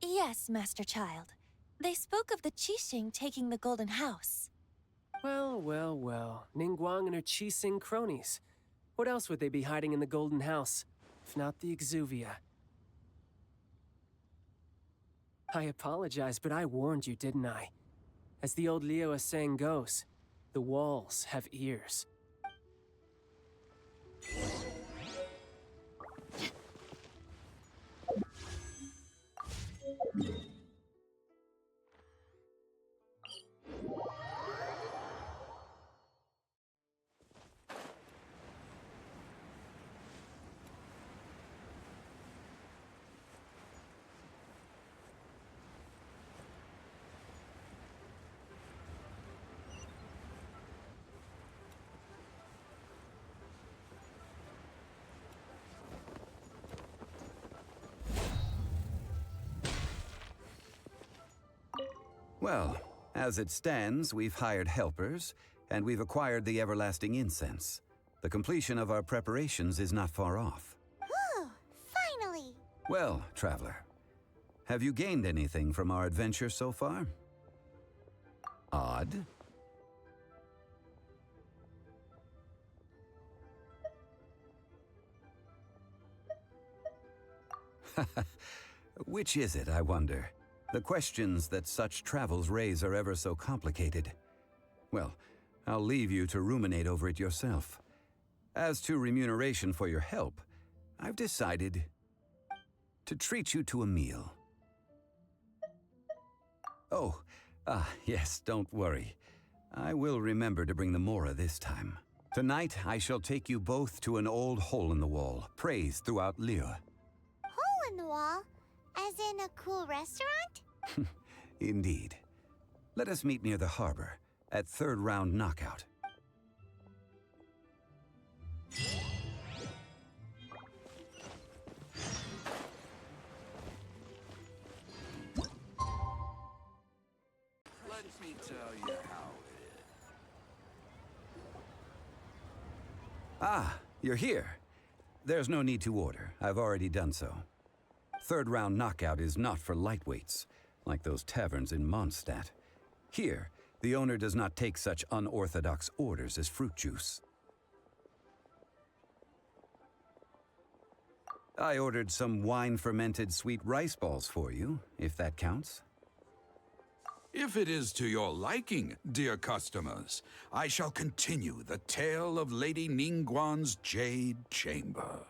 Yes, Master Child. They spoke of the Qixing taking the Golden House. Well, well, well. Ningguang and her Qixing cronies. What else would they be hiding in the Golden House, if not the Exuvia? I apologize, but I warned you, didn't I? As the old Liu saying goes, the walls have ears. Well, as it stands, we've hired helpers, and we've acquired the everlasting incense. The completion of our preparations is not far off. Whew, finally! Well, traveler, have you gained anything from our adventure so far? Odd. Which is it, I wonder? The questions that such travels raise are ever so complicated. Well, I'll leave you to ruminate over it yourself. As to remuneration for your help, I've decided to treat you to a meal. Oh, yes, don't worry. I will remember to bring the Mora this time. Tonight, I shall take you both to an old hole-in-the-wall, praised throughout Liyue. Hole in the wall? As in a cool restaurant? Indeed. Let us meet near the harbor, at third round knockout. Let me tell you how it is. Ah, you're here. There's no need to order. I've already done so. Third round knockout is not for lightweights, like those taverns in Mondstadt. Here, the owner does not take such unorthodox orders as fruit juice. I ordered some wine-fermented sweet rice balls for you, if that counts. If it is to your liking, dear customers, I shall continue the tale of Lady Ningguang's Jade Chamber.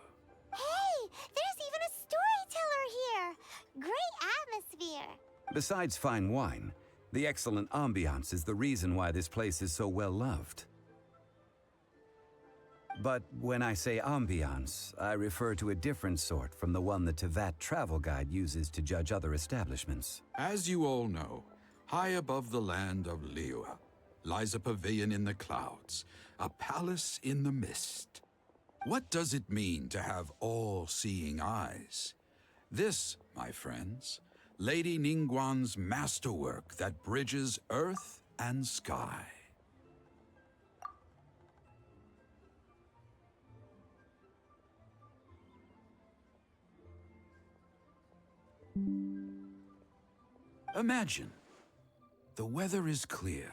Hey, there's even a storyteller here! Great atmosphere! Besides fine wine, the excellent ambiance is the reason why this place is so well loved. But when I say ambiance, I refer to a different sort from the one the Tevat travel guide uses to judge other establishments. As you all know, high above the land of Liyue lies a pavilion in the clouds, a palace in the mist. What does it mean to have all-seeing eyes? This, my friends, Lady Ningguang's masterwork that bridges earth and sky. Imagine, the weather is clear,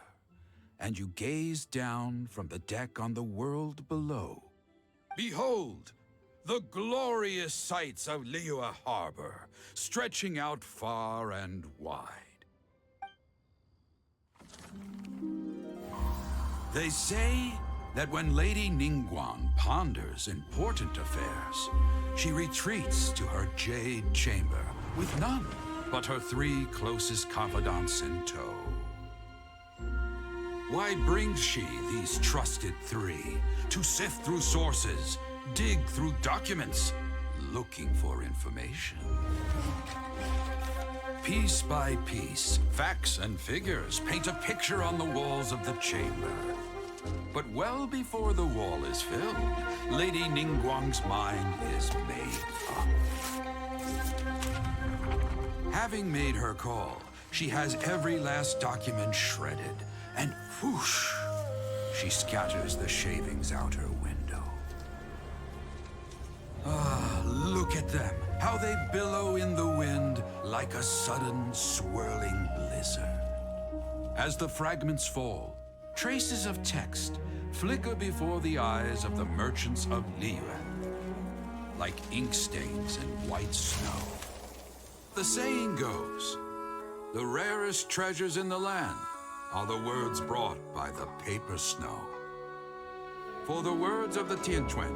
and you gaze down from the deck on the world below. Behold, the glorious sights of Liyue Harbor, stretching out far and wide. They say that when Lady Ningguang ponders important affairs, she retreats to her jade chamber with none but her 3 closest confidants in tow. Why brings she these trusted 3 to sift through sources, dig through documents, looking for information? Piece by piece, facts and figures paint a picture on the walls of the chamber. But well before the wall is filled, Lady Ningguang's mind is made up. Having made her call, she has every last document shredded, and whoosh, she scatters the shavings out her window. Ah, look at them, how they billow in the wind like a sudden swirling blizzard. As the fragments fall, traces of text flicker before the eyes of the merchants of Liyue, like ink stains in white snow. The saying goes, the rarest treasures in the land are the words brought by the paper snow. For the words of the Tianquan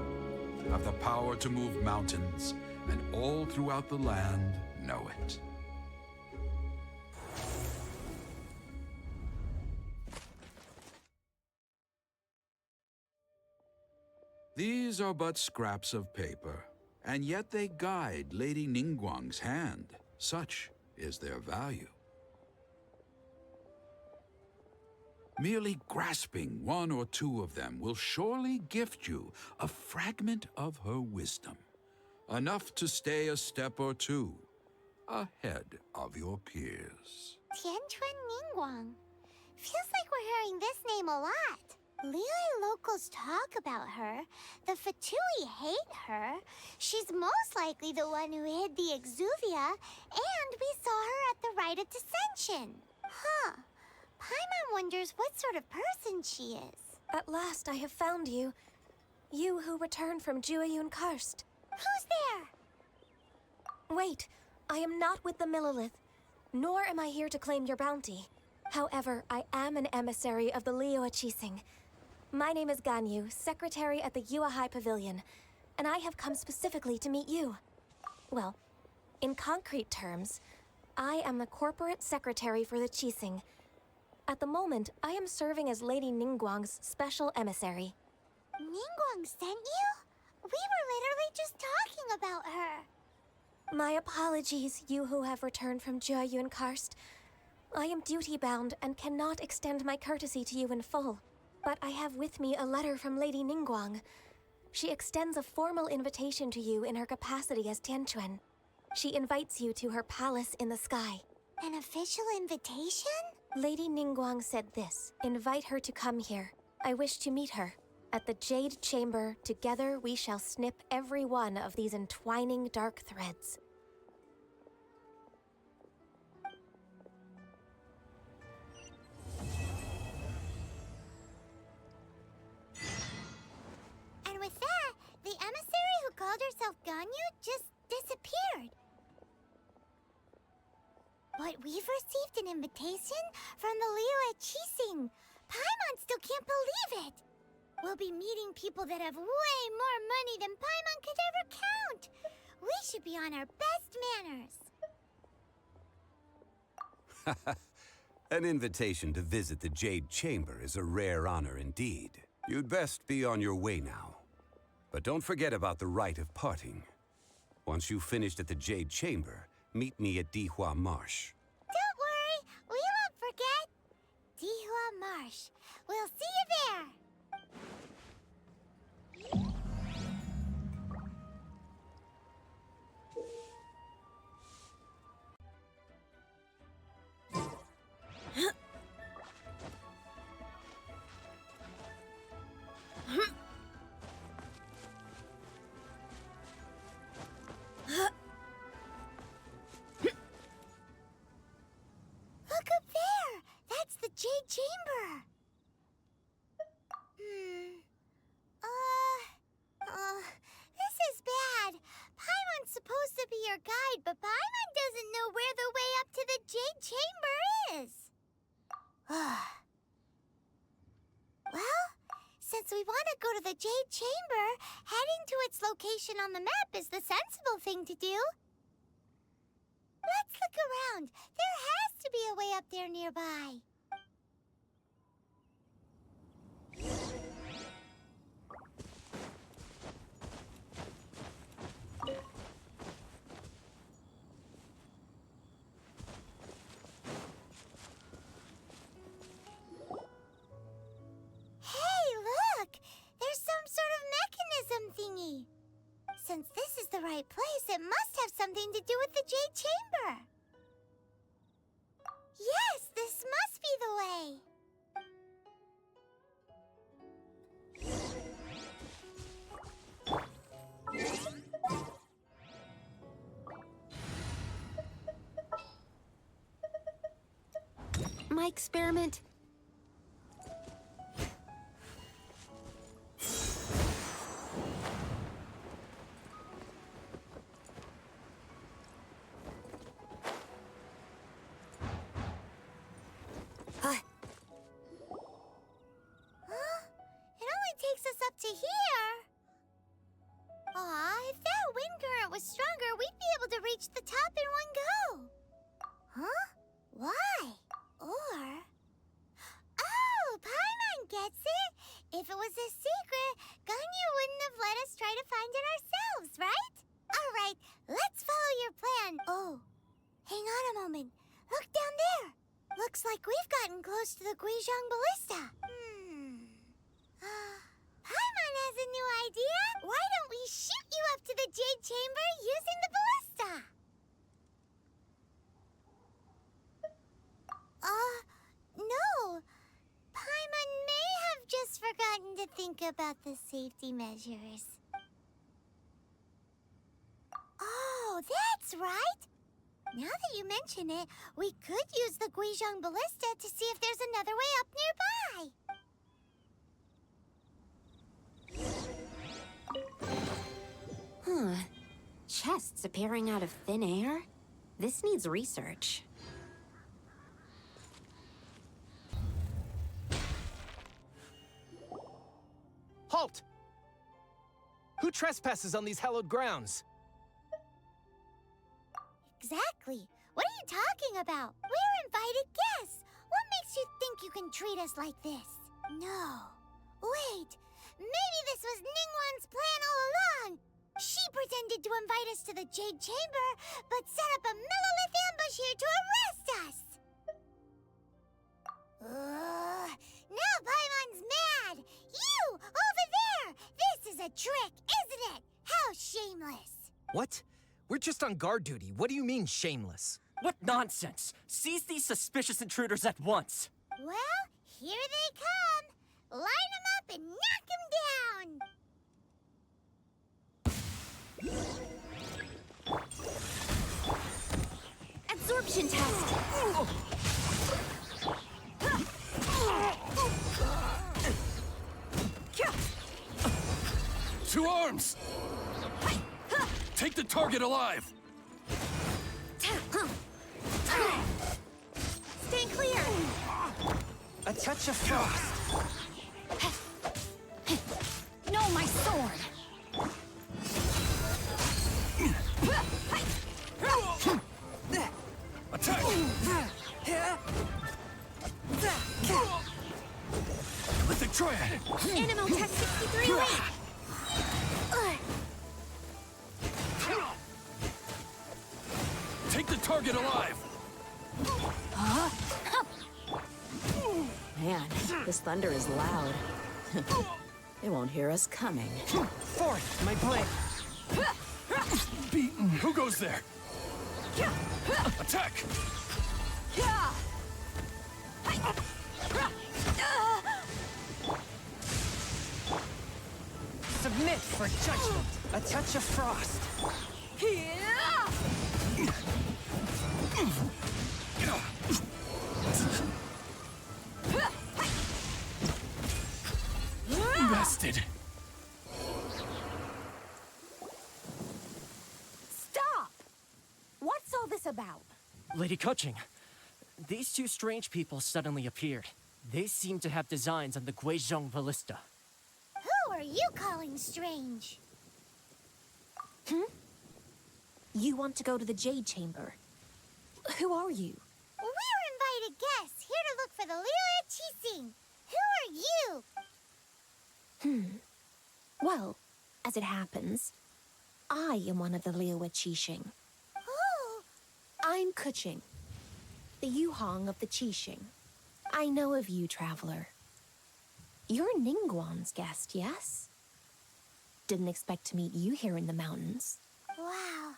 have the power to move mountains, and all throughout the land know it. These are but scraps of paper, and yet they guide Lady Ningguang's hand. Such is their value. Merely grasping 1 or 2 of them will surely gift you a fragment of her wisdom, enough to stay a step or 2 ahead of your peers. Tianquan Ningguang. Feels like we're hearing this name a lot. Liyue locals talk about her. The Fatui hate her. She's most likely the one who hid the Exuvia, and we saw her at the rite of dissension. Huh. Paimon wonders what sort of person she is. At last I have found you. You who returned from Jueyun Karst. Who's there? Wait, I am not with the Millelith, nor am I here to claim your bounty. However, I am an emissary of the Liyue Qixing. My name is Ganyu, secretary at the Yue High Pavilion, and I have come specifically to meet you. Well, in concrete terms, I am the corporate secretary for the Qixing. At the moment, I am serving as Lady Ningguang's special emissary. Ningguang sent you? We were literally just talking about her. My apologies, you who have returned from Jueyun Karst. I am duty-bound and cannot extend my courtesy to you in full. But I have with me a letter from Lady Ningguang. She extends a formal invitation to you in her capacity as Tianquan. She invites you to her palace in the sky. An official invitation? Lady Ningguang said this. Invite her to come here. I wish to meet her. At the Jade Chamber, together we shall snip every one of these entwining dark threads. And with that, the emissary who called herself Ganyu just disappeared. But we've received an invitation from the Liyue Qixing. Paimon still can't believe it. We'll be meeting people that have way more money than Paimon could ever count. We should be on our best manners. An invitation to visit the Jade Chamber is a rare honor indeed. You'd best be on your way now. But don't forget about the rite of parting. Once you've finished at the Jade Chamber, meet me at Dihua Marsh. Don't worry, we won't forget. Dihua Marsh. We'll see you there. Look up there! That's the Jade Chamber! This is bad. Paimon's supposed to be your guide, but Paimon doesn't know where the way up to the Jade Chamber is. Well, since we want to go to the Jade Chamber, heading to its location on the map is the sensible thing to do. Let's look around. There has to be a way up there nearby. Hey, look! There's some sort of mechanism thingy. Since this is the right place, it must have something to do with the Jade Chamber. Yes, this must be the way. My experiment. It only takes us up to here. Aw, if that wind current was stronger, we'd be able to reach the top in one go. Huh? Why? Or... Oh, Paimon gets it! If it was a secret, Ganyu wouldn't have let us try to find it ourselves, right? Alright, let's follow your plan. Oh, hang on a moment. Look down there. Looks like we've gotten close to the Guizhong Ballista. Paimon has a new idea. Why don't we shoot you up to the Jade Chamber using the ballista? No. Paimon may have just forgotten to think about the safety measures. Oh, that's right. Now that you mention it, we could use the Guizhong Ballista to see if there's another way up nearby. Chest ghosts appearing out of thin air? This needs research. Halt! Who trespasses on these hallowed grounds? Exactly. What are you talking about? We're invited guests. What makes you think you can treat us like this? No. Wait. Maybe this was Ningguang's plan all along. She pretended to invite us to the Jade Chamber, but set up a Millilith ambush here to arrest us. Now Paimon's mad. You, over there. This is a trick, isn't it? How shameless. What? We're just on guard duty. What do you mean, shameless? What nonsense! Seize these suspicious intruders at once! Well, here they come. Line them up and knock them down. Absorption test! To arms! Take the target alive! Stay clear! A touch of frost. No, my sword! Attack! Lithic Triad! Animal test 63 away! Take the target alive! Man, this thunder is loud. They won't hear us coming. Forth, my blade! Beaten! Who goes there? Attack! Submit for judgment! A touch of frost. Bested! Stop! What's all this about? Lady Kuching, these two strange people suddenly appeared. They seem to have designs on the Guizhong Ballista. Who are you calling strange? You want to go to the Jade Chamber? Who are you? We're invited guests here to look for the Liu Qixing. Who are you? Well, as it happens, I am one of the Liu Qixing. Who? I'm Kuching, the Yuhong of the Qixing. I know of you, traveler. You're Ningguang's guest, yes? Didn't expect to meet you here in the mountains. Wow.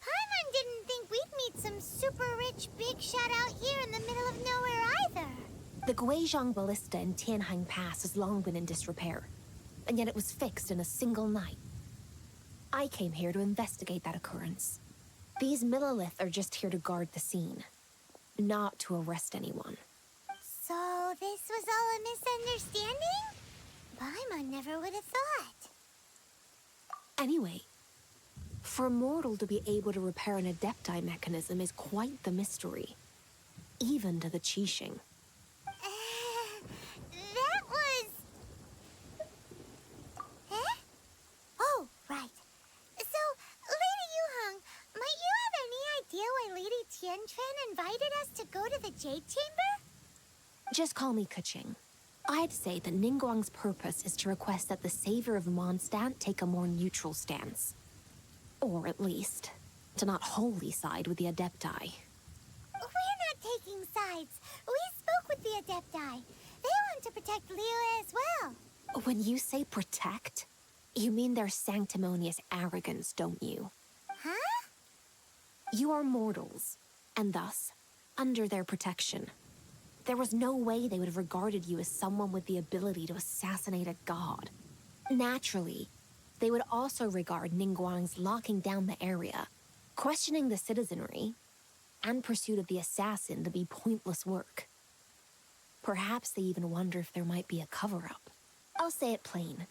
Paimon didn't think we'd meet some super rich big shot out here in the middle of nowhere either. The Guizhong Ballista in Tianhang Pass has long been in disrepair, and yet it was fixed in a single night. I came here to investigate that occurrence. These Millilith are just here to guard the scene, not to arrest anyone. So this was all a misunderstanding? Paimon never would have thought. Anyway, for a mortal to be able to repair an Adepti mechanism is quite the mystery, even to the Qixing. That was... Huh? Oh, right. So, Lady Yuhong, might you have any idea why Lady Tianquan invited us to go to the Jade Chamber? Just call me Kuching. I'd say that Ningguang's purpose is to request that the Savior of Mondstadt take a more neutral stance. Or at least, to not wholly side with the Adepti. We're not taking sides. We spoke with the Adepti. They want to protect Liyue as well. When you say protect, you mean their sanctimonious arrogance, don't you? Huh? You are mortals, and thus, under their protection. There was no way they would have regarded you as someone with the ability to assassinate a god. Naturally, they would also regard Ningguang's locking down the area, questioning the citizenry, and pursuit of the assassin to be pointless work. Perhaps they even wonder if there might be a cover-up. I'll say it plain.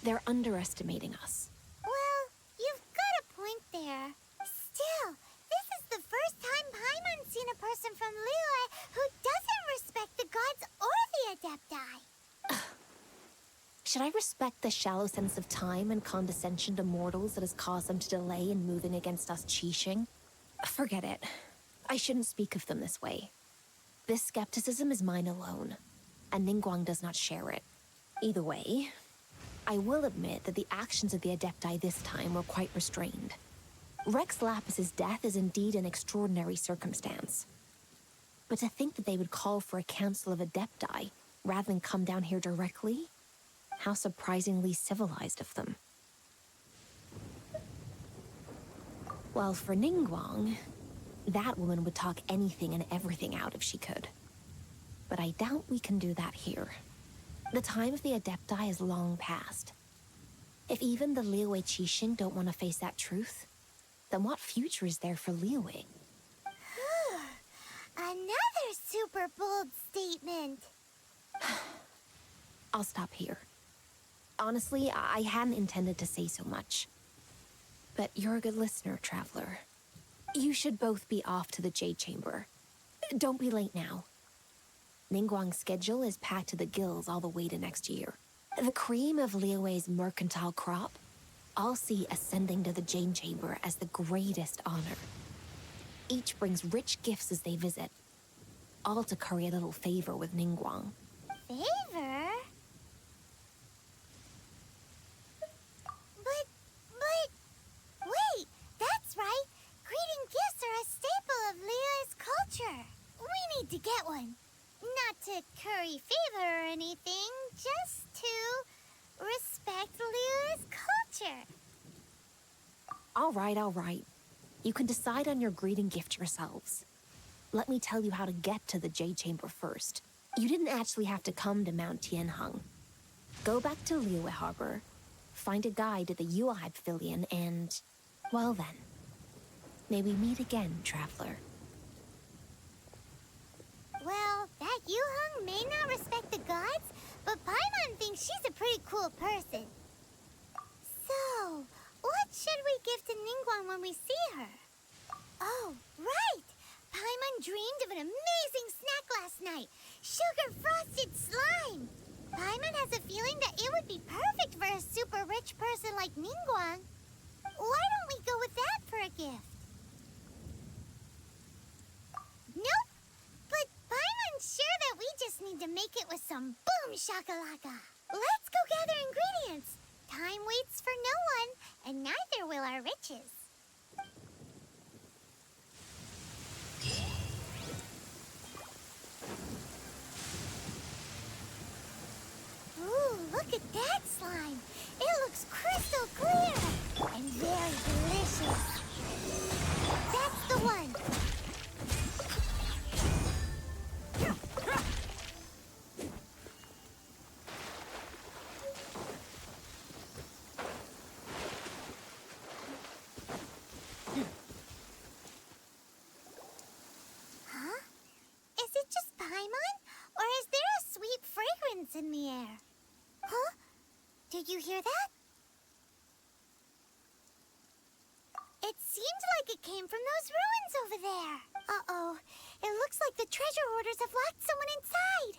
They're underestimating us. Well, you've got a point there. person from Liyue who doesn't respect the gods or the Adepti. Should I respect the shallow sense of time and condescension to mortals that has caused them to delay in moving against us Qixing? Forget it. I shouldn't speak of them this way. This skepticism is mine alone, and Ningguang does not share it. Either way, I will admit that the actions of the Adepti this time were quite restrained. Rex Lapis's death is indeed an extraordinary circumstance. But to think that they would call for a council of Adepti rather than come down here directly? How surprisingly civilized of them. Well, for Ningguang, that woman would talk anything and everything out if she could. But I doubt we can do that here. The time of the Adepti is long past. If even the Liyue Qixing don't want to face that truth, then what future is there for Liyue? Another super bold statement. I'll stop here. Honestly, I hadn't intended to say so much. But you're a good listener, Traveler. You should both be off to the Jade Chamber. Don't be late now. Ningguang's schedule is packed to the gills all the way to next year. The cream of Liyue's mercantile crop, I'll see ascending to the Jade Chamber as the greatest honor. Each brings rich gifts as they visit, all to curry a little favor with Ningguang. Favor? Wait, that's right. Greeting gifts are a staple of Liyue's culture. We need to get one. Not to curry favor or anything, just to respect Liyue's culture. All right. You can decide on your greeting gift yourselves. Let me tell you how to get to the Jade Chamber first. You didn't actually have to come to Mount Tianheng. Go back to Liyue Harbor, find a guide to the Yuehai Pavilion, and... well then. May we meet again, Traveler. Well, that Yuheng may not respect the gods, but Paimon thinks she's a pretty cool person. So, what should we give to Ningguang when we see her? Oh, right! Paimon dreamed of an amazing snack last night. Sugar-frosted slime! Paimon has a feeling that it would be perfect for a super rich person like Ningguang. Why don't we go with that for a gift? Nope! But Paimon's sure that we just need to make it with some boom shakalaka. Let's go gather ingredients. Time waits for no one, and neither will our riches. Ooh, look at that slime. It looks crystal clear and very delicious. That's the one. Huh? Is it just Paimon? Or is there a sweet fragrance in the air? Huh? Did you hear that? It seemed like it came from those ruins over there. Uh-oh. It looks like the treasure hoarders have locked someone inside.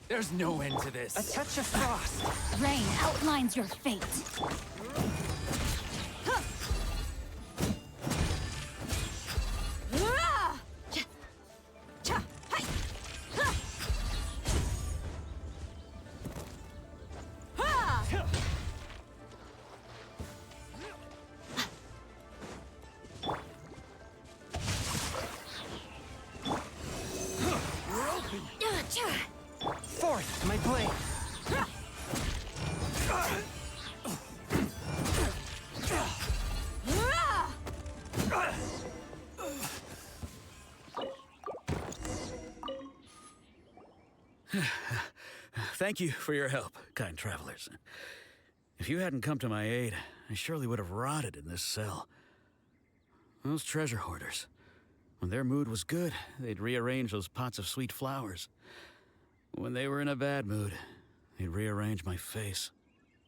There's no end to this. A touch of frost. Rain outlines your fate. Forth, my blade. Thank you for your help, kind travelers. If you hadn't come to my aid, I surely would have rotted in this cell. Those treasure hoarders, when their mood was good, they'd rearrange those pots of sweet flowers. When they were in a bad mood, they'd rearrange my face.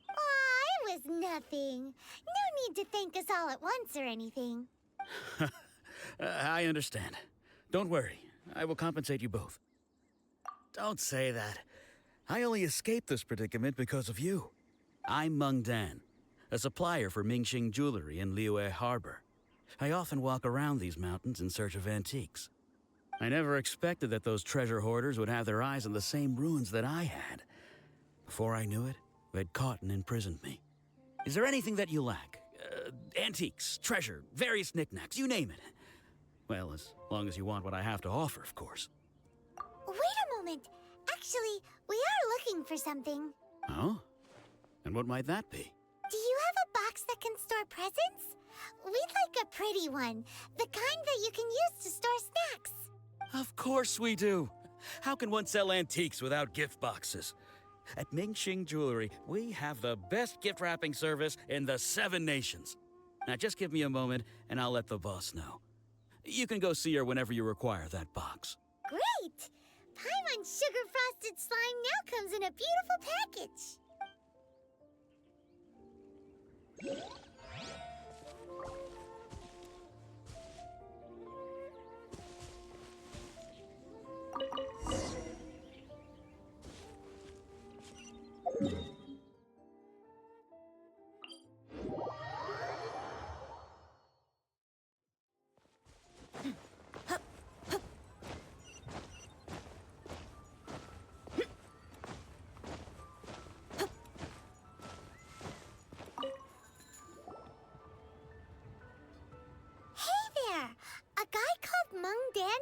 I was nothing. No need to thank us all at once or anything. I understand. Don't worry. I will compensate you both. Don't say that. I only escaped this predicament because of you. I'm Meng Dan, a supplier for Mingxing jewelry in Liyue Harbor. I often walk around these mountains in search of antiques. I never expected that those treasure hoarders would have their eyes on the same ruins that I had. Before I knew it, they'd caught and imprisoned me. Is there anything that you lack? Antiques, treasure, various knickknacks, you name it. Well, as long as you want what I have to offer, of course. Wait a moment. Actually, we are looking for something. Oh? And what might that be? Do you have a box that can store presents? We'd like a pretty one. The kind that you can use to store snacks. Of course we do. How can one sell antiques without gift boxes? At Mingxing Jewelry, we have the best gift wrapping service in the 7 nations. Now just give me a moment and I'll let the boss know. You can go see her whenever you require that box. Great! Paimon Sugar Frosted Slime now comes in a beautiful package.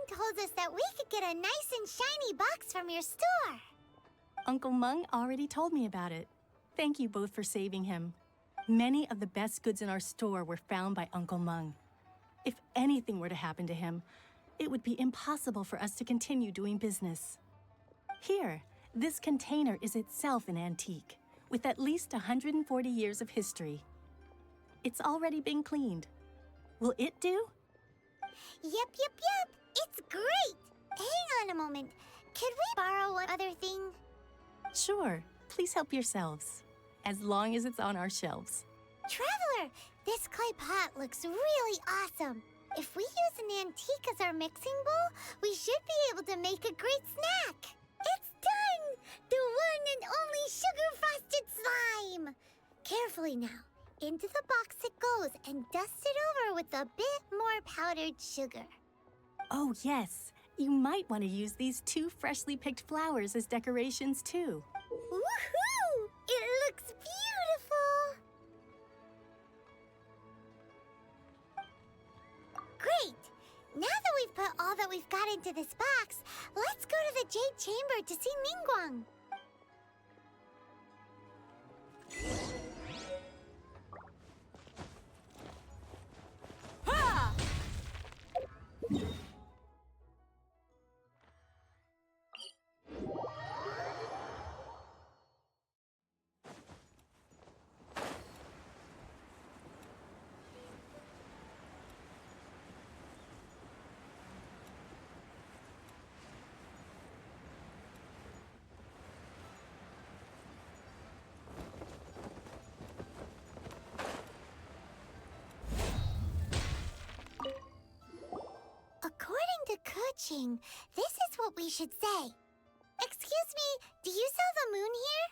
Told us that we could get a nice and shiny box from your store. Uncle Meng already told me about it. Thank you both for saving him. Many of the best goods in our store were found by Uncle Meng. If anything were to happen to him, it would be impossible for us to continue doing business. Here, this container is itself an antique, with at least 140 years of history. It's already been cleaned. Will it do? Yep. It's great! Hang on a moment. Could we borrow one other thing? Sure. Please help yourselves. As long as it's on our shelves. Traveler, this clay pot looks really awesome. If we use an antique as our mixing bowl, we should be able to make a great snack. It's done! The one and only sugar-frosted slime! Carefully now. Into the box it goes and dust it over with a bit more powdered sugar. Oh, yes. You might want to use these 2 freshly picked flowers as decorations, too. Woohoo! It looks beautiful! Great! Now that we've put all that we've got into this box, let's go to the Jade Chamber to see Ningguang. According to Kuching, this is what we should say. Excuse me, do you sell the moon here?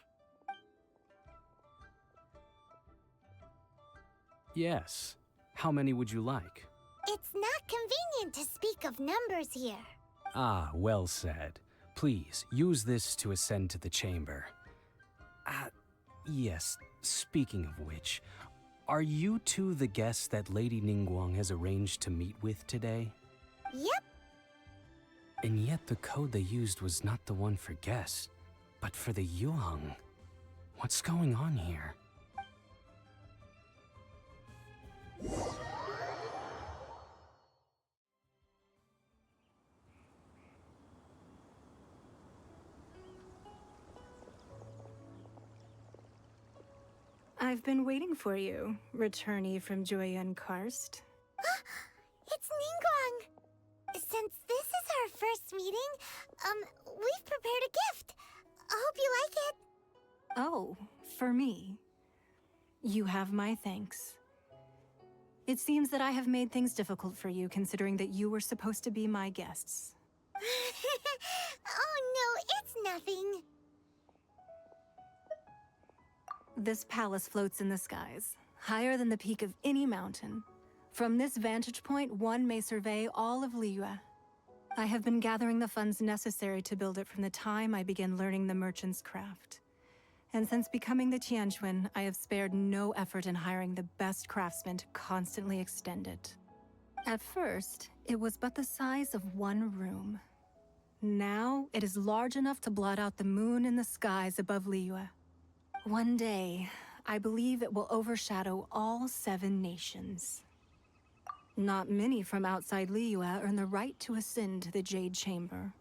Yes. How many would you like? It's not convenient to speak of numbers here. Ah, well said. Please, use this to ascend to the chamber. Yes, speaking of which, are you two the guests that Lady Ningguang has arranged to meet with today? Yep. And yet the code they used was not the one for guests, but for the Yuheng. What's going on here? I've been waiting for you, returnee from Joyun Karst. It's Ningguang! Since this is our first meeting, we've prepared a gift. I hope you like it. Oh, for me. You have my thanks. It seems that I have made things difficult for you, considering that you were supposed to be my guests. Oh no, it's nothing. This palace floats in the skies, higher than the peak of any mountain. From this vantage point, one may survey all of Liyue. I have been gathering the funds necessary to build it from the time I began learning the merchant's craft. And since becoming the Tianquan, I have spared no effort in hiring the best craftsmen to constantly extend it. At first, it was but the size of one room. Now, it is large enough to blot out the moon in the skies above Liyue. One day, I believe it will overshadow all 7 nations. Not many from outside Liyue earn the right to ascend to the Jade Chamber.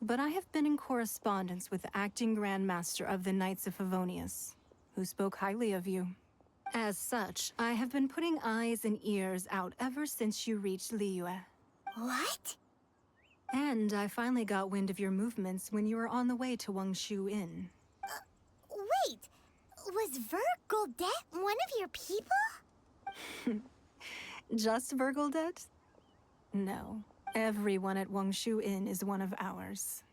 But I have been in correspondence with the acting Grand Master of the Knights of Favonius, who spoke highly of you. As such, I have been putting eyes and ears out ever since you reached Liyue. What? And I finally got wind of your movements when you were on the way to Wangshu Inn. Wait, was Vergoldet one of your people? Just Vergoldet? No. Everyone at Wangshu Inn is one of ours.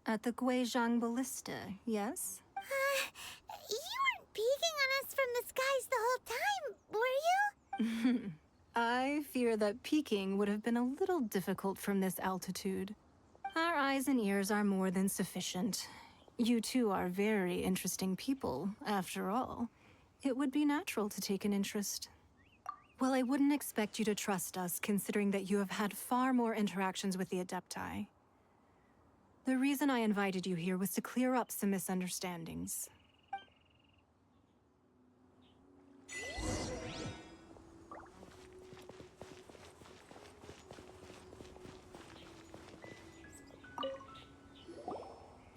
At the Guizhang Ballista, yes? You weren't peeking on us from the skies the whole time, were you? I fear that peeking would have been a little difficult from this altitude. Our eyes and ears are more than sufficient. You two are very interesting people, after all. It would be natural to take an interest. Well, I wouldn't expect you to trust us, considering that you have had far more interactions with the Adepti. The reason I invited you here was to clear up some misunderstandings.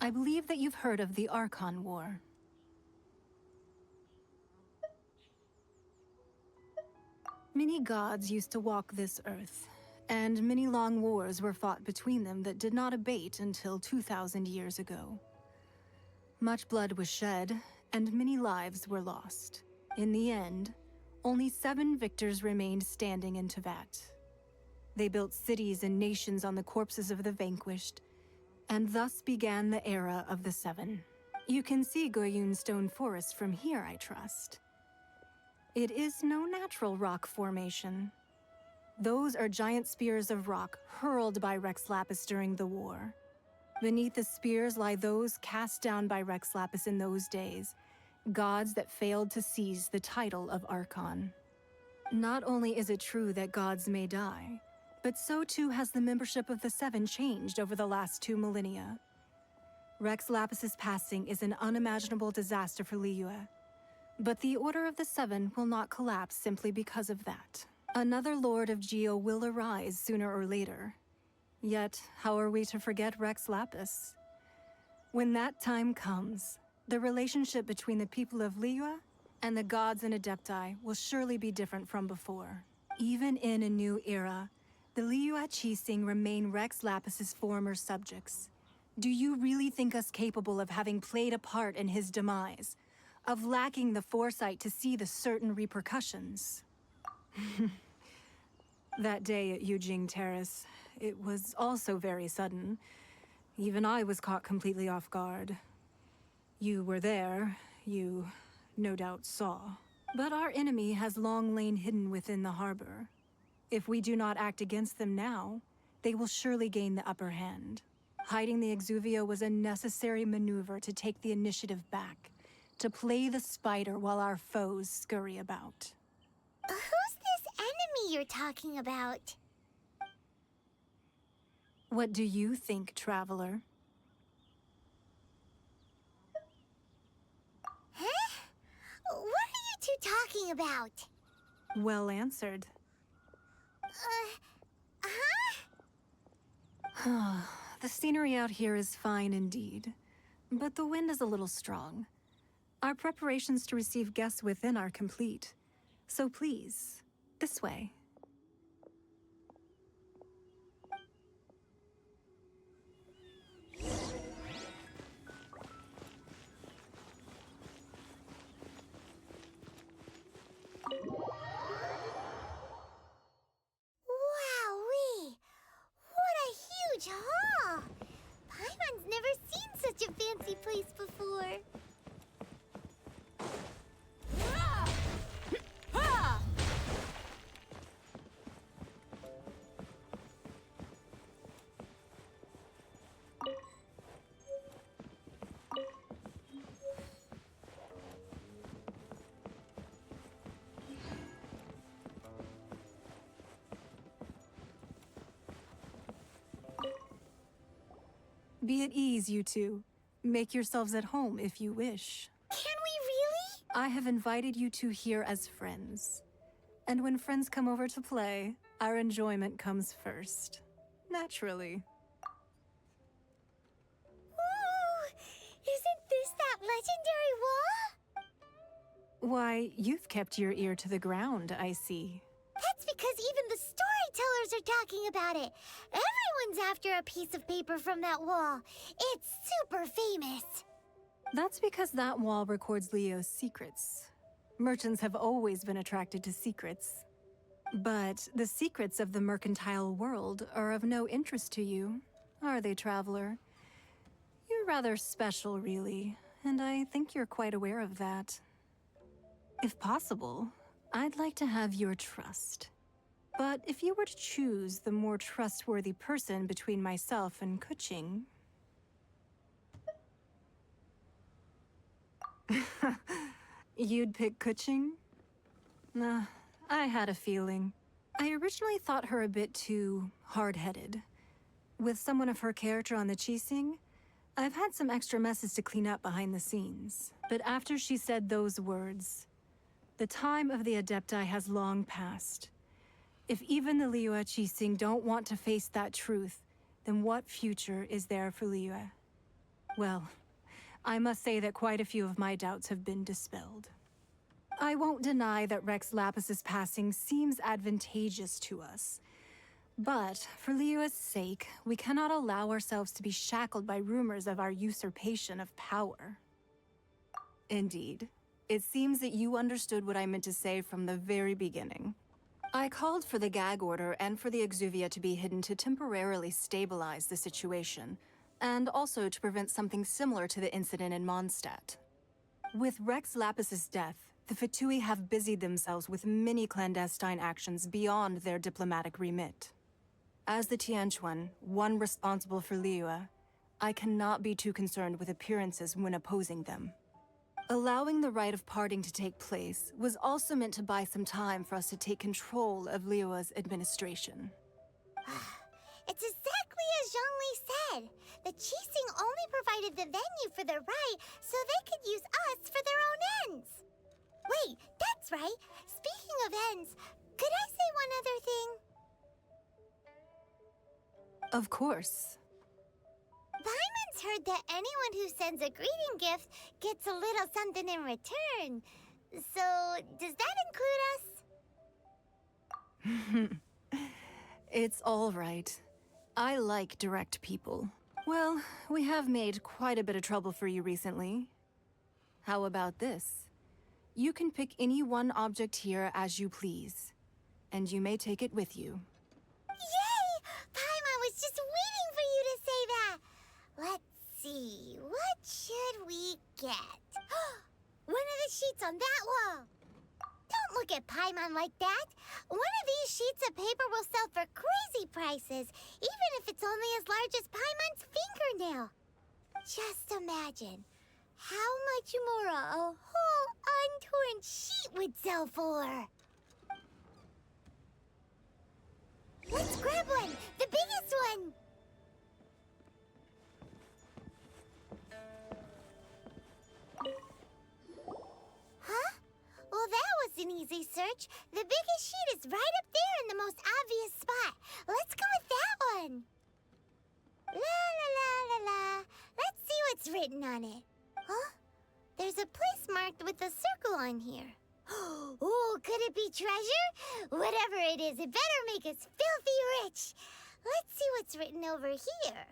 I believe that you've heard of the Archon War. Many gods used to walk this earth, and many long wars were fought between them that did not abate until 2,000 years ago. Much blood was shed, and many lives were lost. In the end, only 7 victors remained standing in Tevat. They built cities and nations on the corpses of the vanquished, and thus began the era of the 7. You can see Goyun Stone Forest from here, I trust. It is no natural rock formation. Those are giant spears of rock hurled by Rex Lapis during the war. Beneath the spears lie those cast down by Rex Lapis in those days, gods that failed to seize the title of Archon. Not only is it true that gods may die, but so too has the membership of the 7 changed over the last 2 millennia. Rex Lapis's passing is an unimaginable disaster for Liyue. But the Order of the 7 will not collapse simply because of that. Another Lord of Geo will arise sooner or later. Yet, how are we to forget Rex Lapis? When that time comes, the relationship between the people of Liyue and the gods and Adepti will surely be different from before. Even in a new era, the Liyue Qixing remain Rex Lapis's former subjects. Do you really think us capable of having played a part in his demise? Of lacking the foresight to see the certain repercussions? That day at Yujing Terrace, it was also very sudden. Even I was caught completely off guard. You were there, you no doubt saw. But our enemy has long lain hidden within the harbor. If we do not act against them now, they will surely gain the upper hand. Hiding the Exuvio was a necessary maneuver to take the initiative back, to play the spider while our foes scurry about. Who's this enemy you're talking about? What do you think, traveler? Huh? What are you two talking about? Well answered. The scenery out here is fine indeed, but the wind is a little strong. Our preparations to receive guests within are complete, so please, this way. Be at ease, you two. Make yourselves at home if you wish. Can we really? I have invited you two here as friends. And when friends come over to play, our enjoyment comes first. Naturally. Ooh! Isn't this that legendary wall? Why, you've kept your ear to the ground, I see. That's because even the storytellers are talking about it. Everyone's after a piece of paper from that wall. It's super famous. That's because that wall records Leo's secrets. Merchants have always been attracted to secrets. But the secrets of the mercantile world are of no interest to you, are they, traveler? You're rather special, really, and I think you're quite aware of that. If possible, I'd like to have your trust. But if you were to choose the more trustworthy person between myself and Kuching... You'd pick Kuching? Nah, I had a feeling. I originally thought her a bit too hard-headed. With someone of her character on the Qixing, I've had some extra messes to clean up behind the scenes. But after she said those words, the time of the Adepti has long passed. If even the Liyue Qixing don't want to face that truth, then what future is there for Liyue? Well, I must say that quite a few of my doubts have been dispelled. I won't deny that Rex Lapis's passing seems advantageous to us. But for Liyue's sake, we cannot allow ourselves to be shackled by rumors of our usurpation of power. Indeed. It seems that you understood what I meant to say from the very beginning. I called for the gag order and for the Exuvia to be hidden to temporarily stabilize the situation, and also to prevent something similar to the incident in Mondstadt. With Rex Lapis's death, the Fatui have busied themselves with many clandestine actions beyond their diplomatic remit. As the Tianquan, one responsible for Liyue, I cannot be too concerned with appearances when opposing them. Allowing the rite of parting to take place was also meant to buy some time for us to take control of Liyue's administration. It's exactly as Zhongli said. The Qixing only provided the venue for the rite so they could use us for their own ends. Wait, that's right. Speaking of ends, could I say one other thing? Of course. Paimon's heard that anyone who sends a greeting gift gets a little something in return. So, does that include us? It's all right. I like direct people. Well, we have made quite a bit of trouble for you recently. How about this? You can pick any one object here as you please, and you may take it with you. Yay! Paimon was just waiting for you to say that. Let's see, what should we get? One of the sheets on that wall. Don't look at Paimon like that. One of these sheets of paper will sell for crazy prices, even if it's only as large as Paimon's fingernail. Just imagine how much more a whole untorn sheet would sell for. Let's grab one, the biggest one. Huh? Well, that was an easy search. The biggest sheet is right up there in the most obvious spot. Let's go with that one. La la la la la. Let's see what's written on it. Huh? There's a place marked with a circle on here. Oh, could it be treasure? Whatever it is, it better make us filthy rich. Let's see what's written over here.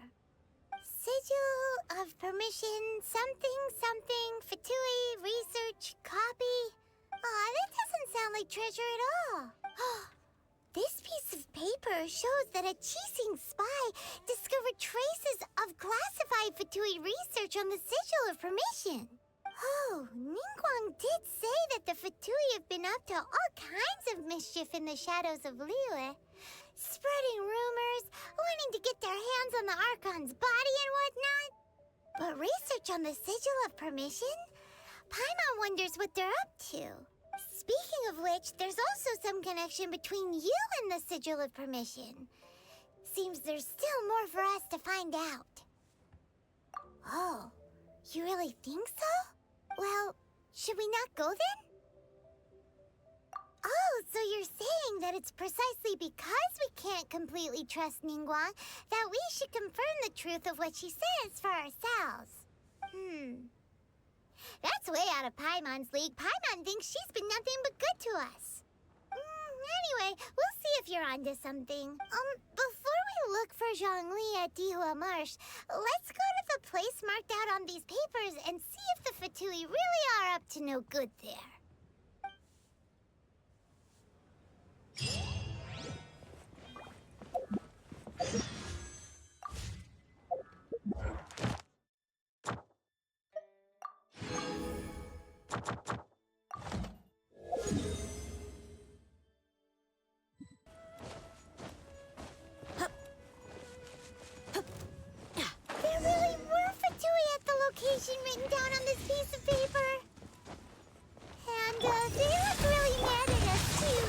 Sigil of permission, something, something, Fatui, research, copy. Aw, that doesn't sound like treasure at all. This piece of paper shows that a Qixing spy discovered traces of classified Fatui research on the Sigil of Permission. Oh, Ningguang did say that the Fatui have been up to all kinds of mischief in the shadows of Liyue. Spreading rumors, wanting to get their hands on the Archon's body and whatnot. But research on the Sigil of Permission? Paimon wonders what they're up to. Speaking of which, there's also some connection between you and the Sigil of Permission. Seems there's still more for us to find out. Oh, you really think so? Well, should we not go then? Oh, so you're saying that it's precisely because we can't completely trust Ningguang that we should confirm the truth of what she says for ourselves. That's way out of Paimon's league. Paimon thinks she's been nothing but good to us. Anyway, we'll see if you're onto something. Before we look for Zhongli at Dihua Marsh, let's go to the place marked out on these papers and see if the Fatui really are up to no good there. There really were Fatui at the location written down on this piece of paper. And they look really mad at us, too.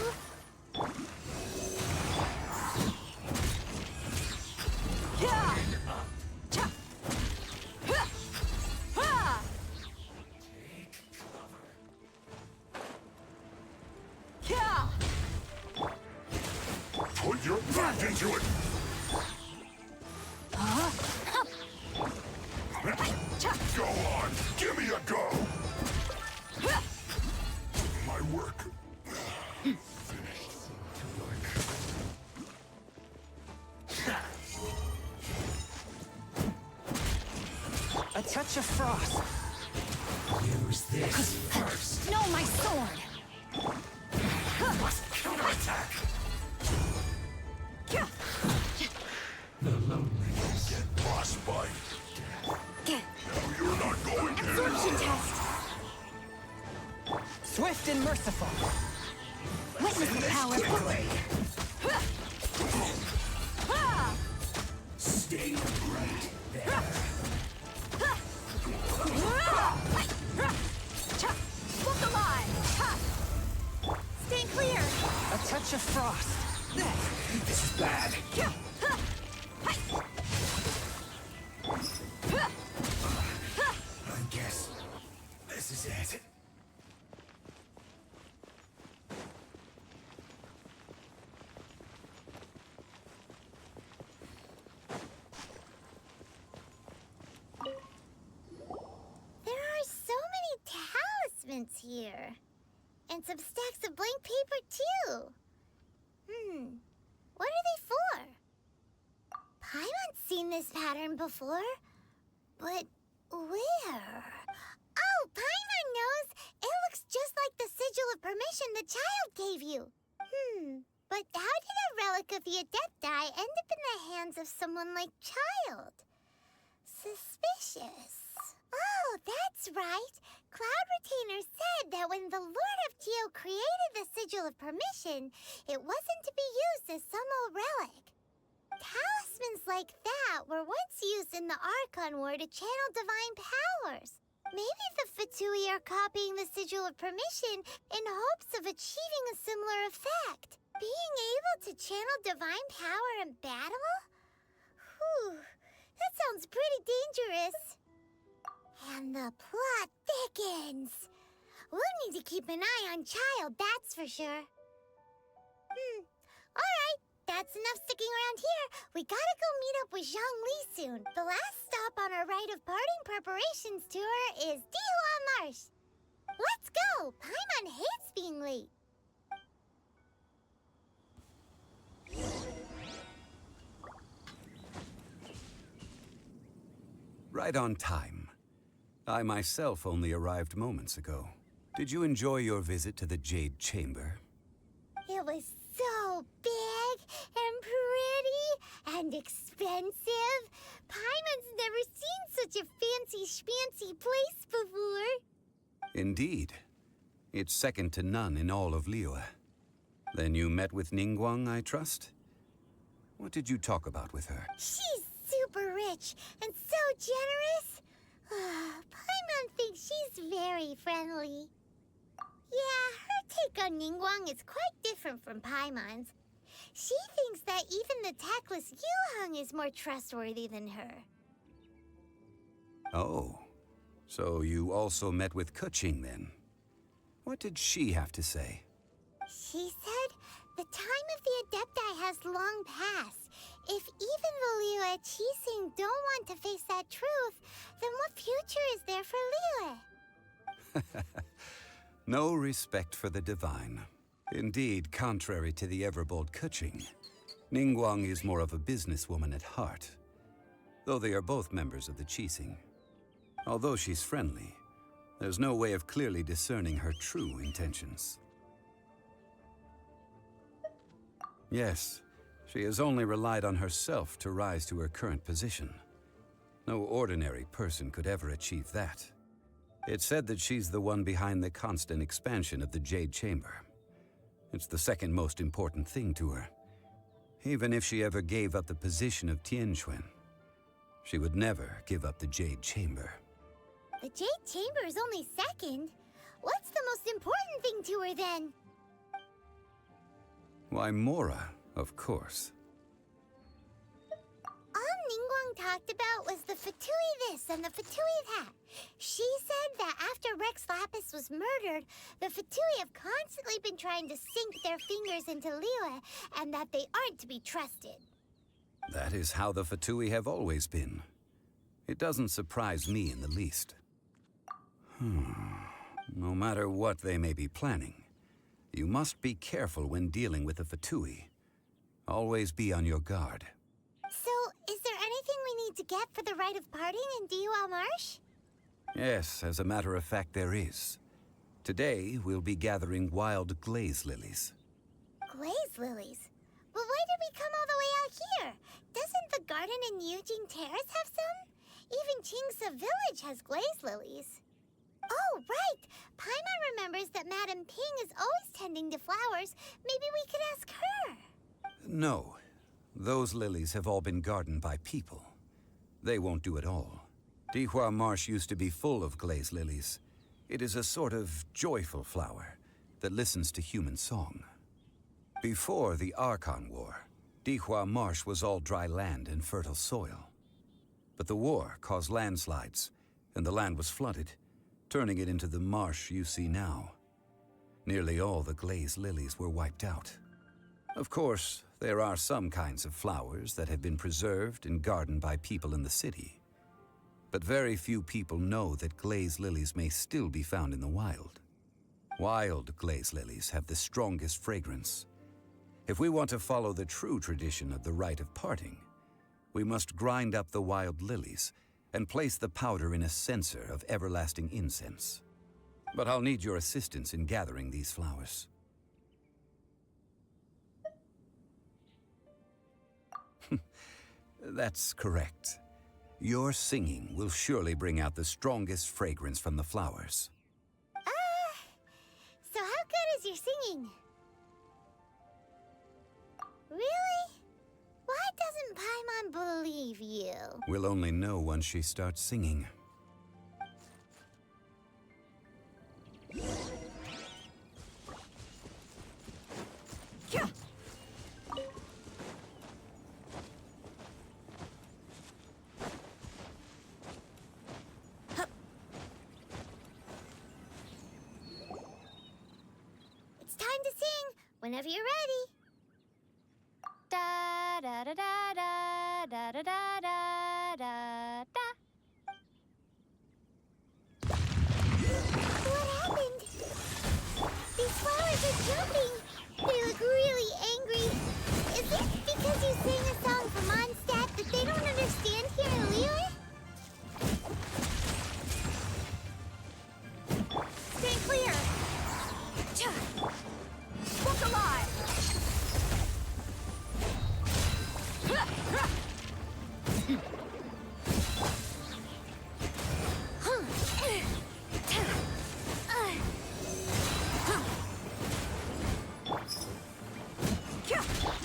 Put your back into it! Go on! Give me a go! My work. Finished. A touch of frost. Use this first. No, my sword! Must counterattack! The lonely get frostbite. No, you're not going to. Absorption test! Swift and merciful. Witness the power. Stay right there. Look alive! Stay clear! A touch of frost. This is bad. I guess this is it. There are so many talismans here. And some stacks of blank paper, too. What are they for? Paimon's seen this pattern before. But where? Oh, Paimon knows! It looks just like the sigil of permission the child gave you. But how did a relic of the Adepti end up in the hands of someone like Child? Suspicious. Oh, that's right. Cloud Retainer said that when the Lord of Geo created the Sigil of Permission, it wasn't to be used as some old relic. Talismans like that were once used in the Archon War to channel divine powers. Maybe the Fatui are copying the Sigil of Permission in hopes of achieving a similar effect. Being able to channel divine power in battle? Whew, that sounds pretty dangerous. And the plot thickens. We'll need to keep an eye on Child, that's for sure. Alright, that's enough sticking around here. We gotta go meet up with Zhongli soon. The last stop on our rite of parting preparations tour is Dihua Marsh. Let's go! Paimon hates being late. Right on time. I myself only arrived moments ago. Did you enjoy your visit to the Jade Chamber? It was so big and pretty and expensive. Paimon's never seen such a fancy schmancy place before. Indeed. It's second to none in all of Liyue. Then you met with Ningguang, I trust? What did you talk about with her? She's super rich and so generous. Paimon thinks she's very friendly. Yeah, her take on Ningguang is quite different from Paimon's. She thinks that even the tactless Yuheng is more trustworthy than her. Oh, so you also met with Kuching then? What did she have to say? She said the time of the Adepti has long passed. If even the Liyue Qixing don't want to face that truth, then what future is there for Liyue? No respect for the divine. Indeed, contrary to the ever-bold Kuching, Ningguang is more of a businesswoman at heart, though they are both members of the Qixing. Although she's friendly, there's no way of clearly discerning her true intentions. Yes, she has only relied on herself to rise to her current position. No ordinary person could ever achieve that. It's said that she's the one behind the constant expansion of the Jade Chamber. It's the second most important thing to her. Even if she ever gave up the position of Tianquan, she would never give up the Jade Chamber. The Jade Chamber is only second. What's the most important thing to her then? Why, Mora, of course. All Ningguang talked about was the Fatui this and the Fatui that. She said that after Rex Lapis was murdered, the Fatui have constantly been trying to sink their fingers into Liyue, and that they aren't to be trusted. That is how the Fatui have always been. It doesn't surprise me in the least. No matter what they may be planning, you must be careful when dealing with the Fatui. Always be on your guard. So, is there anything we need to get for the rite of parting in Dihua Marsh? Yes, as a matter of fact, there is. Today, we'll be gathering wild glaze lilies. Glaze lilies? But why did we come all the way out here? Doesn't the garden in Yujing Terrace have some? Even Qingse Village has glaze lilies. Oh, right! Paimon remembers that Madame Ping is always tending to flowers. Maybe we could ask her. No. Those lilies have all been gardened by people. They won't do it all. Dihua Marsh used to be full of glaze lilies. It is a sort of joyful flower that listens to human song. Before the Archon War, Dihua Marsh was all dry land and fertile soil. But the war caused landslides, and the land was flooded, turning it into the marsh you see now. Nearly all the glaze lilies were wiped out. Of course, there are some kinds of flowers that have been preserved and gardened by people in the city. But very few people know that glaze lilies may still be found in the wild. Wild glaze lilies have the strongest fragrance. If we want to follow the true tradition of the rite of parting, we must grind up the wild lilies and place the powder in a censer of everlasting incense. But I'll need your assistance in gathering these flowers. That's correct. Your singing will surely bring out the strongest fragrance from the flowers. So how good is your singing? Really? Why doesn't Paimon believe you? We'll only know once she starts singing. It's time to sing whenever you're ready. Da da da da da da da da da da da. What happened? These flowers are jumping. They look really angry. Is it because you sang a song for Mondstadt that they don't understand here in Liyue? Stay clear! Look alive!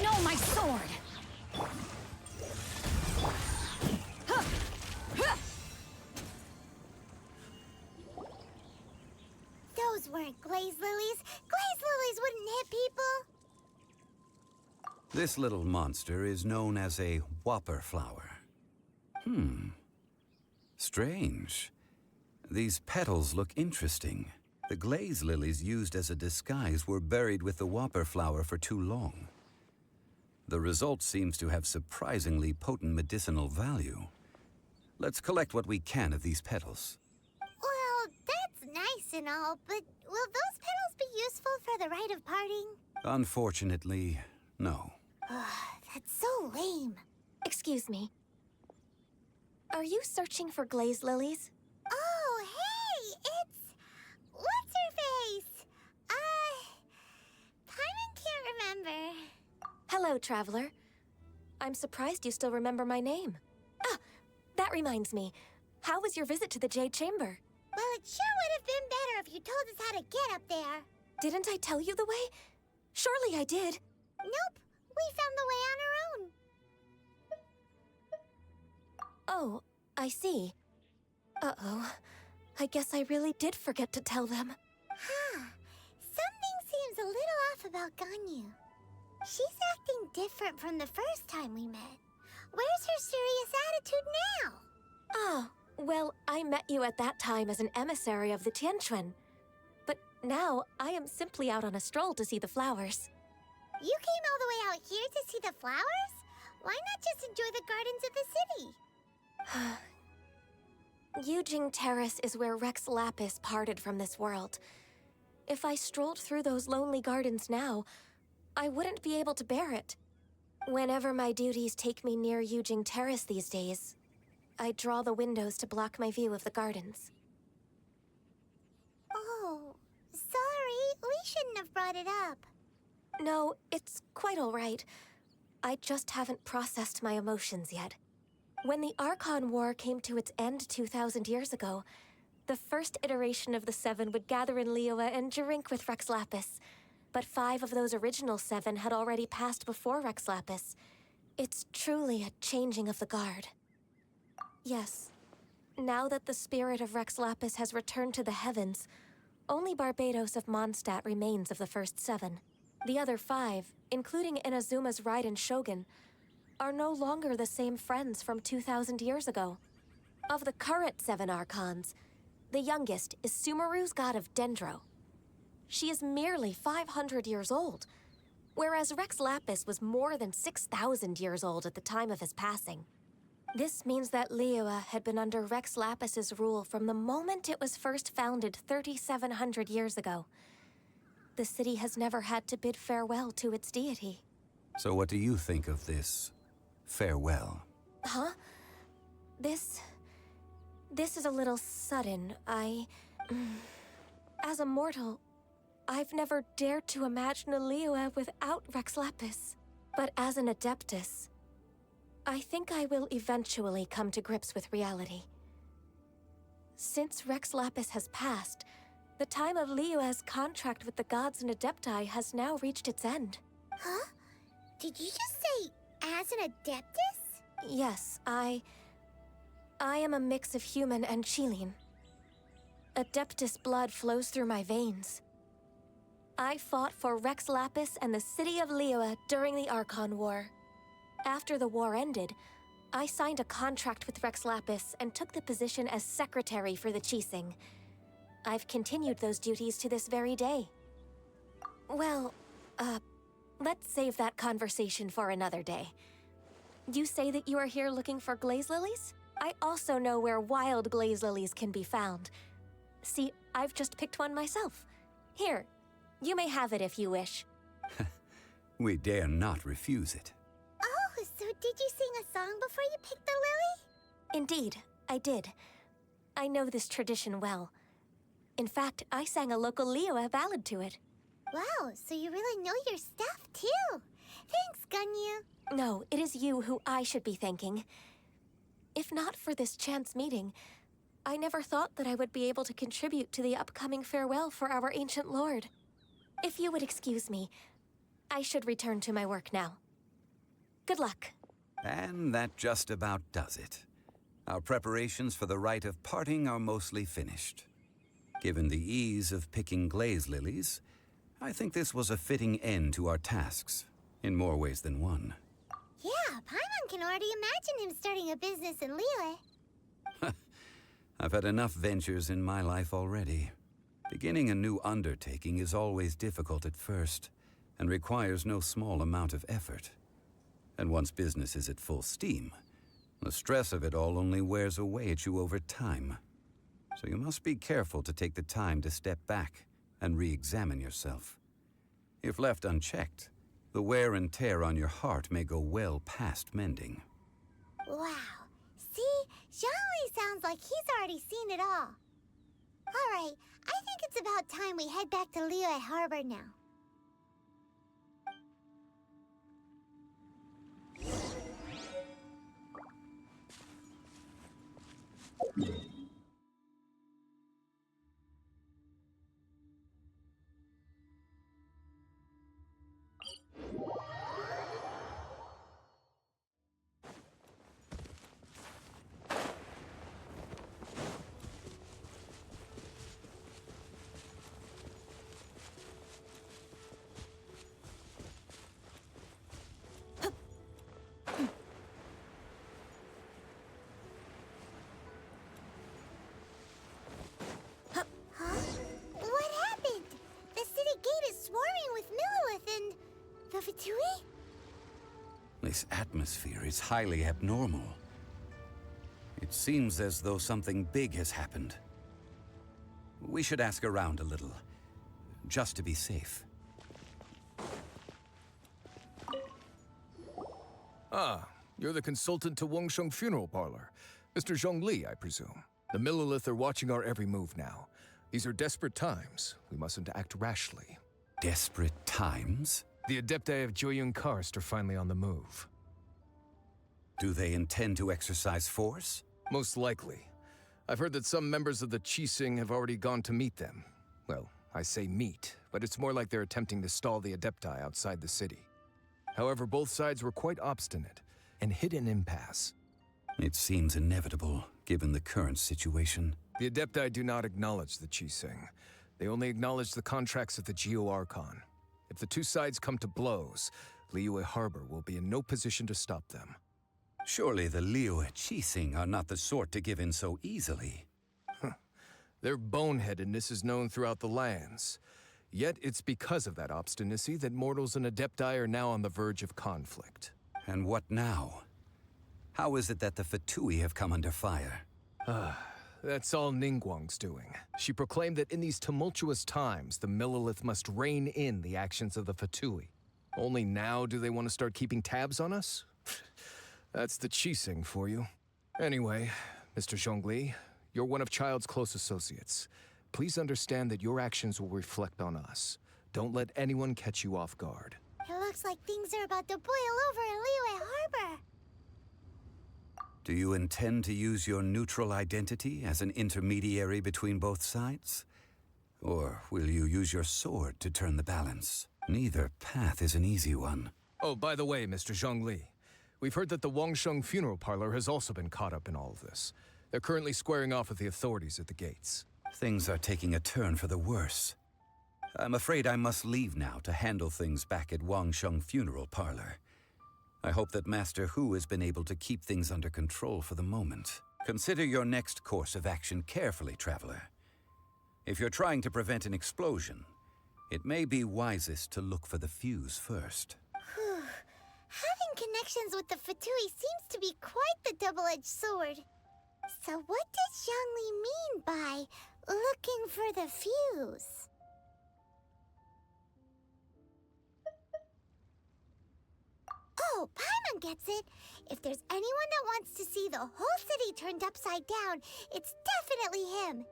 No, my sword! Those weren't glaze lilies. Glaze lilies wouldn't hit people. This little monster is known as a whopper flower. Strange. These petals look interesting. The glaze lilies used as a disguise were buried with the whopper flower for too long. The result seems to have surprisingly potent medicinal value. Let's collect what we can of these petals. Well, that's nice and all, but will those petals be useful for the rite of parting? Unfortunately, no. That's so lame. Excuse me. Are you searching for glaze lilies? Oh, hey! It's... What's her face? Paimon can't remember. Hello, traveler. I'm surprised you still remember my name. Ah, that reminds me. How was your visit to the Jade Chamber? Well, it sure would have been better if you told us how to get up there. Didn't I tell you the way? Surely I did. Nope, we found the way on our own. Oh, I see. Uh-oh. I guess I really did forget to tell them. Something seems a little off about Ganyu. She's acting different from the first time we met. Where's her serious attitude now? Ah, well, I met you at that time as an emissary of the Tianquan. But now, I am simply out on a stroll to see the flowers. You came all the way out here to see the flowers? Why not just enjoy the gardens of the city? Yujing Terrace is where Rex Lapis parted from this world. If I strolled through those lonely gardens now, I wouldn't be able to bear it. Whenever my duties take me near Yujing Terrace these days, I draw the windows to block my view of the gardens. Oh, sorry. We shouldn't have brought it up. No, it's quite all right. I just haven't processed my emotions yet. When the Archon War came to its end 2,000 years ago, the first iteration of the Seven would gather in Liyue and drink with Rex Lapis. But 5 of those original 7 had already passed before Rex Lapis. It's truly a changing of the guard. Yes, now that the spirit of Rex Lapis has returned to the heavens, only Barbados of Mondstadt remains of the first 7. The other 5, including Inazuma's Raiden Shogun, are no longer the same friends from 2,000 years ago. Of the current 7 Archons, the youngest is Sumeru's god of Dendro. She is merely 500 years old, whereas Rex Lapis was more than 6,000 years old at the time of his passing. This means that Liyue had been under Rex Lapis's rule from the moment it was first founded 3,700 years ago. The city has never had to bid farewell to its deity. So what do you think of this farewell? Huh? This is a little sudden. As a mortal, I've never dared to imagine a Liyue without Rex Lapis. But as an Adeptus, I think I will eventually come to grips with reality. Since Rex Lapis has passed, the time of Liyue's contract with the gods and Adepti has now reached its end. Huh? Did you just say, as an Adeptus? Yes, I am a mix of human and Qilin. Adeptus blood flows through my veins. I fought for Rex Lapis and the city of Liyue during the Archon War. After the war ended, I signed a contract with Rex Lapis and took the position as secretary for the Qixing. I've continued those duties to this very day. Well, let's save that conversation for another day. You say that you are here looking for glaze lilies? I also know where wild glaze lilies can be found. See, I've just picked one myself. Here, you may have it if you wish. We dare not refuse it. Oh, so did you sing a song before you picked the lily? Indeed, I did. I know this tradition well. In fact, I sang a local Liyue ballad to it. Wow, so you really know your stuff, too. Thanks, Ganyu. No, it is you who I should be thanking. If not for this chance meeting, I never thought that I would be able to contribute to the upcoming farewell for our ancient lord. If you would excuse me, I should return to my work now. Good luck. And that just about does it. Our preparations for the rite of parting are mostly finished. Given the ease of picking glaze lilies, I think this was a fitting end to our tasks, in more ways than one. Yeah, Paimon can already imagine him starting a business in Liyue. I've had enough ventures in my life already. Beginning a new undertaking is always difficult at first, and requires no small amount of effort. And once business is at full steam, the stress of it all only wears away at you over time. So you must be careful to take the time to step back and re-examine yourself. If left unchecked, the wear and tear on your heart may go well past mending. Wow. See? Zhongli sounds like he's already seen it all. Alright, I think it's about time we head back to Liyue Harbor now. What happened? The city gate is swarming with Millilith and the Fatui? This atmosphere is highly abnormal. It seems as though something big has happened. We should ask around a little, just to be safe. Ah, you're the consultant to Wangsheng Funeral Parlor. Mr. Zhongli, I presume. The Millilith are watching our every move now. These are desperate times. We mustn't act rashly. Desperate times? The Adepti of Joyun Karst are finally on the move. Do they intend to exercise force? Most likely. I've heard that some members of the Qixing have already gone to meet them. Well, I say meet, but it's more like they're attempting to stall the Adepti outside the city. However, both sides were quite obstinate and hit an impasse. It seems inevitable, given the current situation. The Adepti do not acknowledge the Qixing. They only acknowledge the contracts of the Geo-Archon. If the two sides come to blows, Liyue Harbor will be in no position to stop them. Surely the Liyue Qixing are not the sort to give in so easily. Their boneheadedness is known throughout the lands. Yet it's because of that obstinacy that mortals and Adepti are now on the verge of conflict. And what now? How is it that the Fatui have come under fire? That's all Ningguang's doing. She proclaimed that in these tumultuous times, the Millilith must rein in the actions of the Fatui. Only now do they want to start keeping tabs on us? That's the Qixing for you. Anyway, Mr. Zhongli, you're one of Child's close associates. Please understand that your actions will reflect on us. Don't let anyone catch you off guard. It looks like things are about to boil over in Liyue Harbor. Do you intend to use your neutral identity as an intermediary between both sides? Or will you use your sword to turn the balance? Neither path is an easy one. Oh, by the way, Mr. Zhongli, we've heard that the Wangsheng Funeral Parlor has also been caught up in all of this. They're currently squaring off with the authorities at the gates. Things are taking a turn for the worse. I'm afraid I must leave now to handle things back at Wangsheng Funeral Parlor. I hope that Master Hu has been able to keep things under control for the moment. Consider your next course of action carefully, Traveler. If you're trying to prevent an explosion, it may be wisest to look for the fuse first. Having connections with the Fatui seems to be quite the double-edged sword. So what does Zhongli mean by looking for the fuse? Oh, Paimon gets it. If there's anyone that wants to see the whole city turned upside down, it's definitely him.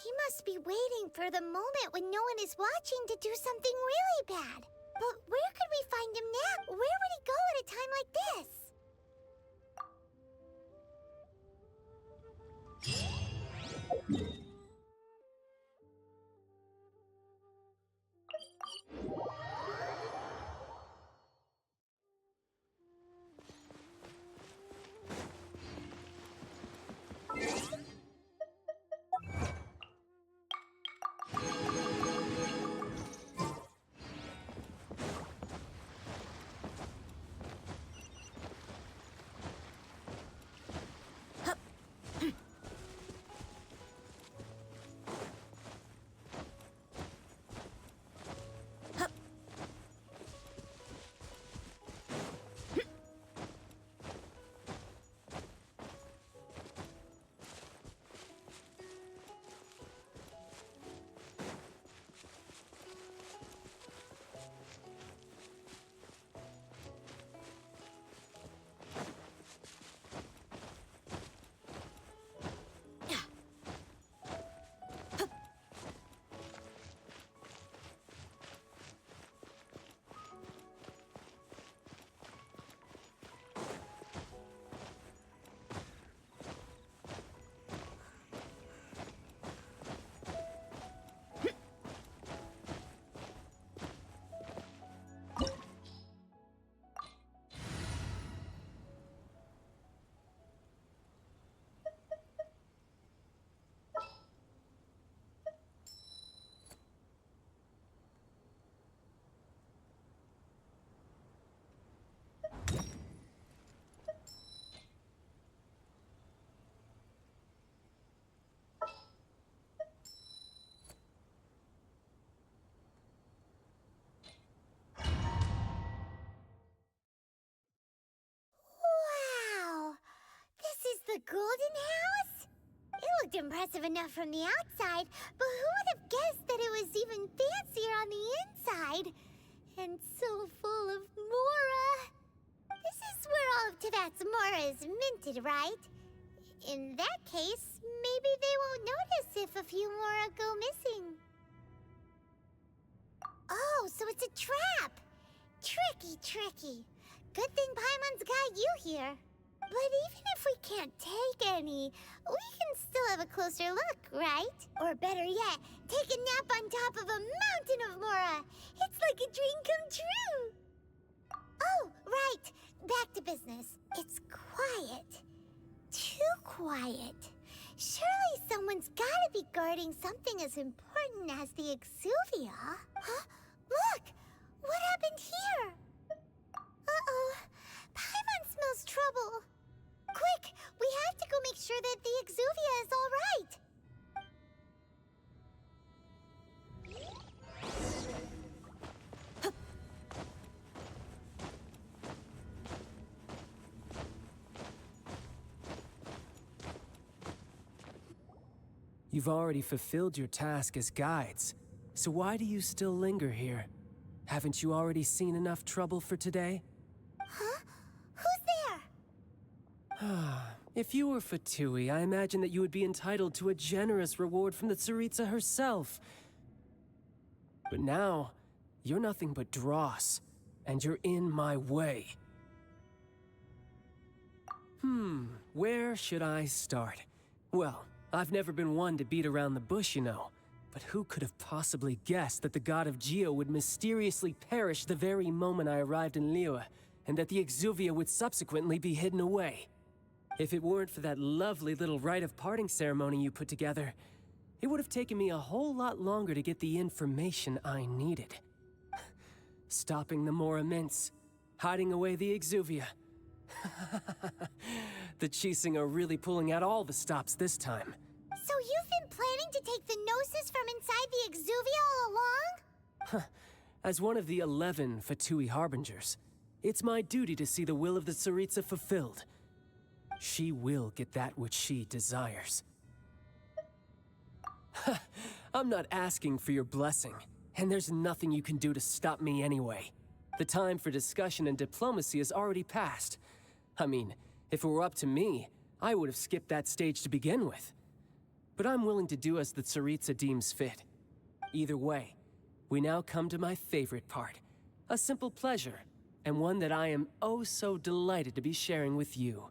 He must be waiting for the moment when no one is watching to do something really bad. But where could we find him now? Where would he go at a time like this? golden house? It looked impressive enough from the outside, but who would have guessed that it was even fancier on the inside? And so full of Mora. This is where all of Teyvat's Mora is minted, right? In that case, maybe they won't notice if a few Mora go missing. Oh, so it's a trap! Tricky, tricky. Good thing Paimon's got you here. But even if we can't take any, we can still have a closer look, right? Or better yet, take a nap on top of a mountain of Mora. It's like a dream come true. Oh, right. Back to business. It's quiet. Too quiet. Surely someone's gotta be guarding something as important as the Exuvia. Huh? Look! What happened here? Uh-oh. Paimon smells trouble. Quick! We have to go make sure that the Exuvia is all right. You've already fulfilled your task as guides, so why do you still linger here? Haven't you already seen enough trouble for today? Huh? Who's there? If you were Fatui, I imagine that you would be entitled to a generous reward from the Tsaritsa herself. But now, you're nothing but dross, and you're in my way. Where should I start? Well, I've never been one to beat around the bush, you know. But who could have possibly guessed that the god of Geo would mysteriously perish the very moment I arrived in Liyue, and that the Exuvia would subsequently be hidden away? If it weren't for that lovely little rite of parting ceremony you put together, it would have taken me a whole lot longer to get the information I needed. Stopping the Mora mints, hiding away the Exuvia. The Chising are really pulling out all the stops this time. So you've been planning to take the Gnosis from inside the Exuvia all along? As one of the 11 Fatui Harbingers, it's my duty to see the will of the Tsaritsa fulfilled. She will get that which she desires. I'm not asking for your blessing, and there's nothing you can do to stop me anyway. The time for discussion and diplomacy has already passed. I mean, if it were up to me, I would have skipped that stage to begin with. But I'm willing to do as the Tsaritsa deems fit. Either way, we now come to my favorite part. A simple pleasure, and one that I am oh so delighted to be sharing with you.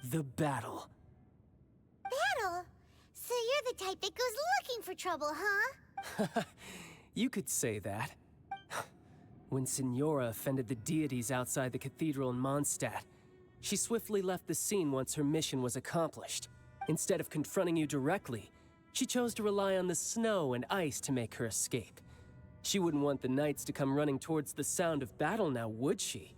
The battle. Battle? So you're the type that goes looking for trouble, huh? You could say that. When Signora offended the deities outside the cathedral in Mondstadt, she swiftly left the scene once her mission was accomplished. Instead of confronting you directly, she chose to rely on the snow and ice to make her escape. She wouldn't want the knights to come running towards the sound of battle now, would she?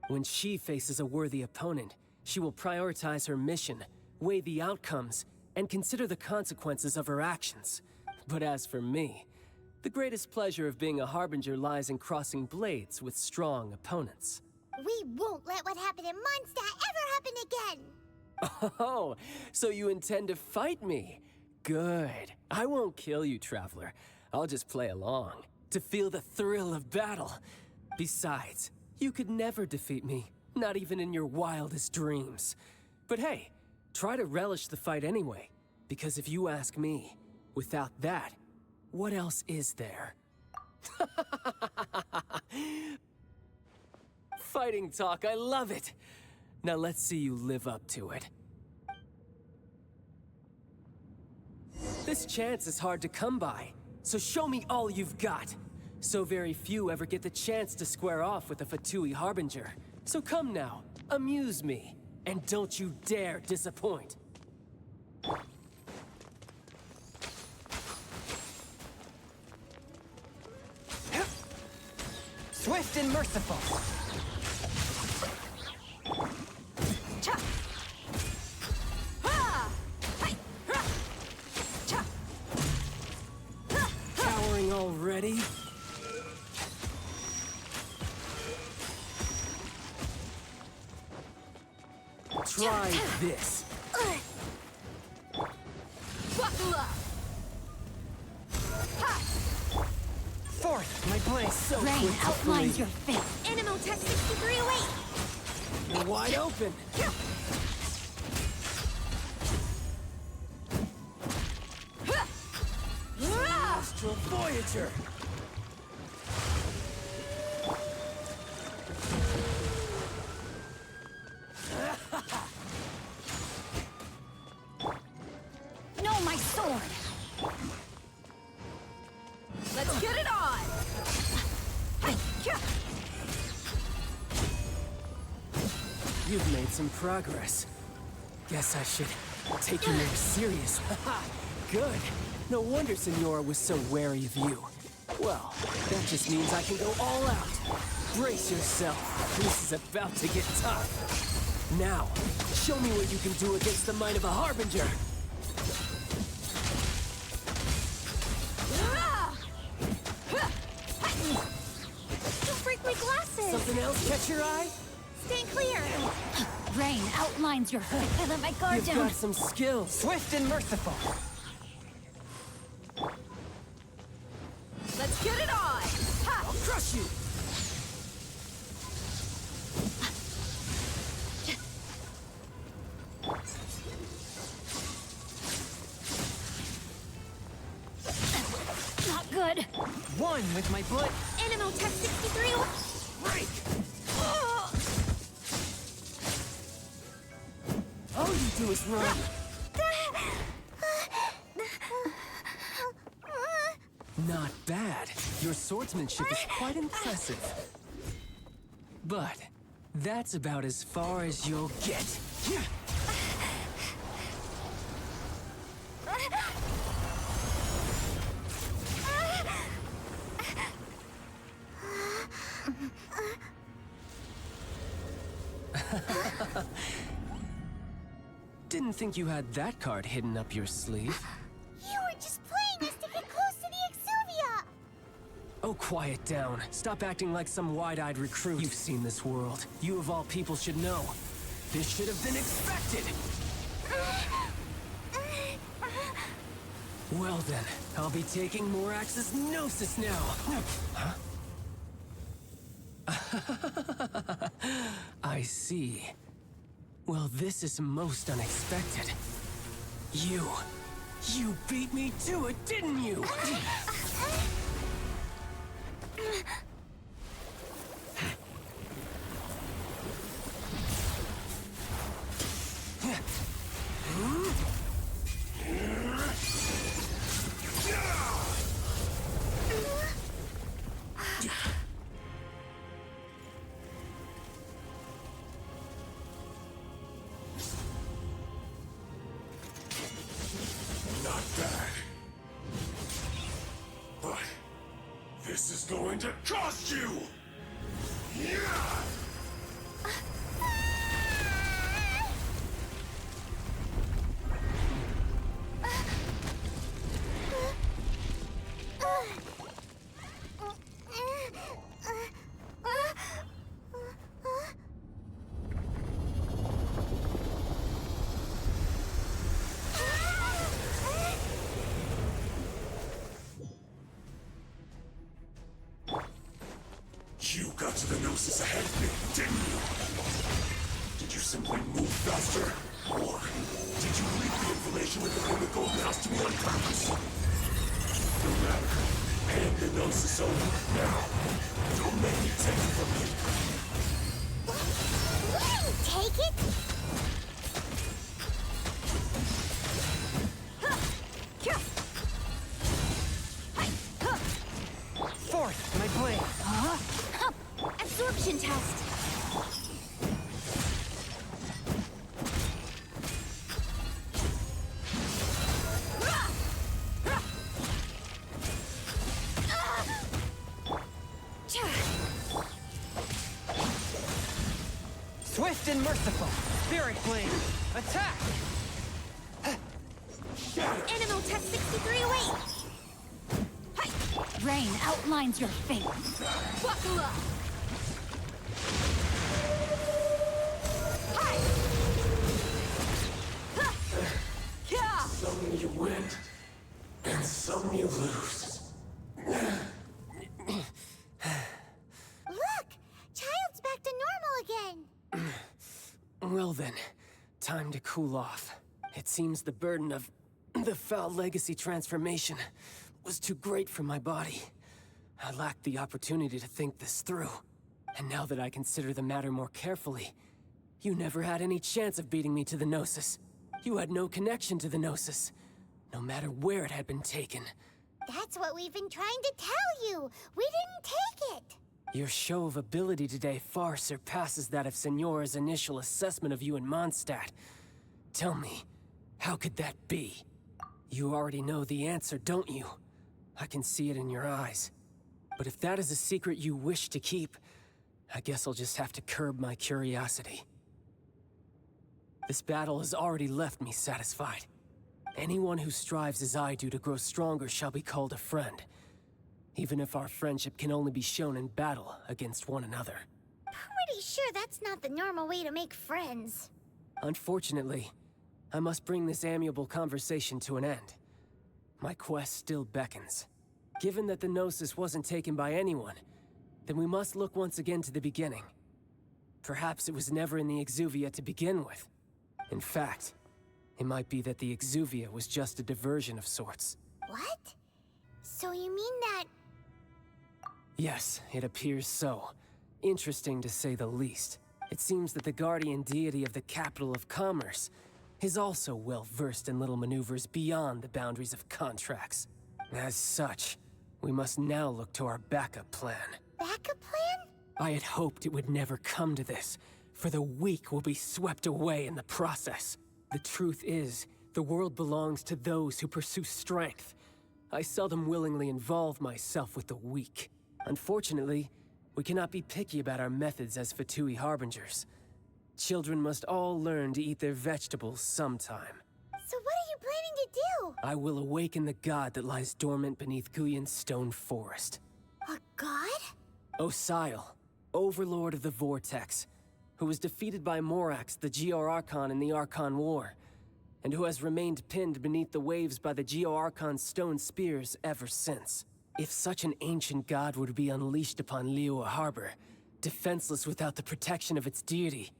When she faces a worthy opponent, she will prioritize her mission, weigh the outcomes, and consider the consequences of her actions. But as for me, the greatest pleasure of being a Harbinger lies in crossing blades with strong opponents. We won't let what happened in Mondstadt ever happen again! Oh, so you intend to fight me? Good. I won't kill you, Traveler. I'll just play along, to feel the thrill of battle. Besides, you could never defeat me, not even in your wildest dreams. But hey, try to relish the fight anyway, because if you ask me, without that, what else is there? Fighting talk, I love it! Now let's see you live up to it. This chance is hard to come by, so show me all you've got. So very few ever get the chance to square off with a Fatui Harbinger. So come now, amuse me, and don't you dare disappoint. Swift and merciful. Cowering already? Try this. So Rain quick to outlines flee. your fate. Animal Tech 6308! You're wide open. Astral Voyager. No, my sword! Let's get it on! You've made some progress. Guess I should take you more seriously. Good. No wonder Senora was so wary of you. Well, that just means I can go all out. Brace yourself. This is about to get tough. Now, show me what you can do against the might of a Harbinger. Don't break my glasses! Something else catch your eye? Stand clear! Rain outlines your hood. I let my guard You've down. got some skills. Swift and merciful. Let's get it on! I'll crush you. Not good. One with my foot. Animal Tech 6308! Break! All you do is run. Not bad. Your swordsmanship is quite impressive. But that's about as far as you'll get. Didn't think you had that card hidden up your sleeve. You were just playing us to get close to the Exuvia! Oh, quiet down. Stop acting like some wide-eyed recruit. You've seen this world. You of all people should know. This should have been expected! Well then, I'll be taking Morax's Gnosis now. Huh? I see. Well, this is most unexpected. You beat me to it, didn't you? Not bad. But this is going to cost you! Yeah! You got to the Gnosis ahead of me, didn't you? Did you simply move faster? Or did you leak the information with the Golden Golden House to me on purpose? No matter. Hand the Gnosis over now. Don't make me take it from you. Will you take it? Fourth, my blade. Absorption test! Swift and merciful. Spirit blade. Attack! Animal Tech 6308! Rain outlines your fate. Buckle up! Some you win, and some you lose. to cool off. It seems the burden of the foul legacy transformation was too great for my body. I lacked the opportunity to think this through. And now that I consider the matter more carefully, you never had any chance of beating me to the Gnosis. You had no connection to the Gnosis, no matter where it had been taken. That's what we've been trying to tell you! We didn't take it! Your show of ability today far surpasses that of Signora's initial assessment of you in Mondstadt. Tell me, how could that be? You already know the answer, don't you? I can see it in your eyes. But if that is a secret you wish to keep, I guess I'll just have to curb my curiosity. This battle has already left me satisfied. Anyone who strives as I do to grow stronger shall be called a friend, even if our friendship can only be shown in battle against one another. Pretty sure that's not the normal way to make friends. Unfortunately, I must bring this amiable conversation to an end. My quest still beckons. Given that the Gnosis wasn't taken by anyone, then we must look once again to the beginning. Perhaps it was never in the Exuvia to begin with. In fact, it might be that the Exuvia was just a diversion of sorts. What? So you mean that... Yes, it appears so. Interesting to say the least. It seems that the guardian deity of the capital of commerce is also well versed in little maneuvers beyond the boundaries of contracts. As such, we must now look to our backup plan. Backup plan? I had hoped it would never come to this, for the weak will be swept away in the process. The truth is, the world belongs to those who pursue strength. I seldom willingly involve myself with the weak. Unfortunately, we cannot be picky about our methods as Fatui Harbingers. Children must all learn to eat their vegetables sometime. So what are you planning to do? I will awaken the god that lies dormant beneath Guyon's stone forest. A god? Osial, overlord of the Vortex, who was defeated by Morax, the Geo-Archon in the Archon War, and who has remained pinned beneath the waves by the Geo-Archon's stone spears ever since. If such an ancient god were to be unleashed upon Liyue Harbor, defenseless without the protection of its deity,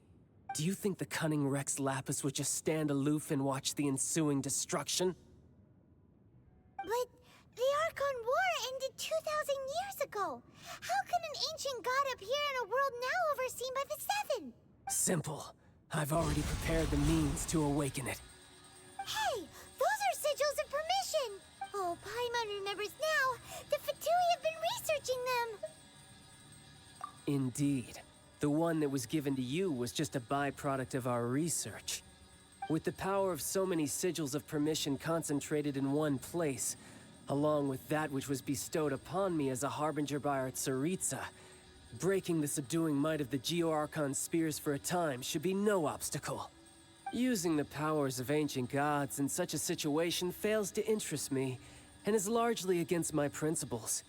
do you think the cunning Rex Lapis would just stand aloof and watch the ensuing destruction? But the Archon War ended 2,000 years ago. How can an ancient god appear in a world now overseen by the Seven? Simple. I've already prepared the means to awaken it. Hey, those are sigils of permission! Oh, Paimon remembers now. The Fatui have been researching them. Indeed. The one that was given to you was just a byproduct of our research. With the power of so many sigils of permission concentrated in one place, along with that which was bestowed upon me as a harbinger by our Tsaritsa, breaking the subduing might of the Geo-Archon spears for a time should be no obstacle. Using the powers of ancient gods in such a situation fails to interest me, and is largely against my principles.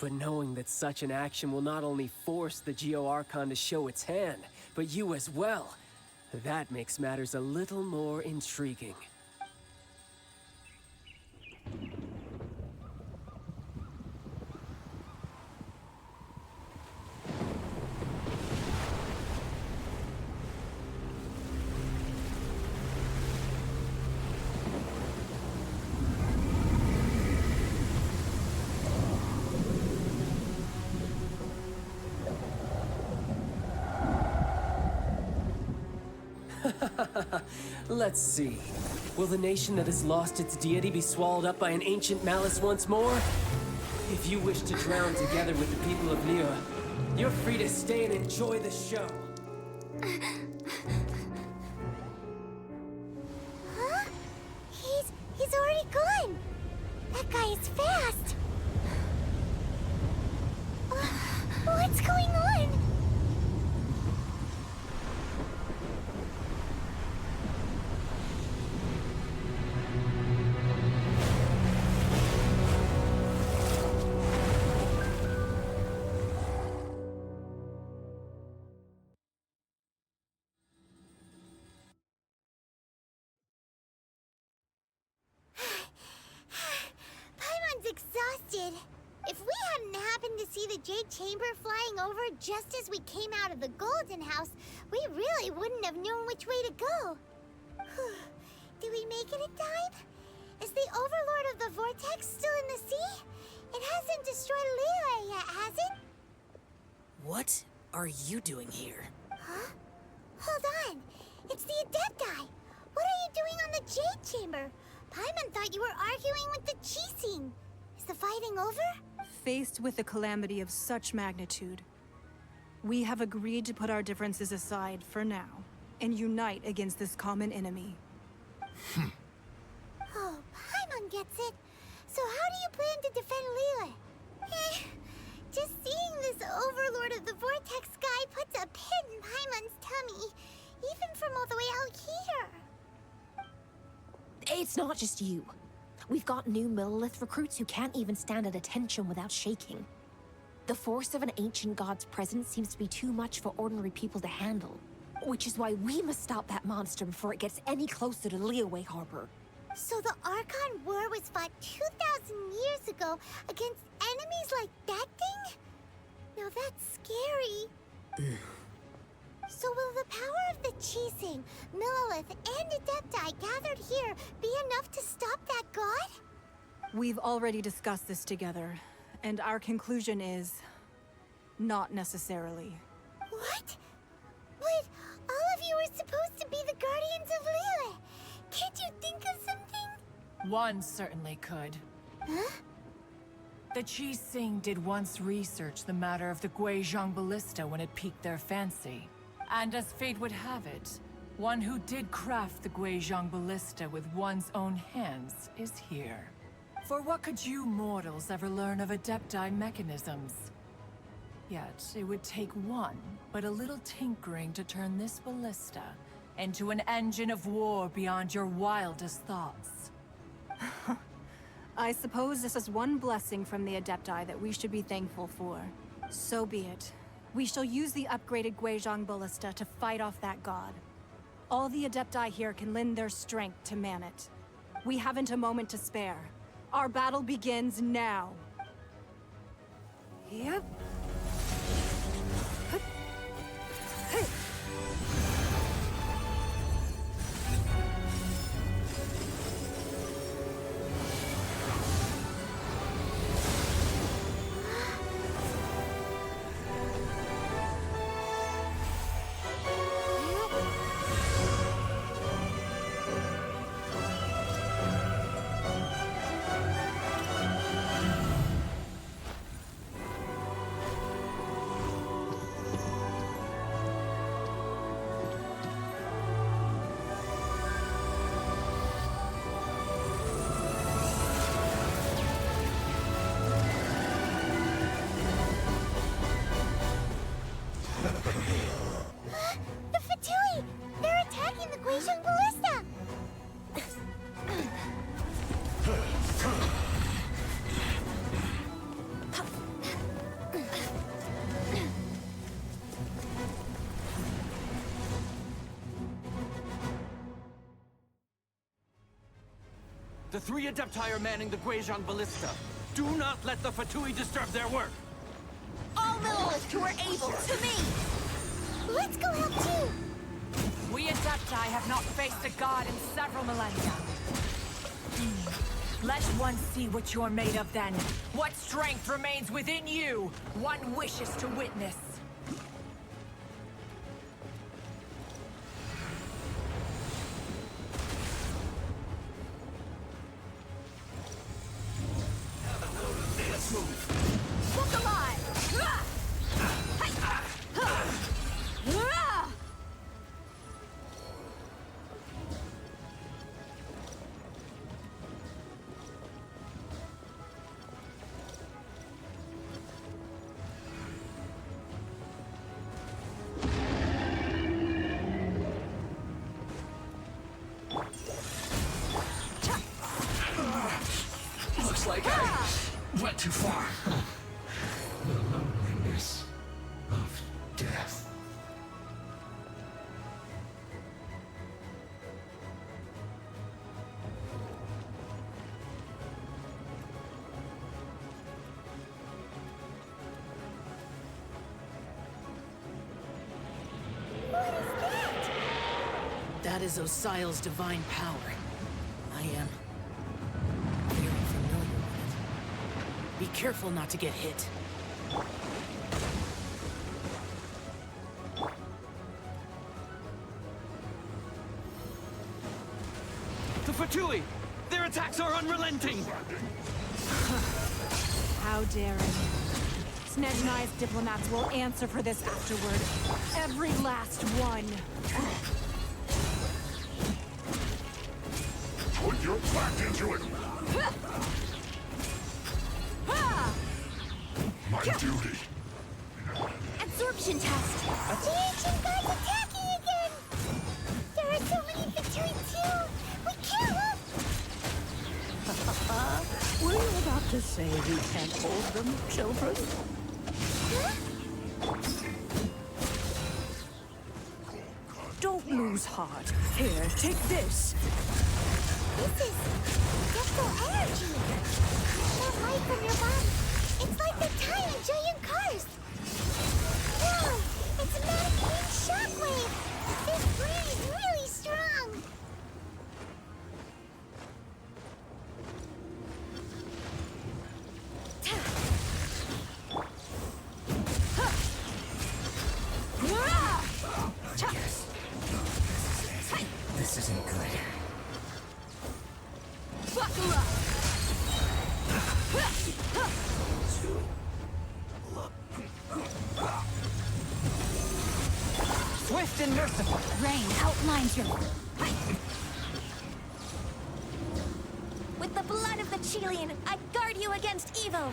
But knowing that such an action will not only force the Geo-Archon to show its hand, but you as well, that makes matters a little more intriguing. Let's see. Will the nation that has lost its deity be swallowed up by an ancient malice once more? If you wish to drown together with the people of Liyue, you're free to stay and enjoy the show. Huh? He's already gone. That guy is fast. What's going on? Exhausted. If we hadn't happened to see the Jade Chamber flying over just as we came out of the Golden House, we really wouldn't have known which way to go. Did we make it in time? Is the Overlord of the Vortex still in the sea? It hasn't destroyed Liyue yet, has it? What are you doing here? Huh? Hold on. It's the Adepti. What are you doing on the Jade Chamber? Paimon thought you were arguing with the Qixing. Is the fighting over? Faced with a calamity of such magnitude, we have agreed to put our differences aside for now and unite against this common enemy. Oh, Paimon gets it. So how do you plan to defend Liyue? Just seeing this Overlord of the Vortex guy puts a pit in Paimon's tummy, even from all the way out here. It's not just you. We've got new Millilith recruits who can't even stand at attention without shaking. The force of an ancient god's presence seems to be too much for ordinary people to handle. Which is why we must stop that monster before it gets any closer to Liyue Harbor. So the Archon War was fought 2,000 years ago against enemies like that thing? Now that's scary. So will the power of the Qixing, Millilith, and Adepti gathered here be enough to stop that god? We've already discussed this together, and our conclusion is not necessarily. What? But all of you are supposed to be the guardians of Liyue. Can't you think of something? One certainly could. Huh? The Qixing did once research the matter of the Guizhong Ballista when it piqued their fancy. And as fate would have it, one who did craft the Guizhong Ballista with one's own hands is here. For what could you mortals ever learn of Adepti mechanisms? Yet, it would take one, but a little tinkering to turn this ballista into an engine of war beyond your wildest thoughts. I suppose this is one blessing from the Adepti that we should be thankful for. So be it. We shall use the upgraded Guizhong Ballista to fight off that god. All the Adepti here can lend their strength to man it. We haven't a moment to spare. Our battle begins now. Yep. The Fatui! They're attacking the Guizhong Ballista! The three Adepti are manning the Guizhong Ballista. Do not let the Fatui disturb their work. All Millilith who are able, to me! Let's go help too! We Adepti have not faced a god in several millennia. Let one see what you're made of then. What strength remains within you, one wishes to witness. Let's move. Look alive! Looks like I went too far. The loneliness of death. That is Osial's divine power. I am very familiar with it. Be careful not to get hit. The Fatui! Their attacks are unrelenting! How daring. Snezhnai's diplomats will answer for this afterward. Every last one. Put your back into it! My duty. Absorption test. The ancient god's attacking again! There are so many Fatui too! We can't Were you about to say we can't hold them, children? Don't lose heart. Here, take this. This is Defco energy! That light from your body, it's like the time in giant cars! Whoa! It's a magic green shockwave! This breeze is really strong! This isn't good. Buckle up! Swift and merciful. Rain outlines your... With the blood of the Chilean, I guard you against evil.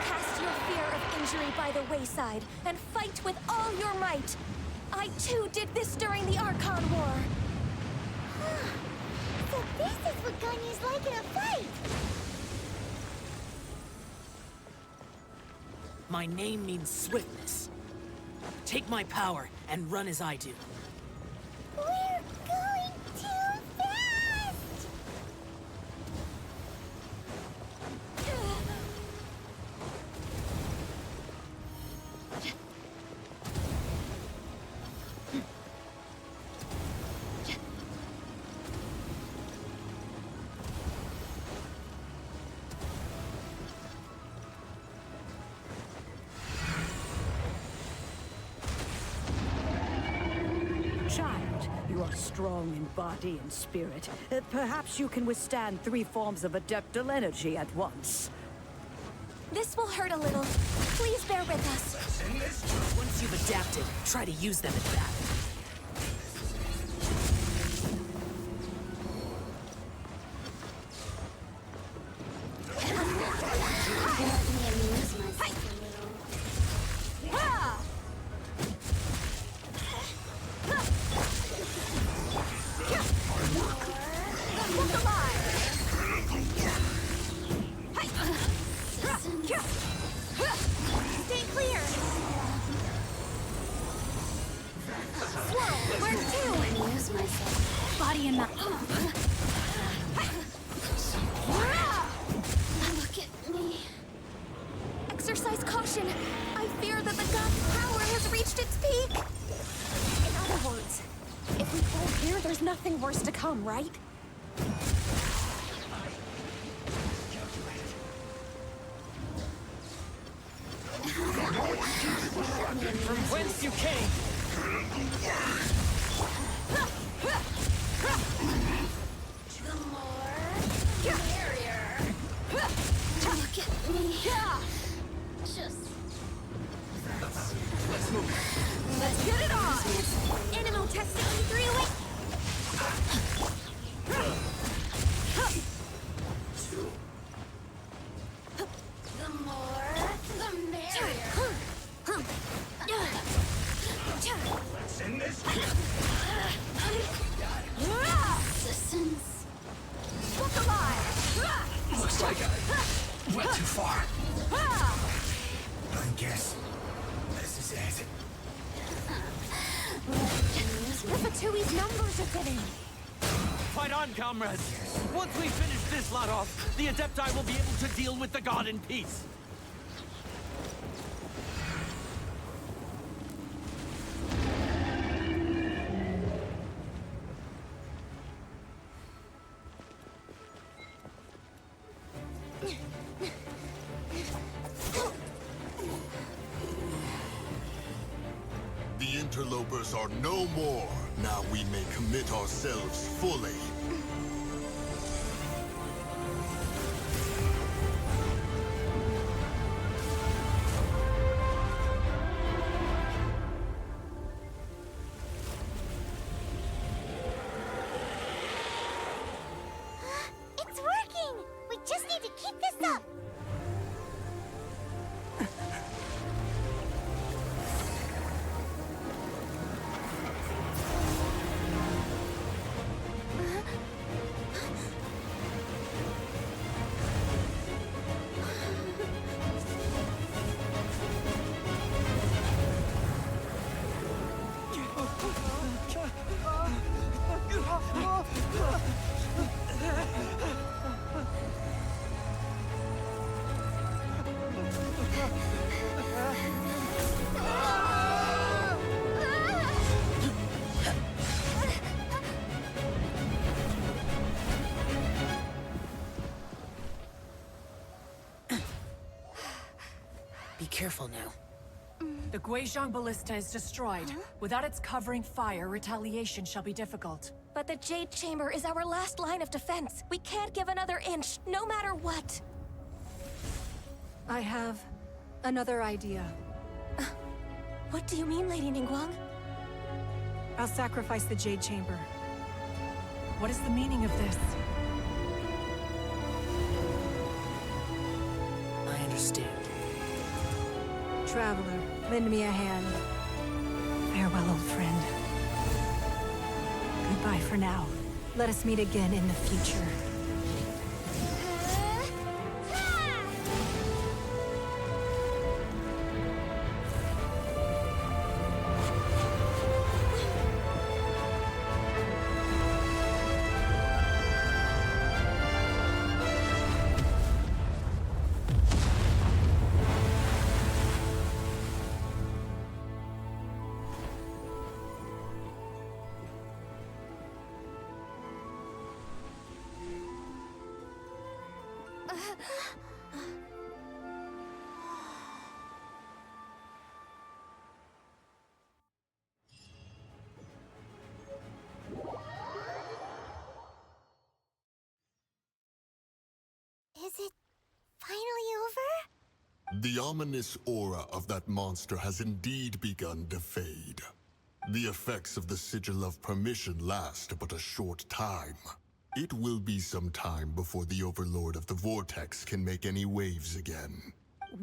Cast your fear of injury by the wayside and fight with all your might. I too did this during the Archon War. So this is what Ganyu's like in a fight! My name means swiftness. Take my power and run as I do. We're going too fast! Child, you are strong in body and spirit. Perhaps you can withstand 3 forms of adeptal energy at once. This will hurt a little. Please bear with us. Once you've adapted, try to use them in battle. Stay clear! Whoa, where to? Use myself. Body and mind. Look at me. Exercise caution. I fear that the god's power has reached its peak. In other words, if we hold here, there's nothing worse to come, right? From whence you came! The more, the merrier. Look at me. Just... Let's move. Let's get it on! Animal test 63 away! The more, the merrier. Let's end this. Assistance. Look alive! Looks like I went too far. I guess this is it. The Fatui's numbers are getting. Fight on, comrades! Once we finish this lot off, the Adepti will be able to deal with the god in peace. interlopers are no more. Now we may commit ourselves fully. It's working! We just need to keep this up! Be careful now. The Guizhong Ballista is destroyed. Without its covering fire, retaliation shall be difficult. But the Jade Chamber is our last line of defense. We can't give another inch, no matter what. I have another idea. What do you mean, Lady Ningguang? I'll sacrifice the Jade Chamber. What is the meaning of this? I understand. Traveler, lend me a hand. Farewell, old friend. Goodbye for now. Let us meet again in the future. Is it finally over? The ominous aura of that monster has indeed begun to fade. The effects of the Sigil of Permission last but a short time. It will be some time before the Overlord of the Vortex can make any waves again.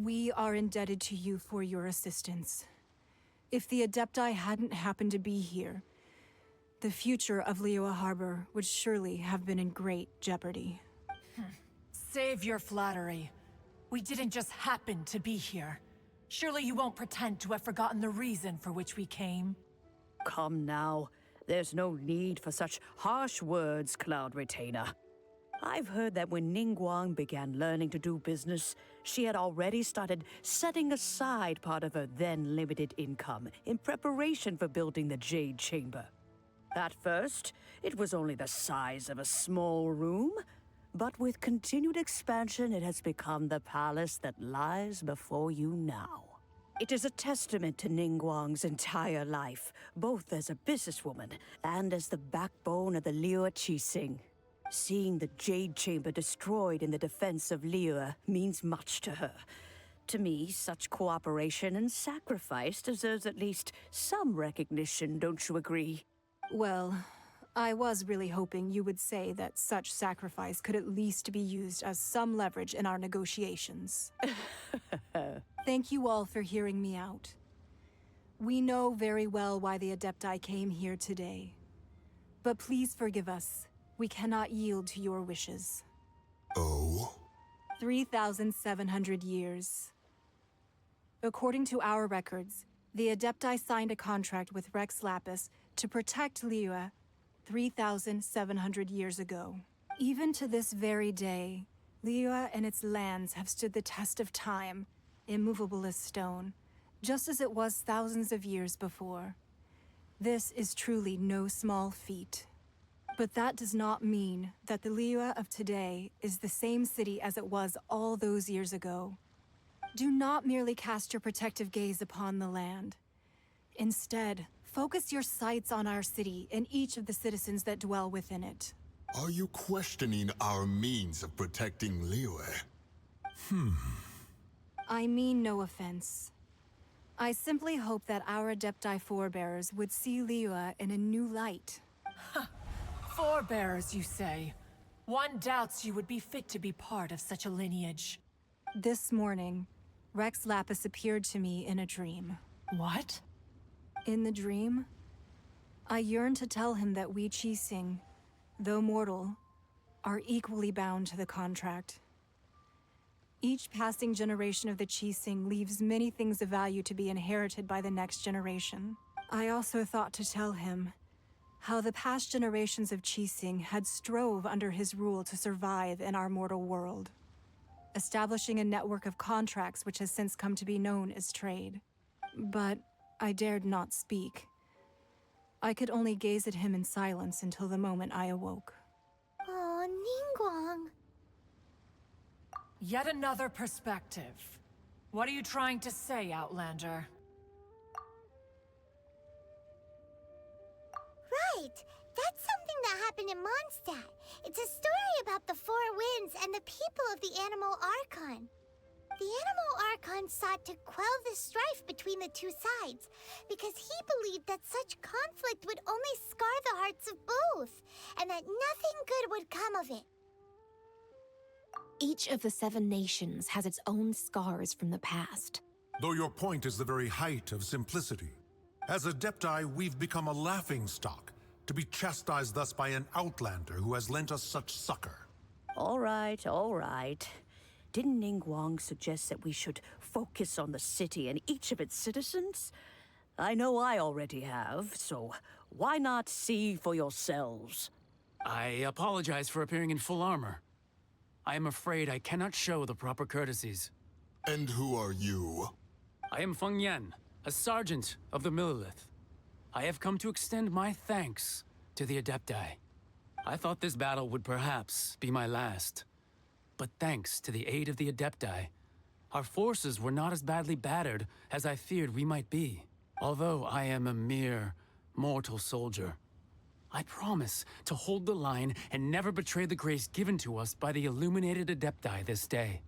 We are indebted to you for your assistance. If the Adepti hadn't happened to be here, the future of Liyue Harbor would surely have been in great jeopardy. Save your flattery. We didn't just happen to be here. Surely you won't pretend to have forgotten the reason for which we came. Come now. There's no need for such harsh words, Cloud Retainer. I've heard that when Ningguang began learning to do business, she had already started setting aside part of her then limited income in preparation for building the Jade Chamber. At first, it was only the size of a small room, but with continued expansion, it has become the palace that lies before you now. It is a testament to Ningguang's entire life, both as a businesswoman and as the backbone of the Liyue Qixing. Seeing the Jade Chamber destroyed in the defense of Liyue means much to her. To me, such cooperation and sacrifice deserves at least some recognition, don't you agree? Well, I was really hoping you would say that such sacrifice could at least be used as some leverage in our negotiations. Thank you all for hearing me out. We know very well why the Adepti came here today. But please forgive us. We cannot yield to your wishes. Oh? 3,700 years. According to our records, the Adepti signed a contract with Rex Lapis to protect Liyue 3,700 years ago. Even to this very day, Liyue and its lands have stood the test of time, immovable as stone, just as it was thousands of years before. This is truly no small feat. But that does not mean that the Liyue of today is the same city as it was all those years ago. Do not merely cast your protective gaze upon the land. Instead, Focus your sights on our city and each of the citizens that dwell within it. Are you questioning our means of protecting Liyue? I mean no offense. I simply hope that our Adepti forebears would see Liyue in a new light. Forebearers, you say? One doubts you would be fit to be part of such a lineage. This morning, Rex Lapis appeared to me in a dream. What? In the dream, I yearned to tell him that we Qixing, though mortal, are equally bound to the contract. Each passing generation of the Qixing leaves many things of value to be inherited by the next generation. I also thought to tell him how the past generations of Qixing had strove under his rule to survive in our mortal world, establishing a network of contracts which has since come to be known as trade. But I dared not speak. I could only gaze at him in silence until the moment I awoke. Oh, Ningguang. Yet another perspective. What are you trying to say, Outlander? Right! That's something that happened in Mondstadt. It's a story about the Four Winds and the people of the Animal Archon. The Animal Archon sought to quell the strife between the two sides, because he believed that such conflict would only scar the hearts of both, and that nothing good would come of it. Each of the 7 nations has its own scars from the past. Though your point is the very height of simplicity. As Adepti, we've become a laughingstock, to be chastised thus by an outlander who has lent us such succor. All right, all right. Didn't Ningguang suggest that we should focus on the city and each of its citizens? I know I already have, so why not see for yourselves? I apologize for appearing in full armor. I am afraid I cannot show the proper courtesies. And who are you? I am Feng Yan, a sergeant of the Millelith. I have come to extend my thanks to the Adepti. I thought this battle would perhaps be my last. But thanks to the aid of the Adepti, our forces were not as badly battered as I feared we might be. Although I am a mere mortal soldier, I promise to hold the line and never betray the grace given to us by the illuminated Adepti this day.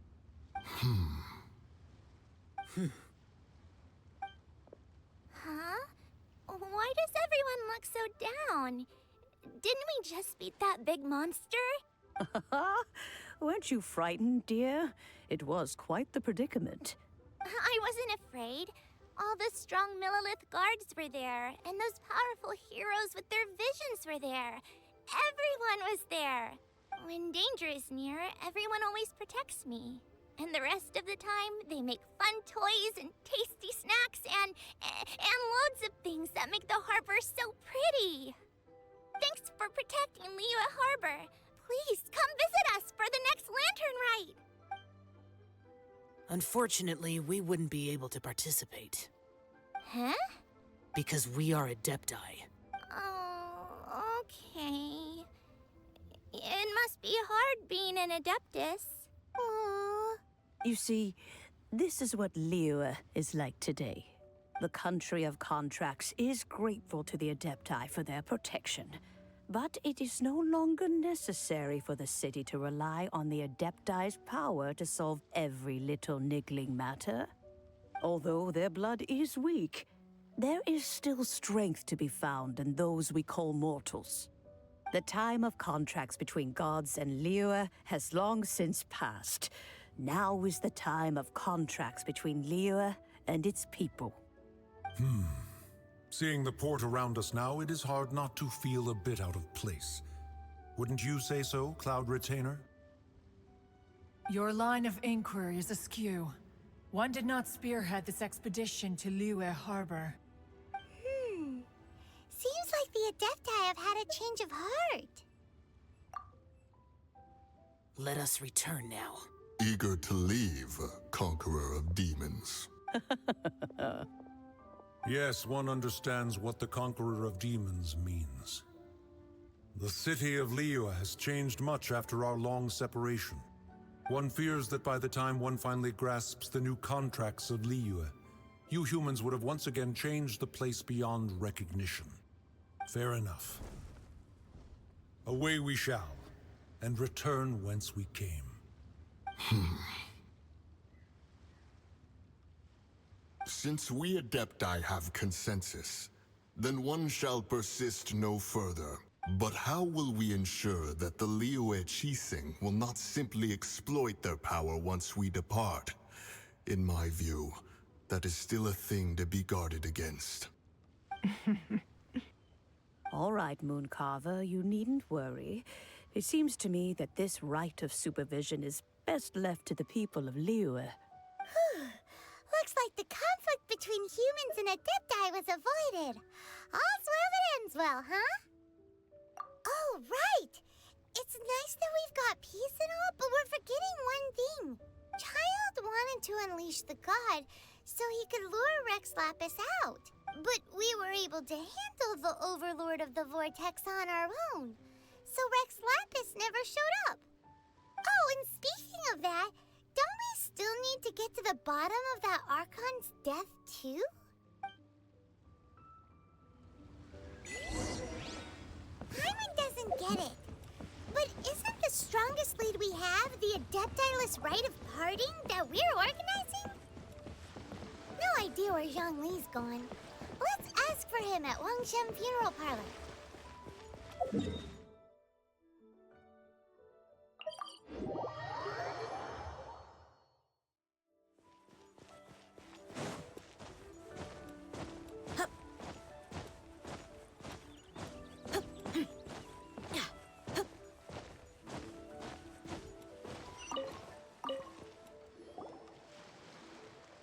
Huh? Why does everyone look so down? Didn't we just beat that big monster? Weren't you frightened, dear? It was quite the predicament. I wasn't afraid. All the strong Millelith guards were there, and those powerful heroes with their visions were there. Everyone was there. When danger is near, everyone always protects me. And the rest of the time, they make fun toys and tasty snacks and loads of things that make the harbor so pretty. Thanks for protecting Liyue Harbor. Please come visit us for the next lantern rite. Unfortunately, we wouldn't be able to participate. Huh? Because we are Adepti. Oh, okay. It must be hard being an Adeptus. Aww. You see, this is what Liyue is like today. The country of contracts is grateful to the Adepti for their protection. But it is no longer necessary for the city to rely on the Adepti's power to solve every little niggling matter. Although their blood is weak, there is still strength to be found in those we call mortals. The time of contracts between gods and Liyue has long since passed. Now is the time of contracts between Liyue and its people. Seeing the port around us now, it is hard not to feel a bit out of place. Wouldn't you say so, Cloud Retainer? Your line of inquiry is askew. One did not spearhead this expedition to Liyue Harbor. Seems like the Adepti have had a change of heart. Let us return now. Eager to leave, Conqueror of Demons. Yes, one understands what the Conqueror of Demons means. The city of Liyue has changed much after our long separation. One fears that by the time one finally grasps the new contracts of Liyue, you humans would have once again changed the place beyond recognition. Fair enough. Away we shall, and return whence we came. Since we Adepti have consensus, then one shall persist no further. But how will we ensure that the Liyue Qixing will not simply exploit their power once we depart? In my view, that is still a thing to be guarded against. All right, Mooncarver, you needn't worry. It seems to me that this right of supervision is best left to the people of Liyue. Looks like the conflict between humans and Adepti was avoided. All's well that ends well, huh? Oh, right! It's nice that we've got peace and all, but we're forgetting one thing. Child wanted to unleash the god so he could lure Rex Lapis out. But we were able to handle the Overlord of the Vortex on our own. So Rex Lapis never showed up. Oh, and speaking of that, don't we still need to get to the bottom of that Archon's death, too? Paimon doesn't get it. But isn't the strongest lead we have the Adepti-less rite of parting that we're organizing? No idea where Zhongli's gone. Let's ask for him at Wangshen Funeral Parlor.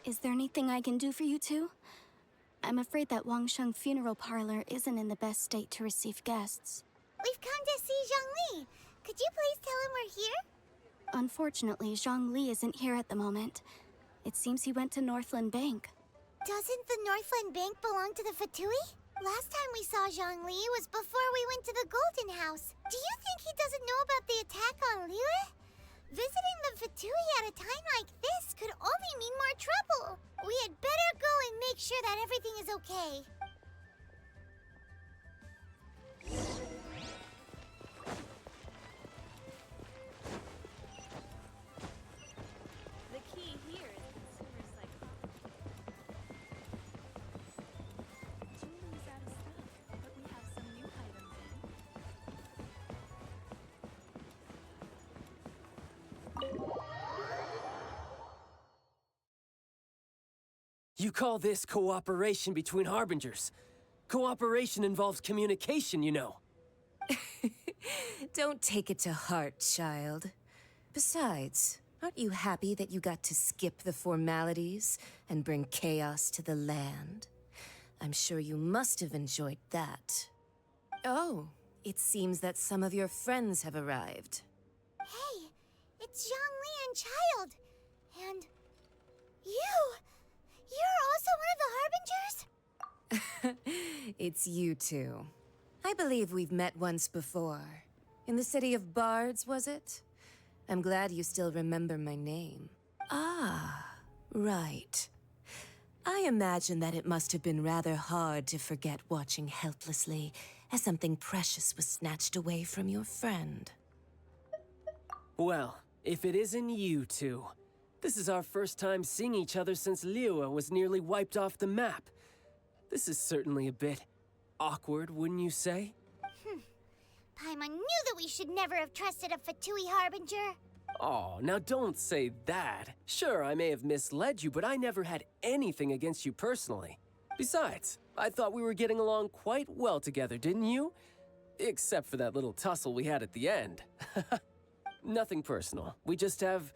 Is there anything I can do for you two? I'm afraid that Wangsheng Funeral Parlor isn't in the best state to receive guests. We've come to see Zhongli. Could you please tell him we're here? Unfortunately, Zhongli isn't here at the moment. It seems he went to Northland Bank. Doesn't the Northland Bank belong to the Fatui? Last time we saw Zhongli was before we went to the Golden House. Do you think he doesn't know about the attack on Liyue? Visiting the Fatui at a time like this could only mean more trouble. We had better go and make sure that everything is okay. The key here is consumer psychology. Julie's out of stuff, but we have some new items in. You call this cooperation between Harbingers? Cooperation involves communication, you know. Don't take it to heart, child. Besides, aren't you happy that you got to skip the formalities and bring chaos to the land? I'm sure you must have enjoyed that. Oh, it seems that some of your friends have arrived. Hey, it's Zhongli and Child. And you! You're also one of the Harbingers? It's you two. I believe we've met once before. In the city of Bards, was it? I'm glad you still remember my name. Ah, right. I imagine that it must have been rather hard to forget watching helplessly as something precious was snatched away from your friend. Well, if it isn't you two. This is our first time seeing each other since Liyue was nearly wiped off the map. This is certainly a bit awkward, wouldn't you say? Paimon knew that we should never have trusted a Fatui Harbinger. Oh, now don't say that. Sure, I may have misled you, but I never had anything against you personally. Besides, I thought we were getting along quite well together, didn't you? Except for that little tussle we had at the end. Nothing personal. We just have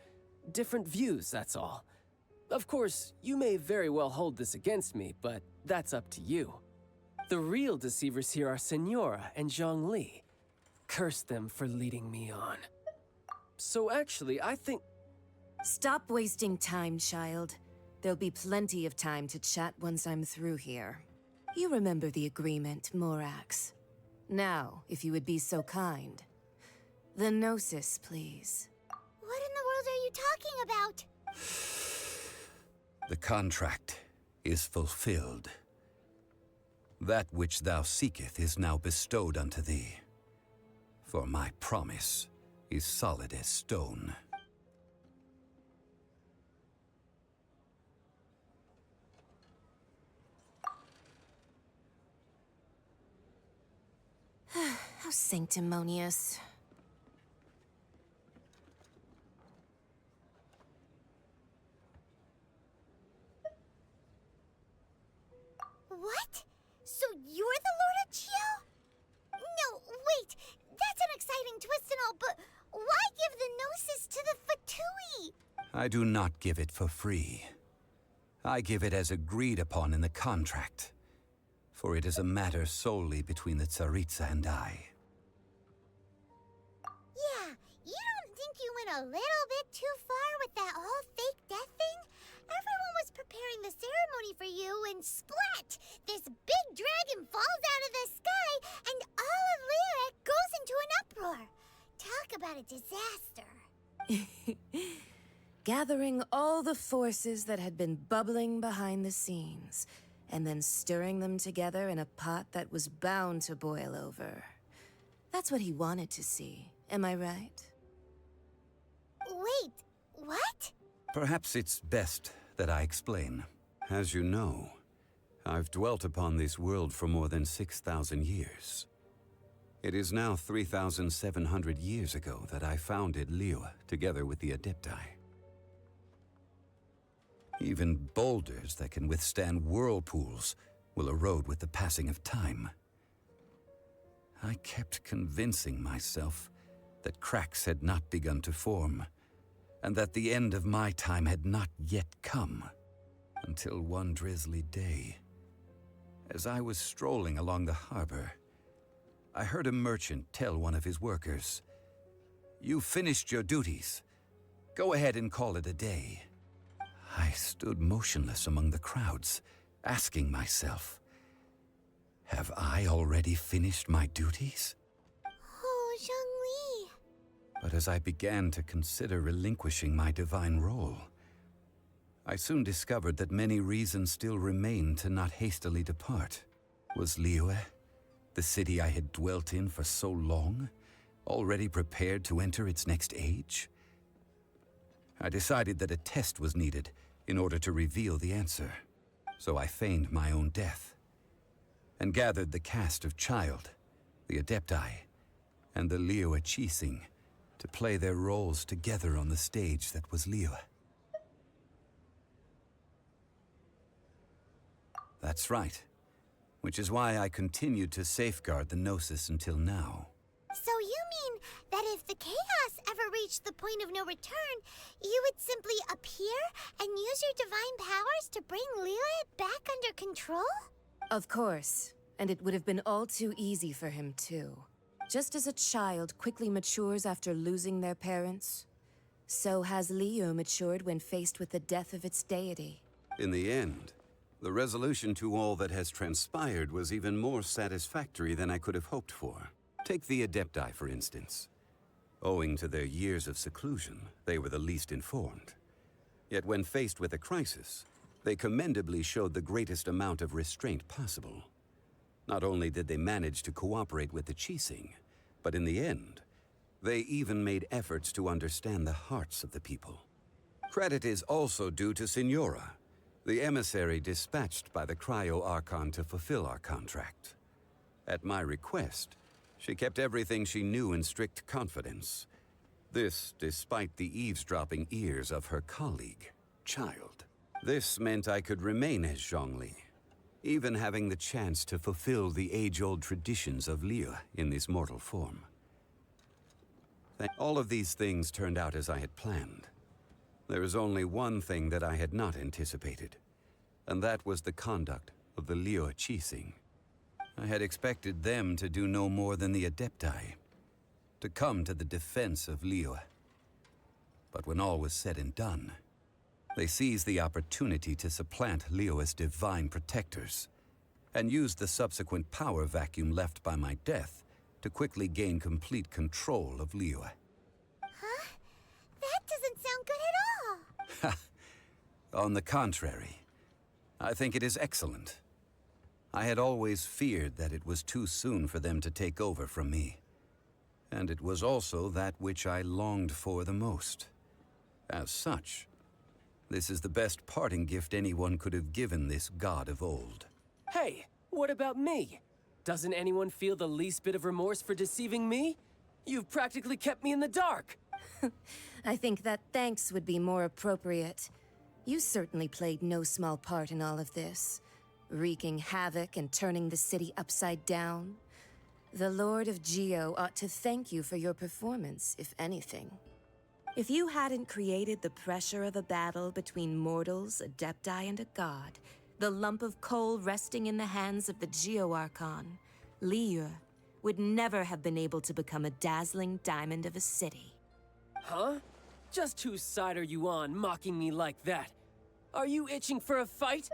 different views, that's all. Of course, you may very well hold this against me, but that's up to you. The real deceivers here are Senora and Zhongli. Curse them for leading me on. So actually, I think... Stop wasting time, child. There'll be plenty of time to chat once I'm through here. You remember the agreement, Morax. Now, if you would be so kind. The Gnosis, please. What in the world are you talking about? The contract. is fulfilled. That which thou seeketh is now bestowed unto thee. For my promise is solid as stone. How sanctimonious. What? So you're the Lord of Chio? No, wait. That's an exciting twist and all, but why give the Gnosis to the Fatui? I do not give it for free. I give it as agreed upon in the contract, for it is a matter solely between the Tsaritsa and I. Yeah, you don't think you went a little bit too far with that whole fake death thing? Everyone was preparing the ceremony for you, and splat! This big dragon falls out of the sky, and all of Lyric goes into an uproar. Talk about a disaster. Gathering all the forces that had been bubbling behind the scenes, and then stirring them together in a pot that was bound to boil over. That's what he wanted to see, am I right? Wait, what? Perhaps it's best that I explain. As you know, I've dwelt upon this world for more than 6,000 years. It is now 3,700 years ago that I founded Liyue together with the Adepti. Even boulders that can withstand whirlpools will erode with the passing of time. I kept convincing myself that cracks had not begun to form, and that the end of my time had not yet come. Until one drizzly day, as I was strolling along the harbor, I heard a merchant tell one of his workers, "You've finished your duties. Go ahead and call it a day." I stood motionless among the crowds, asking myself, have I already finished my duties? Oh, Zhongli. But as I began to consider relinquishing my divine role, I soon discovered that many reasons still remained to not hastily depart. Was Liyue, the city I had dwelt in for so long, already prepared to enter its next age? I decided that a test was needed in order to reveal the answer. So I feigned my own death, and gathered the cast of Child, the Adepti, and the Liyue Qixing to play their roles together on the stage that was Liyue. That's right, which is why I continued to safeguard the Gnosis until now. So you mean that if the chaos ever reached the point of no return, you would simply appear and use your divine powers to bring Liyue back under control? Of course, and it would have been all too easy for him too. Just as a child quickly matures after losing their parents, so has Liyue matured when faced with the death of its deity. In the end, the resolution to all that has transpired was even more satisfactory than I could have hoped for. Take the Adepti, for instance. Owing to their years of seclusion, they were the least informed. Yet when faced with a crisis, they commendably showed the greatest amount of restraint possible. Not only did they manage to cooperate with the Qixing, but in the end, they even made efforts to understand the hearts of the people. Credit is also due to Signora, the emissary dispatched by the Cryo Archon to fulfill our contract. At my request, she kept everything she knew in strict confidence. This despite the eavesdropping ears of her colleague, Child. This meant I could remain as Zhongli, even having the chance to fulfill the age-old traditions of Liyue in this mortal form. All of these things turned out as I had planned. There is only one thing that I had not anticipated, and that was the conduct of the Liyue Qixing. I had expected them to do no more than the Adepti, to come to the defense of Liyue. But when all was said and done, they seized the opportunity to supplant Liyue's divine protectors, and used the subsequent power vacuum left by my death to quickly gain complete control of Liyue. Huh? That doesn't sound good at all. On the contrary, I think it is excellent. I had always feared that it was too soon for them to take over from me. And it was also that which I longed for the most. As such, this is the best parting gift anyone could have given this god of old. Hey, what about me? Doesn't anyone feel the least bit of remorse for deceiving me? You've practically kept me in the dark. I think that thanks would be more appropriate. You certainly played no small part in all of this, wreaking havoc and turning the city upside down. The Lord of Geo ought to thank you for your performance, if anything. If you hadn't created the pressure of a battle between mortals, adepti, and a god, the lump of coal resting in the hands of the Geo-Archon, Liyue would never have been able to become a dazzling diamond of a city. Huh? Just whose side are you on, mocking me like that? Are you itching for a fight?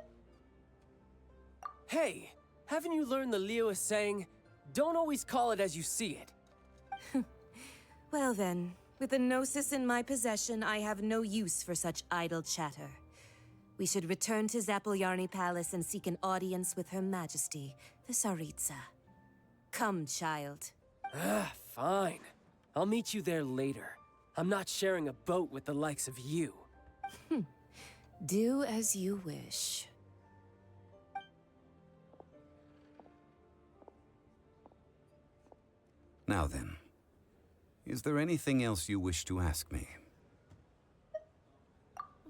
Hey, haven't you learned the Liyue saying, don't always call it as you see it? Well then, with the Gnosis in my possession, I have no use for such idle chatter. We should return to Zapoljarny Palace and seek an audience with Her Majesty, the Tsaritsa. Come, child. Fine. I'll meet you there later. I'm not sharing a boat with the likes of you. Do as you wish. Now then, is there anything else you wish to ask me?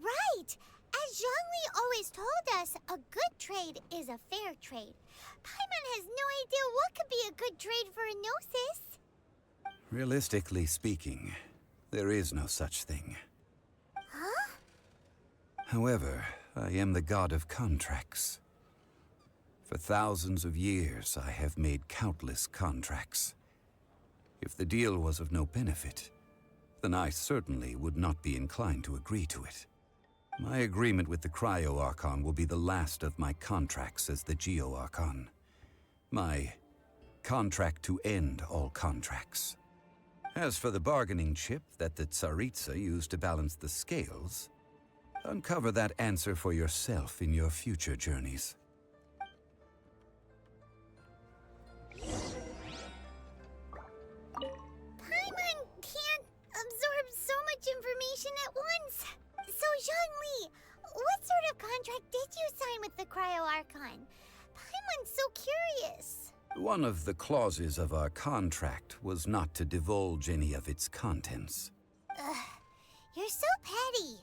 Right! As Zhongli always told us, a good trade is a fair trade. Paimon has no idea what could be a good trade for a Gnosis. Realistically speaking, there is no such thing. Huh? However, I am the god of contracts. For thousands of years, I have made countless contracts. If the deal was of no benefit, then I certainly would not be inclined to agree to it. My agreement with the Cryo-Archon will be the last of my contracts as the Geo-Archon. My contract to end all contracts. As for the bargaining chip that the Tsaritsa used to balance the scales, uncover that answer for yourself in your future journeys. Paimon can't absorb so much information at once. So, Zhongli, what sort of contract did you sign with the Cryo-Archon? Paimon's so curious. One of the clauses of our contract was not to divulge any of its contents. Ugh, you're so petty.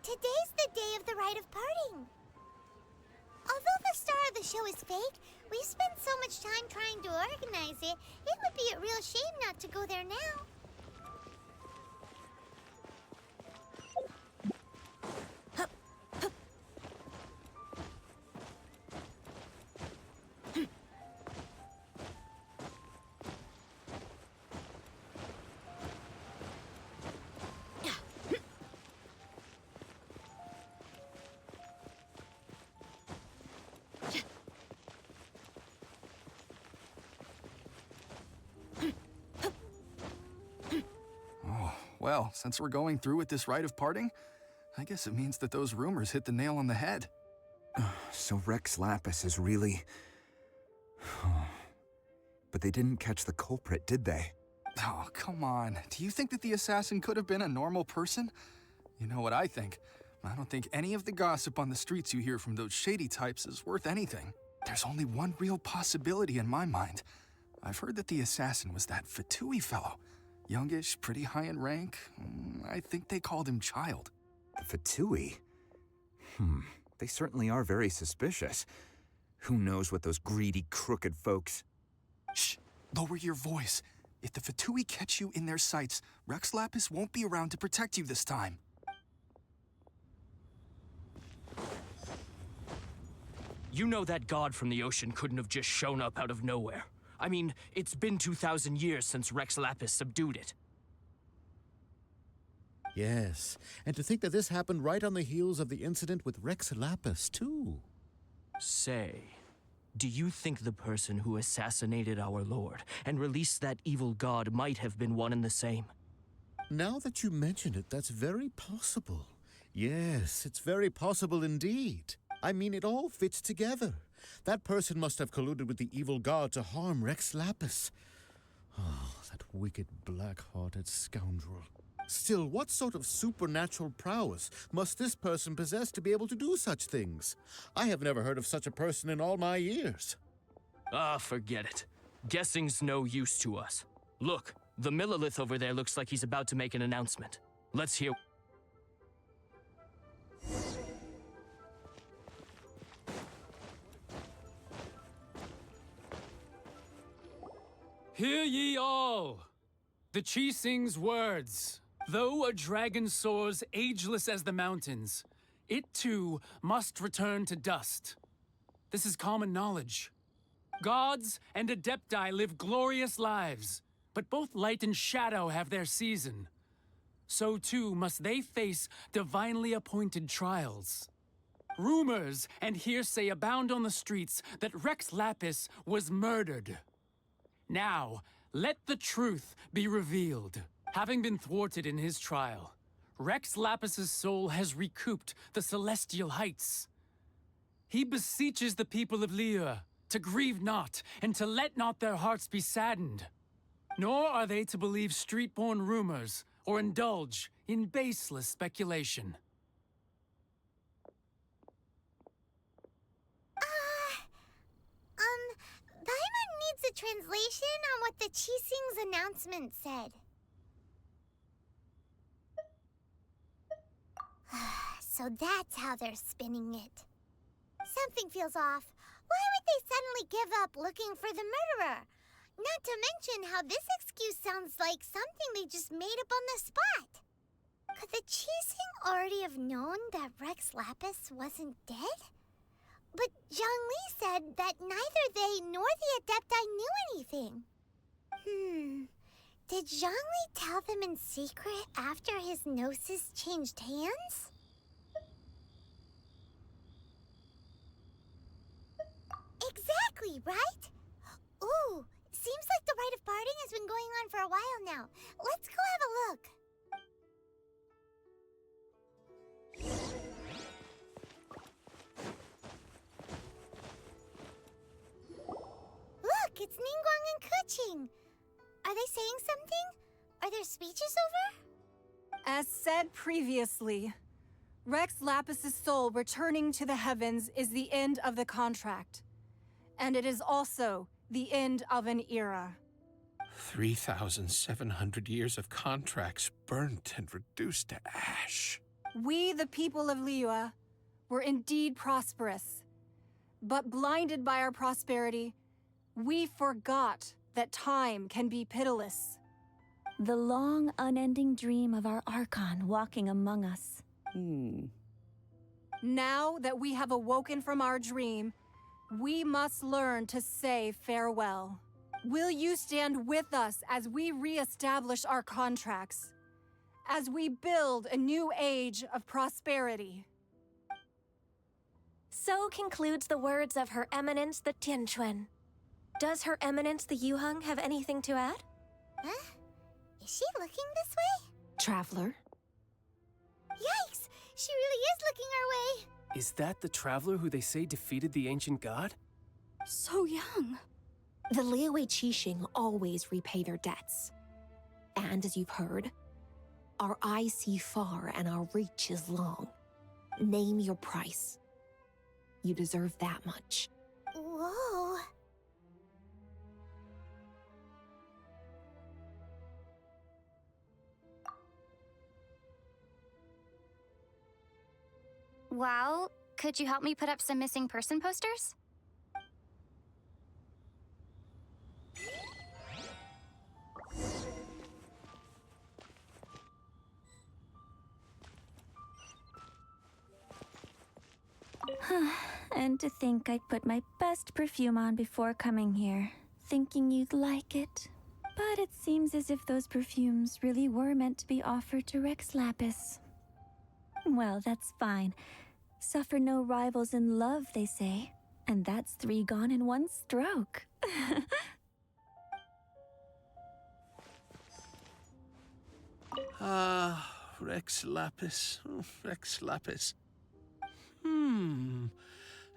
Today's the day of the rite of parting. Although the star of the show is fake, we've spent so much time trying to organize it, it would be a real shame not to go there now. Well, since we're going through with this rite of parting, I guess it means that those rumors hit the nail on the head. So Rex Lapis is really... But they didn't catch the culprit, did they? Oh, come on. Do you think that the assassin could have been a normal person? You know what I think. I don't think any of the gossip on the streets you hear from those shady types is worth anything. There's only one real possibility in my mind. I've heard that the assassin was that Fatui fellow. Youngish, pretty high in rank. I think they called him Child. The Fatui? They certainly are very suspicious. Who knows what those greedy, crooked folks... Shh! Lower your voice. If the Fatui catch you in their sights, Rex Lapis won't be around to protect you this time. You know that god from the ocean couldn't have just shown up out of nowhere. I mean, it's been 2,000 years since Rex Lapis subdued it. Yes, and to think that this happened right on the heels of the incident with Rex Lapis, too. Say, Do you think the person who assassinated our lord and released that evil god might have been one and the same? Now that you mention it, that's very possible. Yes, it's very possible indeed. I mean, it all fits together. That person must have colluded with the evil god to harm Rex Lapis. Oh, that wicked, black-hearted scoundrel. Still, what sort of supernatural prowess must this person possess to be able to do such things? I have never heard of such a person in all my years. Ah, forget it. Guessing's no use to us. Look, the Millilith over there looks like he's about to make an announcement. Let's hear. Hear ye all! The Qixing's words. Though a dragon soars ageless as the mountains, it too must return to dust. This is common knowledge. Gods and Adepti live glorious lives, but both light and shadow have their season. So too must they face divinely appointed trials. Rumors and hearsay abound on the streets that Rex Lapis was murdered. Now, let the truth be revealed. Having been thwarted in his trial, Rex Lapis's soul has recouped the celestial heights. He beseeches the people of Liyue to grieve not and to let not their hearts be saddened. Nor are they to believe street-born rumors or indulge in baseless speculation. Paimon needs a translation on what the Qixing's announcement said. So that's how they're spinning it. Something feels off. Why would they suddenly give up looking for the murderer? Not to mention how this excuse sounds like something they just made up on the spot. Could the Qixing already have known that Rex Lapis wasn't dead? But Zhongli said that neither they nor the Adepti knew anything. Did Zhongli tell them in secret after his gnosis changed hands? Exactly, right? Ooh, seems like the rite of parting has been going on for a while now. Let's go have a look. Look, it's Ningguang and Keqing. Are they saying something? Are their speeches over? As said previously, Rex Lapis's soul returning to the heavens is the end of the contract. And it is also the end of an era. 3,700 years of contracts burnt and reduced to ash. We, the people of Liyue, were indeed prosperous. But blinded by our prosperity, we forgot that time can be pitiless. The long, unending dream of our Archon walking among us. Now that we have awoken from our dream, we must learn to say farewell. Will you stand with us as we re-establish our contracts? As we build a new age of prosperity? So concludes the words of Her Eminence the Tianquan. Does Her Eminence the Yuheng have anything to add? Huh? Is she looking this way? Traveler? Yikes! She really is looking our way! Is that the traveler who they say defeated the ancient god? So young. The Liyue Qixing always repay their debts. And as you've heard, our eyes see far and our reach is long. Name your price. You deserve that much. Whoa. Well, could you help me put up some missing person posters? And to think I put my best perfume on before coming here, thinking you'd like it. But it seems as if those perfumes really were meant to be offered to Rex Lapis. Well, that's fine. Suffer no rivals in love, they say. And that's 3 gone in one stroke. Rex Lapis. Oh, Rex Lapis.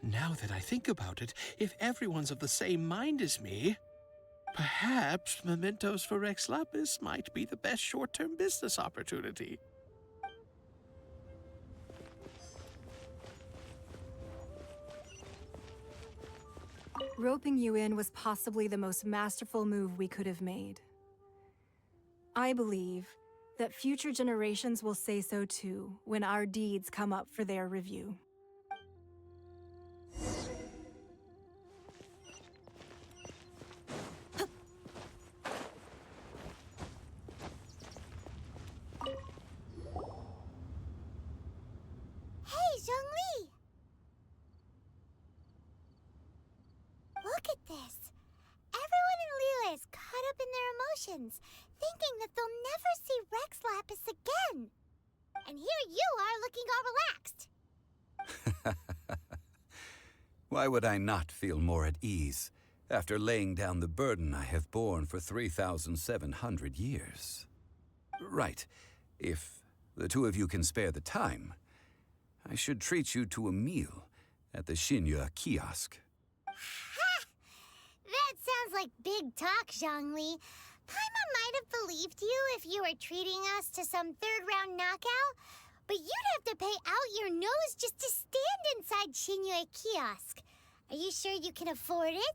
Now that I think about it, if everyone's of the same mind as me, perhaps mementos for Rex Lapis might be the best short-term business opportunity. Roping you in was possibly the most masterful move we could have made. I believe that future generations will say so too when our deeds come up for their review. Hey, Zhongli! Look at this. Everyone in Liyue is caught up in their emotions, thinking that they'll never see Rex Lapis again. And here you are looking all relaxed. Why would I not feel more at ease after laying down the burden I have borne for 3,700 years? Right. If the two of you can spare the time, I should treat you to a meal at the Shinya kiosk. That sounds like big talk, Zhongli. Paimon might have believed you if you were treating us to some third-round knockout, but you'd have to pay out your nose just to stand inside Shinya kiosk. Are you sure you can afford it?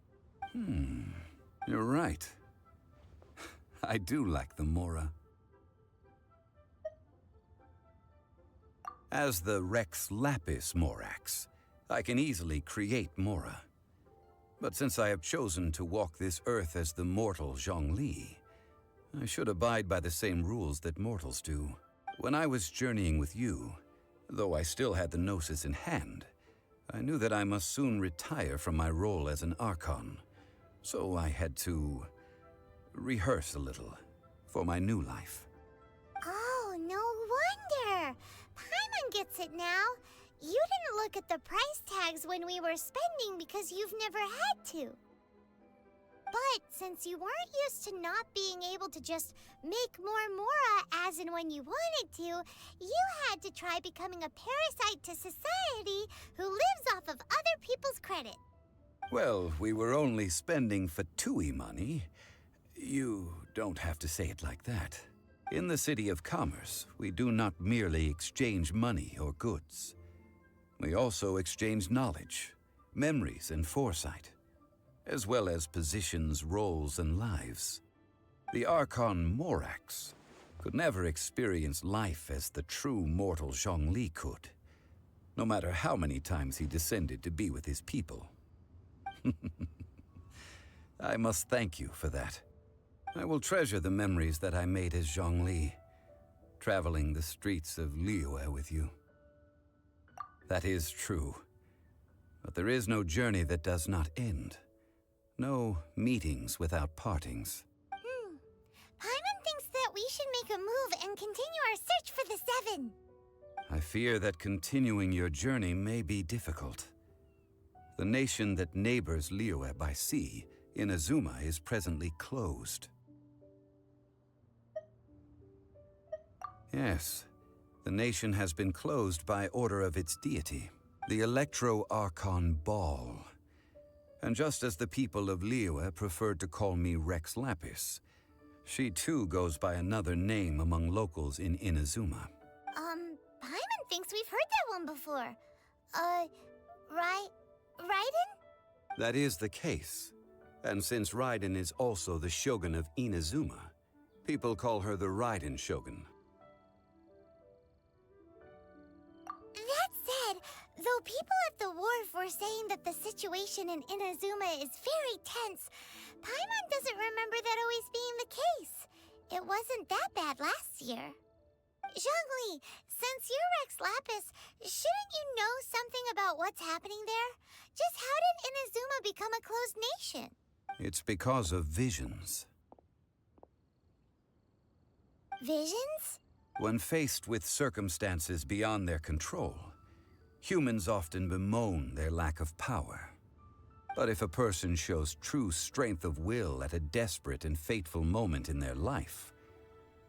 You're right. I do like the Mora. As the Rex Lapis Morax, I can easily create Mora. But since I have chosen to walk this earth as the mortal Zhongli, I should abide by the same rules that mortals do. When I was journeying with you, though I still had the Gnosis in hand, I knew that I must soon retire from my role as an Archon. So I had to rehearse a little for my new life. Oh, no wonder. Paimon gets it now. You didn't look at the price tags when we were spending because you've never had to. But since you weren't used to not being able to just make more Mora as and when you wanted to, you had to try becoming a parasite to society who lives off of other people's credit. Well, we were only spending Fatui money. You don't have to say it like that. In the City of Commerce, we do not merely exchange money or goods. We also exchange knowledge, memories, and foresight, as well as positions, roles, and lives. The Archon Morax could never experience life as the true mortal Zhongli could, no matter how many times he descended to be with his people. I must thank you for that. I will treasure the memories that I made as Zhongli, traveling the streets of Liyue with you. That is true. But there is no journey that does not end. No meetings without partings. Paimon thinks that we should make a move and continue our search for the 7. I fear that continuing your journey may be difficult. The nation that neighbors Liyue by sea, Inazuma, is presently closed. Yes, the nation has been closed by order of its deity, the Electro-Archon Ball. And just as the people of Liyue preferred to call me Rex Lapis, she too goes by another name among locals in Inazuma. Paimon thinks we've heard that one before. Raiden? That is the case. And since Raiden is also the shogun of Inazuma, people call her the Raiden Shogun. That said, though people at the wharf were saying that the situation in Inazuma is very tense, Paimon doesn't remember that always being the case. It wasn't that bad last year. Zhongli, since you're Rex Lapis, shouldn't you know something about what's happening there? Just how did Inazuma become a closed nation? It's because of visions. Visions? When faced with circumstances beyond their control, humans often bemoan their lack of power. But if a person shows true strength of will at a desperate and fateful moment in their life,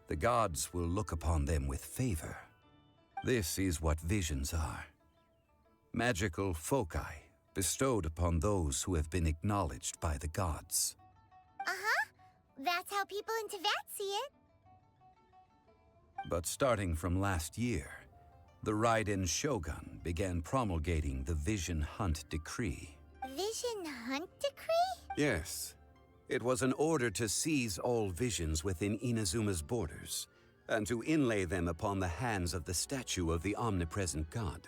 the gods will look upon them with favor. This is what visions are. Magical foci bestowed upon those who have been acknowledged by the gods. Uh-huh. That's how people in Teyvat see it. But starting from last year, the Raiden Shogun began promulgating the Vision Hunt Decree. Vision Hunt Decree? Yes. It was an order to seize all visions within Inazuma's borders, and to inlay them upon the hands of the statue of the omnipresent god.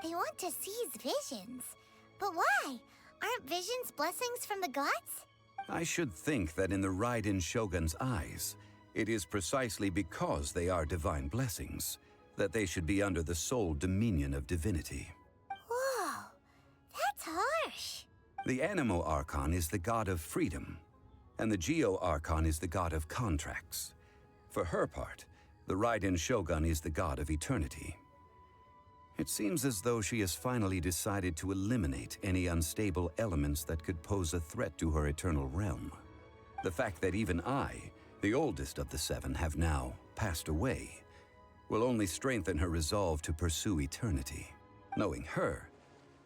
They want to seize visions. But why? Aren't visions blessings from the gods? I should think that in the Raiden Shogun's eyes, it is precisely because they are divine blessings that they should be under the sole dominion of divinity. Whoa, that's harsh. The Animo Archon is the god of freedom, and the Geo Archon is the god of contracts. For her part, the Raiden Shogun is the god of eternity. It seems as though she has finally decided to eliminate any unstable elements that could pose a threat to her eternal realm. The fact that even I, the oldest of the seven, have now passed away will only strengthen her resolve to pursue eternity. Knowing her,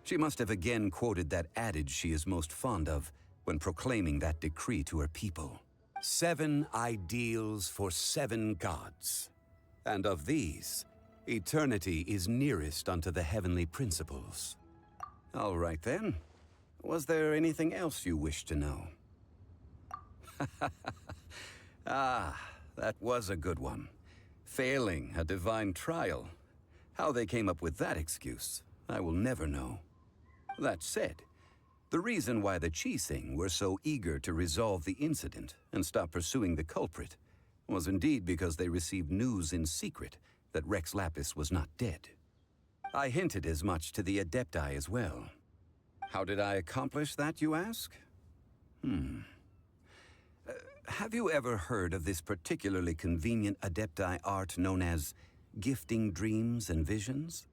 she must have again quoted that adage she is most fond of when proclaiming that decree to her people. 7 ideals for 7 gods. And of these, eternity is nearest unto the heavenly principles. All right then. Was there anything else you wish to know? Ah, that was a good one. Failing a divine trial. How they came up with that excuse, I will never know. That said, the reason why the Qixing were so eager to resolve the incident and stop pursuing the culprit was indeed because they received news in secret that Rex Lapis was not dead. I hinted as much to the Adepti as well. How did I accomplish that, you ask? Have you ever heard of this particularly convenient Adepti art known as gifting dreams and visions?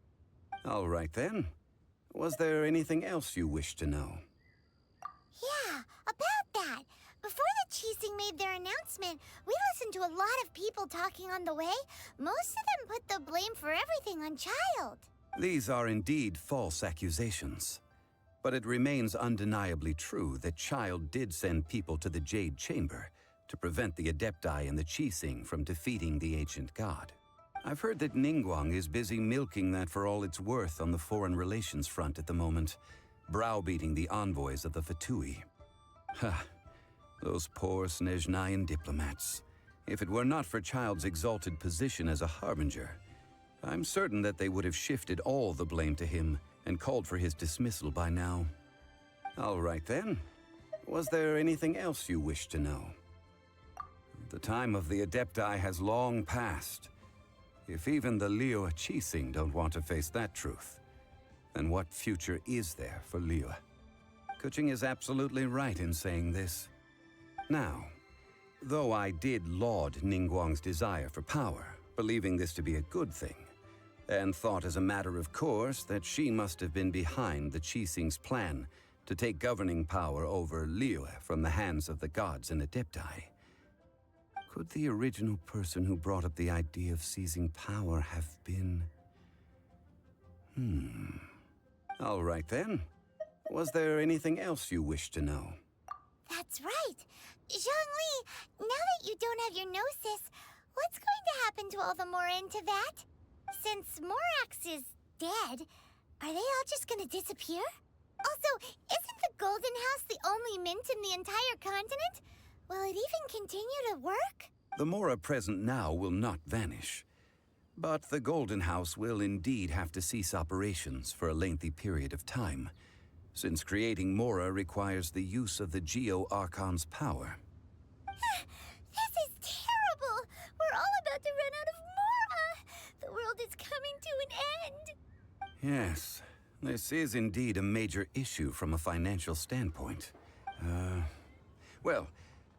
All right then. Was there anything else you wished to know? Yeah, about that. Before the Qixing made their announcement, we listened to a lot of people talking on the way. Most of them put the blame for everything on Child. These are indeed false accusations. But it remains undeniably true that Child did send people to the Jade Chamber to prevent the Adepti and the Qixing from defeating the ancient god. I've heard that Ningguang is busy milking that for all it's worth on the foreign relations front at the moment, browbeating the envoys of the Fatui. Ha! Those poor Snezhnayan diplomats. If it were not for Child's exalted position as a harbinger, I'm certain that they would have shifted all the blame to him and called for his dismissal by now. All right then. Was there anything else you wish to know? The time of the Adepti has long passed. If even the Liyue Qixing don't want to face that truth, then what future is there for Liyue? Kuching is absolutely right in saying this. Now, though I did laud Ningguang's desire for power, believing this to be a good thing, and thought as a matter of course that she must have been behind the Qixing's plan to take governing power over Liyue from the hands of the gods and Adepti, could the original person who brought up the idea of seizing power have been... All right then. Was there anything else you wish to know? That's right. Zhongli, now that you don't have your gnosis, what's going to happen to all the Mora in Teyvat? Since Morax is dead, are they all just gonna disappear? Also, isn't the Golden House the only mint in the entire continent? Will it even continue to work? The Mora present now will not vanish. But the Golden House will indeed have to cease operations for a lengthy period of time, since creating Mora requires the use of the Geo Archon's power. This is terrible! We're all about to run out of Mora! The world is coming to an end! Yes, this is indeed a major issue from a financial standpoint. Well,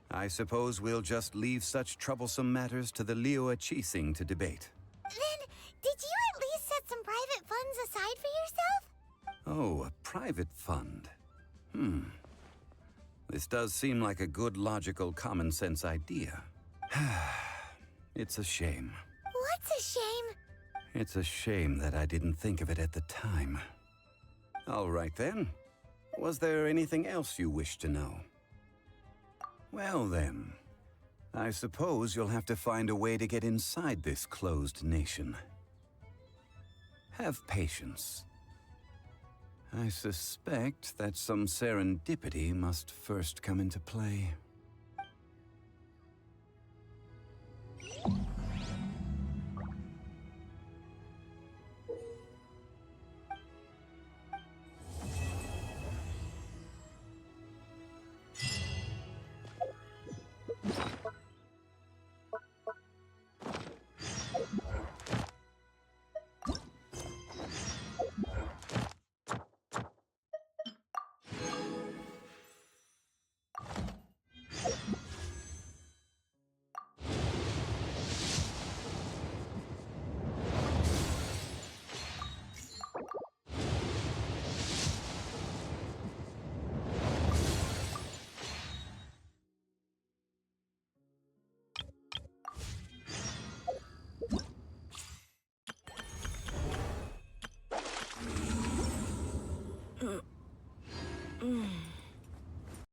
I suppose we'll just leave such troublesome matters to the Liyue Qixing to debate. Then, did you at least set some private funds aside for yourself? Oh, a private fund. This does seem like a good, logical, common sense idea. It's a shame. What's a shame? It's a shame that I didn't think of it at the time. All right then. Was there anything else you wish to know? Well then, I suppose you'll have to find a way to get inside this closed nation. Have patience. I suspect that some serendipity must first come into play.